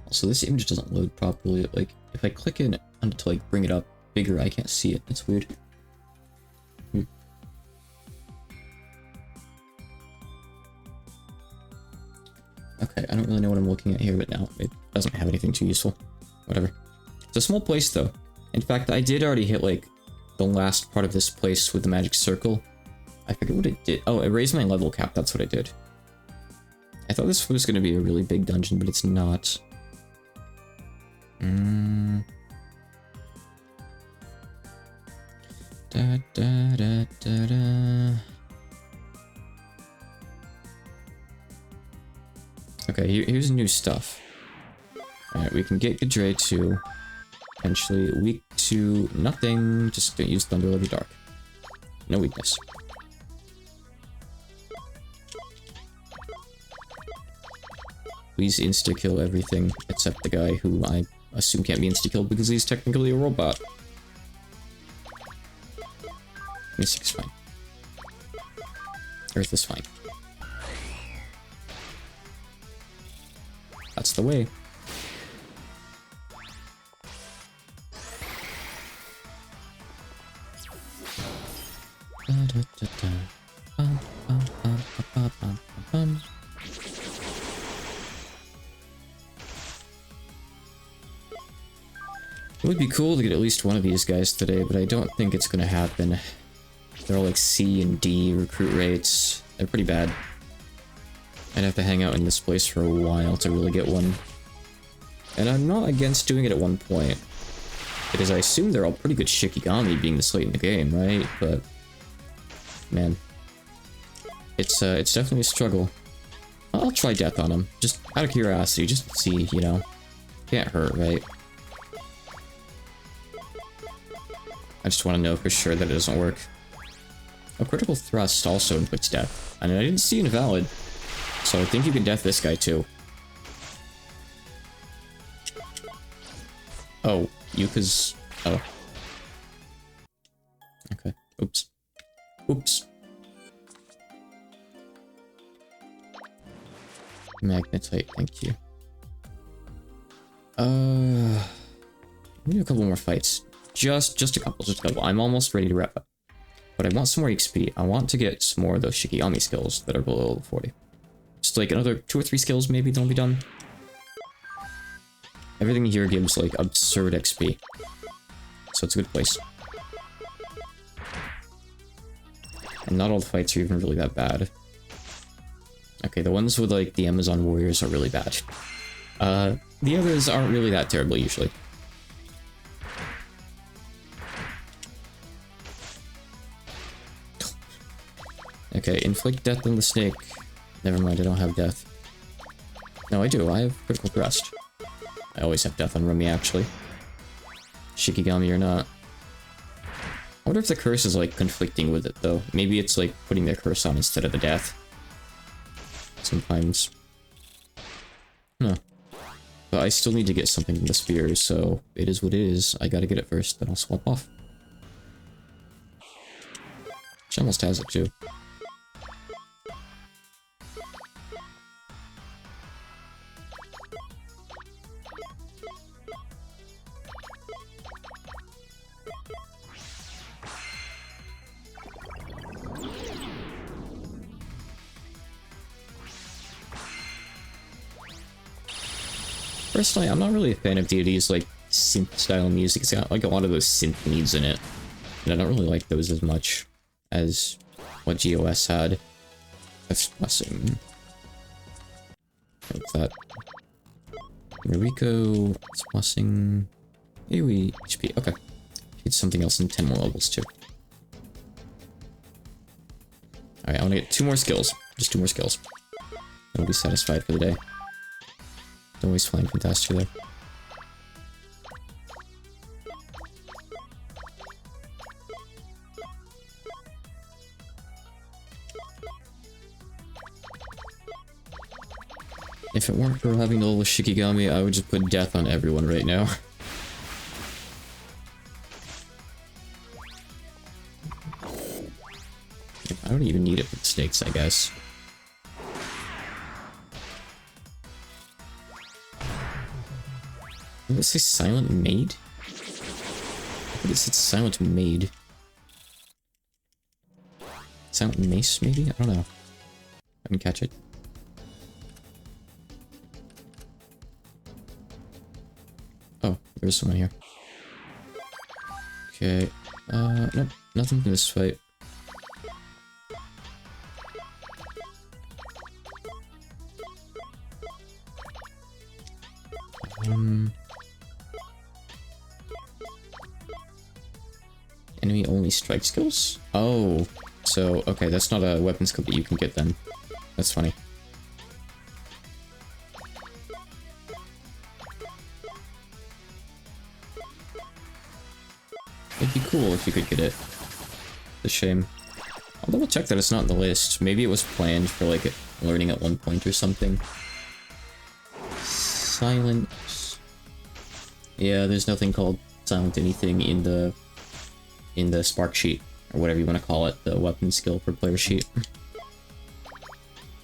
Also, this image doesn't load properly. Like, if I click in to like bring it up bigger, I can't see it. It's weird. Okay, I don't really know what I'm looking at here, but now it doesn't have anything too useful. Whatever. It's a small place, though. In fact, I did already hit, like, the last part of this place with the magic circle. I forget what it did. Oh, it raised my level cap. That's what I did. I thought this was going to be a really big dungeon, but it's not. Da, da, da, da, da. Okay, here's new stuff. Alright, we can get Gadre to potentially weak to nothing. Just don't use Thunder Levy Dark. No weakness. Please insta-kill everything except the guy who I assume can't be insta-killed because he's technically a robot. Mystic is fine. Earth is fine. That's the way. It would be cool to get at least one of these guys today, but I don't think it's gonna happen. They're all like C and D recruit rates. They're pretty bad. I'd have to hang out in this place for a while to really get one. And I'm not against doing it at one point, because I assume they're all pretty good Shikigami being this late in the game, right? But man, it's definitely a struggle. I'll try death on them, just out of curiosity, just to see, you know. Can't hurt, right? I just want to know for sure that it doesn't work. A critical thrust also inflicts death, and I didn't see invalid, so I think you can death this guy too. Oh, Yuka's... oh. Okay, oops. Oops. Magnetite, thank you. We need a couple more fights. Just a couple. I'm almost ready to wrap up. But I want some more XP. I want to get some more of those Shikigami skills that are below level 40. Just like another 2 or 3 skills maybe, then I'll be done. Everything here gives like absurd XP. So it's a good place. And not all the fights are even really that bad. Okay, the ones with like the Amazon warriors are really bad. The others aren't really that terrible usually. Okay, inflict death on the snake. Never mind, I don't have death. No, I do. I have critical thrust. I always have death on Rumi, actually. Shikigami or not. I wonder if the curse is, like, conflicting with it, though. Maybe it's, like, putting their curse on instead of the death. Sometimes. No. But I still need to get something from the spheres, so it is what it is. I gotta get it first, then I'll swap off. She almost has it, too. Personally, I'm not really a fan of Deity's like synth-style music. It's got like a lot of those synth needs in it, and I don't really like those as much as what GOS had. That's blessing. What's that? Noriko, it's blessing. AoE HP. Okay, need something else in 10 more levels too. All right, I want to get 2 more skills. Just 2 more skills. I'll be satisfied for the day. Don't waste Flying Fantastic there. If it weren't for having the little Shikigami, I would just put death on everyone right now. I don't even need it for the snakes, I guess. Did it say Silent Maid? I think it said Silent Maid. Silent Mace, maybe? I don't know. I didn't catch it. Oh, there's someone here. Okay. Nope. Nothing in this fight. Enemy only any strike skills? Oh, so, okay, that's not a weapon skill that you can get then. That's funny. It'd be cool if you could get it. It's a shame. I'll double check that it's not in the list. Maybe it was planned for, like, learning at one point or something. Silence. Yeah, there's nothing called silent anything in the spark sheet, or whatever you want to call it, the weapon skill per player sheet.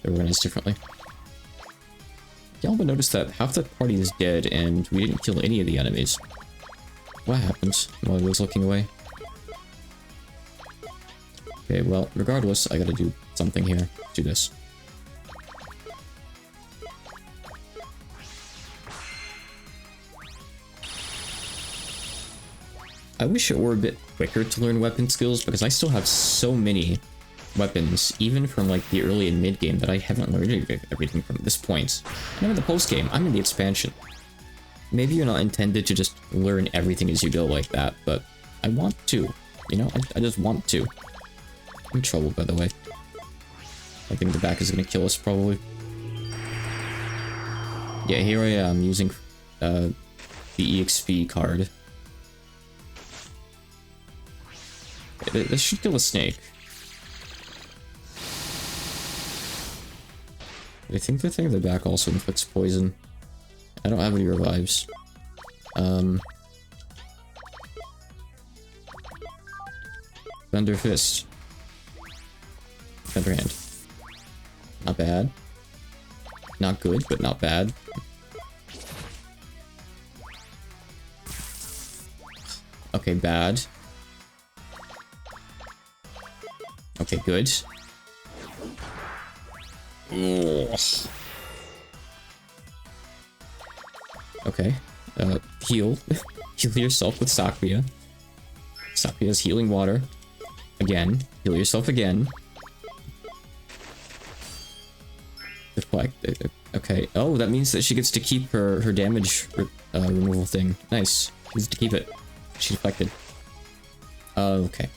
They're organized differently. Y'all would notice that half the party is dead and we didn't kill any of the enemies. What happened while I was looking away? Okay, well, regardless, I gotta do something here. Let's do this. I wish it were a bit quicker to learn weapon skills, because I still have so many weapons, even from like the early and mid game, that I haven't learned everything from this point. I'm in the post game, I'm in the expansion. Maybe you're not intended to just learn everything as you go like that, but I want to. You know, I just want to. I'm in trouble, by the way. I think the back is gonna kill us, probably. Yeah, here I am, using the EXP card. This should kill a snake. I think the thing at the back also inflicts poison. I don't have any revives. Thunder Fist. Thunder Hand. Not bad. Not good, but not bad. Okay, bad. Okay, good. Ugh. Okay, heal. Heal yourself with Sakuya. Sakuya's healing water. Again. Heal yourself again. Deflect. Okay. Oh, that means that she gets to keep her damage removal thing. Nice. She gets to keep it. She deflected. Okay.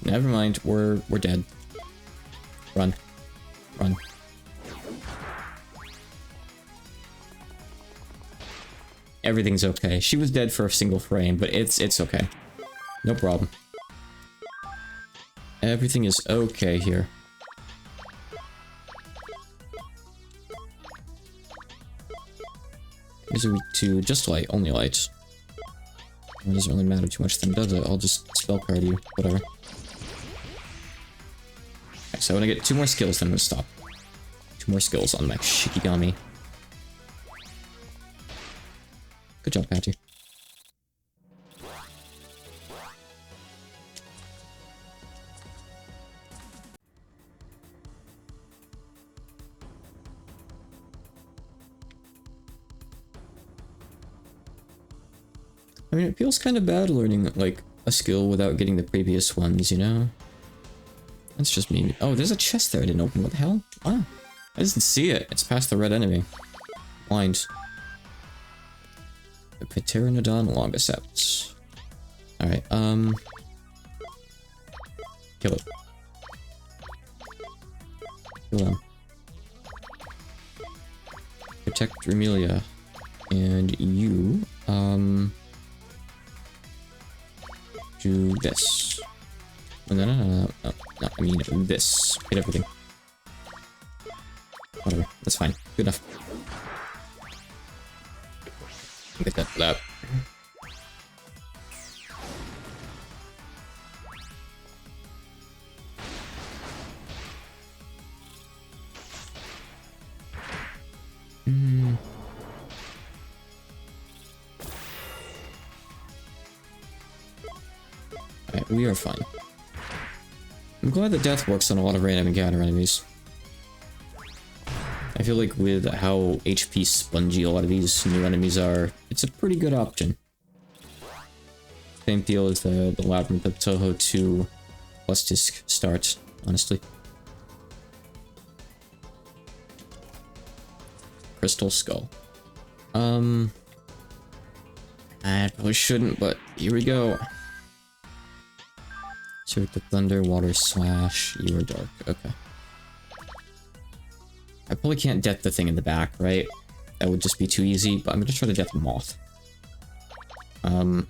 Never mind. We're dead. Run. Run. Everything's okay. She was dead for a single frame, but it's okay. No problem. Everything is okay here. Is it weak to just light? Only light. It doesn't really matter too much then, does it? I'll just spell card you. Whatever. Okay, so when I get 2 more skills, then I'm gonna stop. 2 more skills on my Shikigami. Good job, Patty. I mean, it feels kind of bad learning, like, a skill without getting the previous ones, you know? That's just me. Oh, there's a chest there I didn't open. What the hell? Wow. I didn't see it. It's past the red enemy. Blind. The Pteranodon Longiceps. Alright, kill it. Kill them. Protect Remelia. And you, do this. No, I mean this. Hit everything. Whatever, that's fine. Good enough. Get that for that. Alright, we are fine. I'm glad that death works on a lot of random encounter enemies. I feel like with how HP spongy a lot of these new enemies are, it's a pretty good option. Same deal as the Labyrinth of Touhou 2 plus disc start, honestly. Crystal Skull. I probably shouldn't, but here we go. Insert the thunder, water slash, you are dark. Okay. I probably can't death the thing in the back, right? That would just be too easy, but I'm gonna try to death moth. So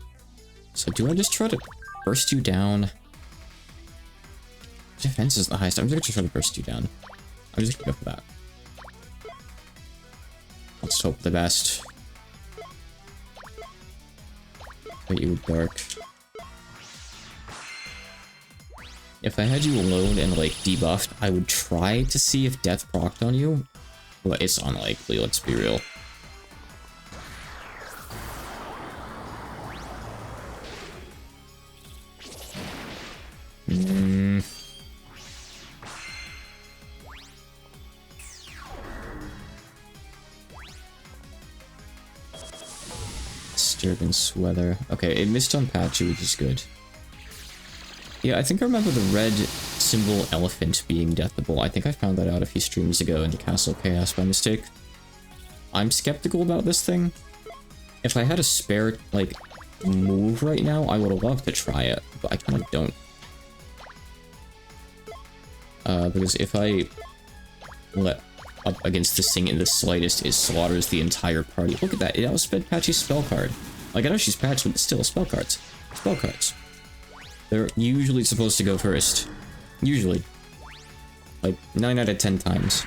do I just try to burst you down? Defense is the highest. I'm just gonna try to burst you down. I'm just gonna go for that. Let's hope for the best. But you dark. If I had you alone and like debuffed, I would try to see if death procced on you. But it's unlikely, let's be real. Disturbance weather. Okay, it missed on Patchy, which is good. Yeah, I think I remember the red symbol elephant being deathable. I think I found that out a few streams ago in the Castle Chaos by mistake. I'm skeptical about this thing. If I had a spare, like, move right now, I would have loved to try it, but I kind of don't. Because if I let up against this thing in the slightest, it slaughters the entire party. Look at that, it outsped Patchy's spell card. Like, I know she's patched, but still, spell cards. Spell cards. They're usually supposed to go first. Usually. Like, 9 out of 10 times.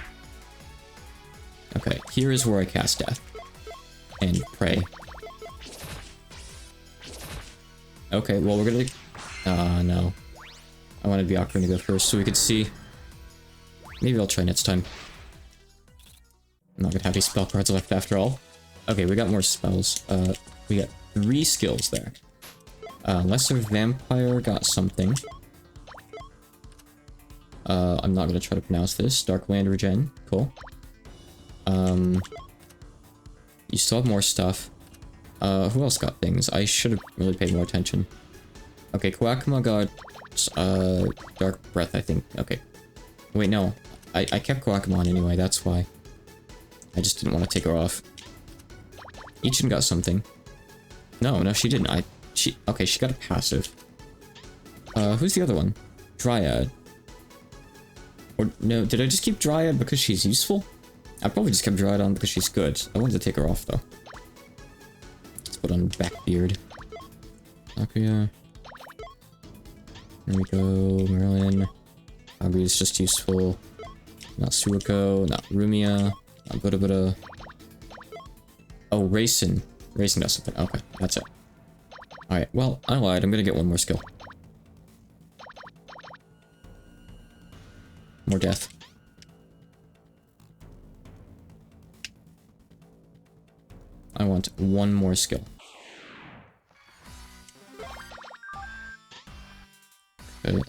Okay, here is where I cast Death. And pray. Okay, well, we're gonna... no. I wanted the Ocarina to go first so we could see. Maybe I'll try next time. I'm not gonna have any spell cards left after all. Okay, we got more spells. We got 3 skills there. Lesser Vampire got something. I'm not gonna try to pronounce this. Darkland Regen. Cool. You still have more stuff. Who else got things? I should have really paid more attention. Okay, Kawakuma got, Dark Breath, I think. Okay. Wait, no. I kept Kawakuma on anyway, that's why. I just didn't want to take her off. Ichin got something. No, she didn't. Okay, she got a passive. Who's the other one? Dryad. Or, no, did I just keep Dryad because she's useful? I probably just kept Dryad on because she's good. I wanted to take her off, though. Let's put on Backbeard. Akuya. There we go. Merlin. Agri is just useful. Not Suiko. Not Rumia. Not Buddha. Oh, Raisin. Raisin does something. Okay, that's it. Alright, well, I lied. I'm gonna get one more skill. More death. I want one more skill. Okay,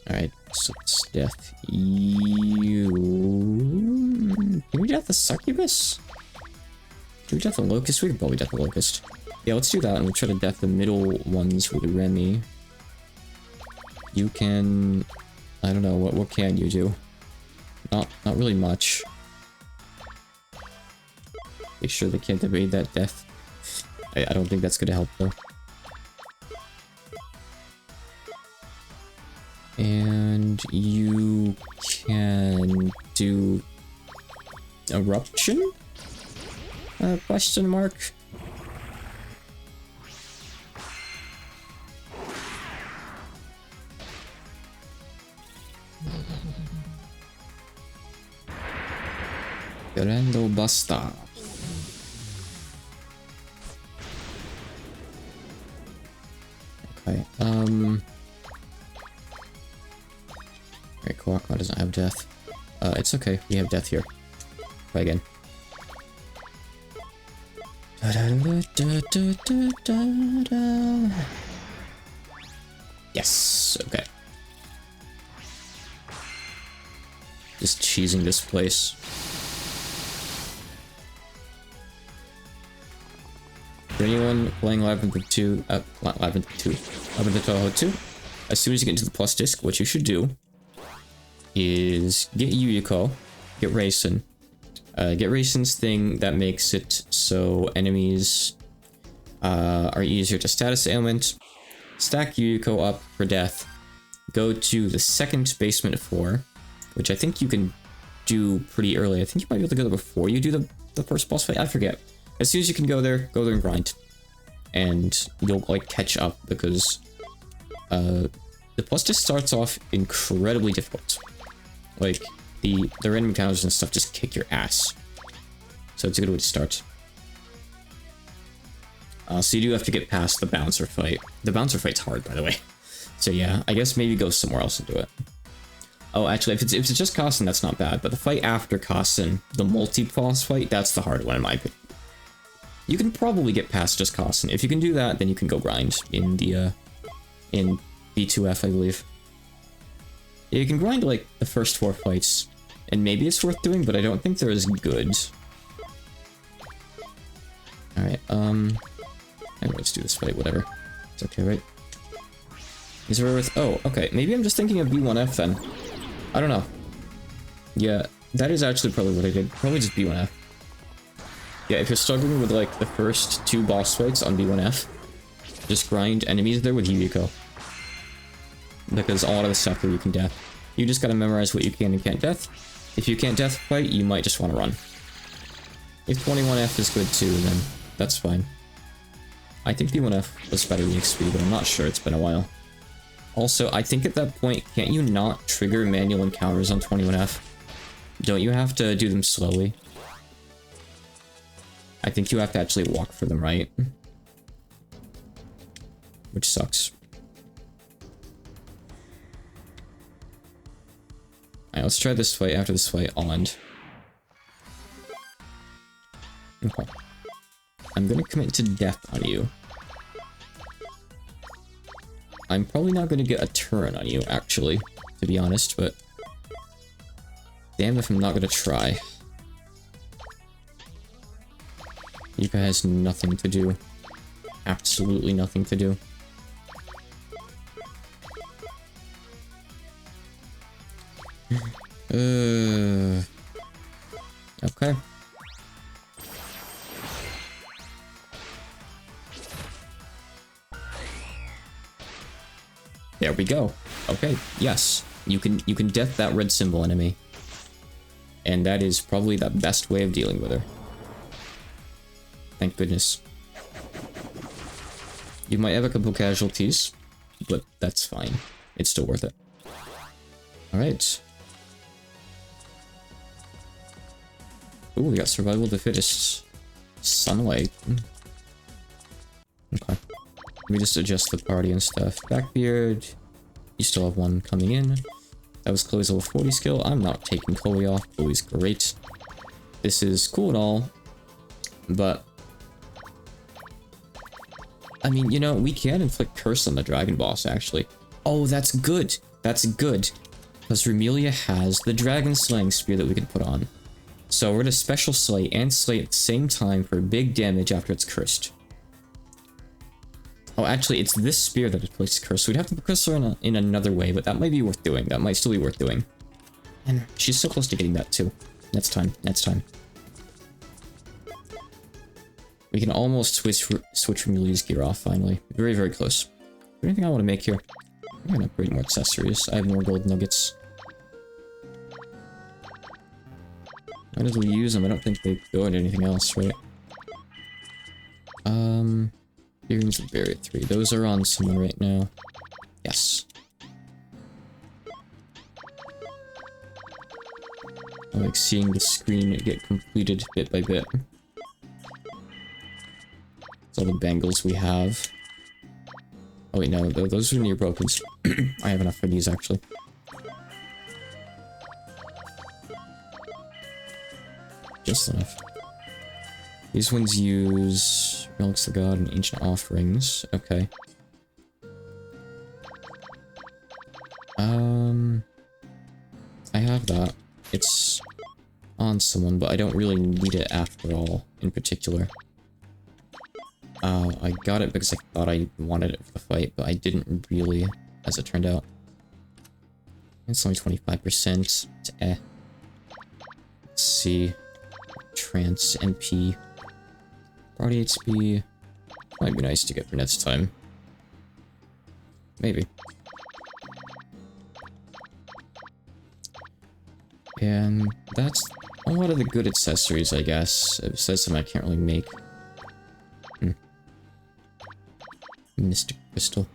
Alright, so it's death. Can we death the succubus? Can we death the locust? We can probably death the locust. Yeah, let's do that, and we'll try to death the middle ones with Remy. You can... I don't know, what can you do? Not really much. Make sure they can't evade that death. I don't think that's gonna help, though. And you can do eruption? Question mark. Grando Basta. Okay, Alright, Kawakuma doesn't have death. It's okay, we have death here. Try again. Yes, okay. Just cheesing this place. For anyone playing Labyrinth of Tahoe 2, as soon as you get into the plus disc, what you should do is get Yuyuko, get Raisin, get Raisin's thing that makes it so enemies are easier to status ailment. Stack Yuriko up for death. Go to the second basement floor, which I think you can do pretty early. I think you might be able to go there before you do the first boss fight. I forget. As soon as you can go there and grind. And you'll, like, catch up because the plus just starts off incredibly difficult. Like, the random encounters and stuff just kick your ass. So it's a good way to start. So you do have to get past the bouncer fight. The bouncer fight's hard, by the way. So yeah, I guess maybe go somewhere else and do it. Oh, actually, if it's just Kossen, that's not bad. But the fight after Kossen, the multi-boss fight, that's the hard one in my opinion. You can probably get past just Kossen. If you can do that, then you can go grind in the in B2F, I believe. Yeah, you can grind like the first 4 fights, and maybe it's worth doing, but I don't think they're as good. All right, anyway, let's do this fight. Whatever, it's okay, right? Is there worth? Oh, okay. Maybe I'm just thinking of B1F then. I don't know. Yeah, that is actually probably what I did. Probably just B1F. Yeah, if you're struggling with like the first 2 boss fights on B1F, just grind enemies there with Yuriko. Because a lot of the stuff there you can death. You just gotta memorize what you can and can't death. If you can't death fight, you might just want to run. If 21F is good too, then that's fine. I think B1F was better than XP, but I'm not sure, it's been a while. Also, I think at that point, can't you not trigger manual encounters on 21F? Don't you have to do them slowly? I think you have to actually walk for them, right? Which sucks. Alright, let's try this fight. After this fight, I'll end. Okay. I'm gonna commit to death on you. I'm probably not gonna get a turn on you, actually, to be honest, but... damn if I'm not gonna try. Yuka has nothing to do. Absolutely nothing to do. Okay. There we go. Okay, yes. You can death that red symbol enemy. And that is probably the best way of dealing with her. Thank goodness. You might have a couple casualties, but that's fine. It's still worth it. Alright. Ooh, we got survival of the fittest. Sunlight. Okay. Let me just adjust the party and stuff. Backbeard. You still have one coming in. That was Chloe's level 40 skill. I'm not taking Chloe off. Chloe's great. This is cool and all, but... I mean, you know, we can inflict curse on the dragon boss, actually. Oh, that's good. That's good. Because Remelia has the dragon slaying spear that we can put on. So we're gonna special slay and slay at the same time for big damage after it's cursed. Oh, actually, it's this spear that inflicts curse. So we'd have to curse her in another way, but that might be worth doing. That might still be worth doing. And she's so close to getting that too. Next time. Next time. We can almost switch Remelia's gear off, finally. Very, very close. Is there anything I want to make here? I'm gonna upgrade more accessories. I have more gold nuggets. Might as well use them. I don't think they go into anything else, right? Earrings of Barrier 3. Those are on someone right now. Yes. I like seeing the screen get completed bit by bit. That's all the bangles we have. Oh wait, no, those are near brokens. I have enough for these, actually. Just enough. These ones use Relics of God and Ancient Offerings. Okay. I have that. It's on someone, but I don't really need it after all, in particular. I got it because I thought I wanted it for the fight, but I didn't really, as it turned out. It's only 25%. It's eh. Let's see. Trance NP. Body HP. Might be nice to get for next time. Maybe. And that's a lot of the good accessories, I guess. It says something I can't really make. Mystic Crystal.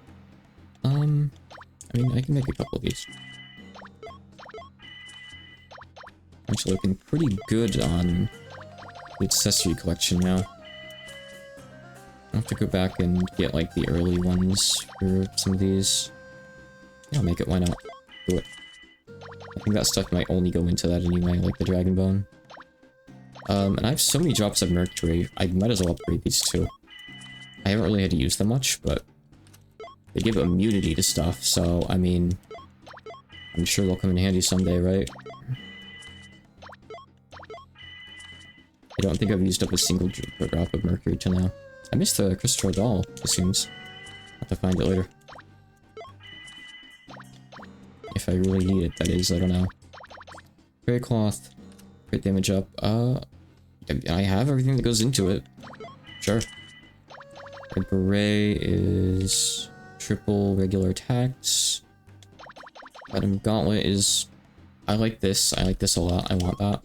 I mean, I can make a couple of these. Actually looking pretty good on the accessory collection now. I'll have to go back and get, like, the early ones for some of these. Yeah, I'll make it, why not? Do it. I think that stuff might only go into that anyway, like the Dragon Bone. And I have so many drops of Mercury, I might as well upgrade these two. I haven't really had to use them much, but they give immunity to stuff, so, I mean, I'm sure they'll come in handy someday, right? I don't think I've used up a single drop of Mercury till now. I missed the Crystal Doll, it seems. I'll have to find it later. If I really need it, that is, I don't know. Fairy Cloth. Crit damage up. I have everything that goes into it. Sure. Red Beret is triple regular attacks. Platinum Gauntlet is... I like this a lot, I want that.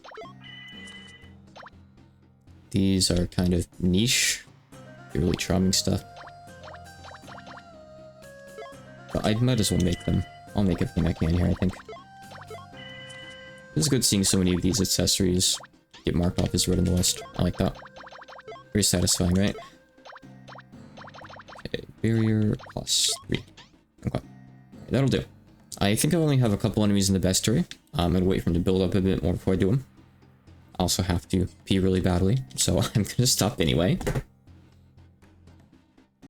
These are kind of niche. They're really charming stuff. But I might as well make them. I'll make everything I can here, I think. It's good seeing so many of these accessories get marked off as red in the list. I like that. Very satisfying, right? Okay, barrier +3. Okay. That'll do. I think I only have a couple enemies in the bestiary. I'm gonna wait for them to build up a bit more before I do them. I also have to pee really badly, so I'm gonna stop anyway.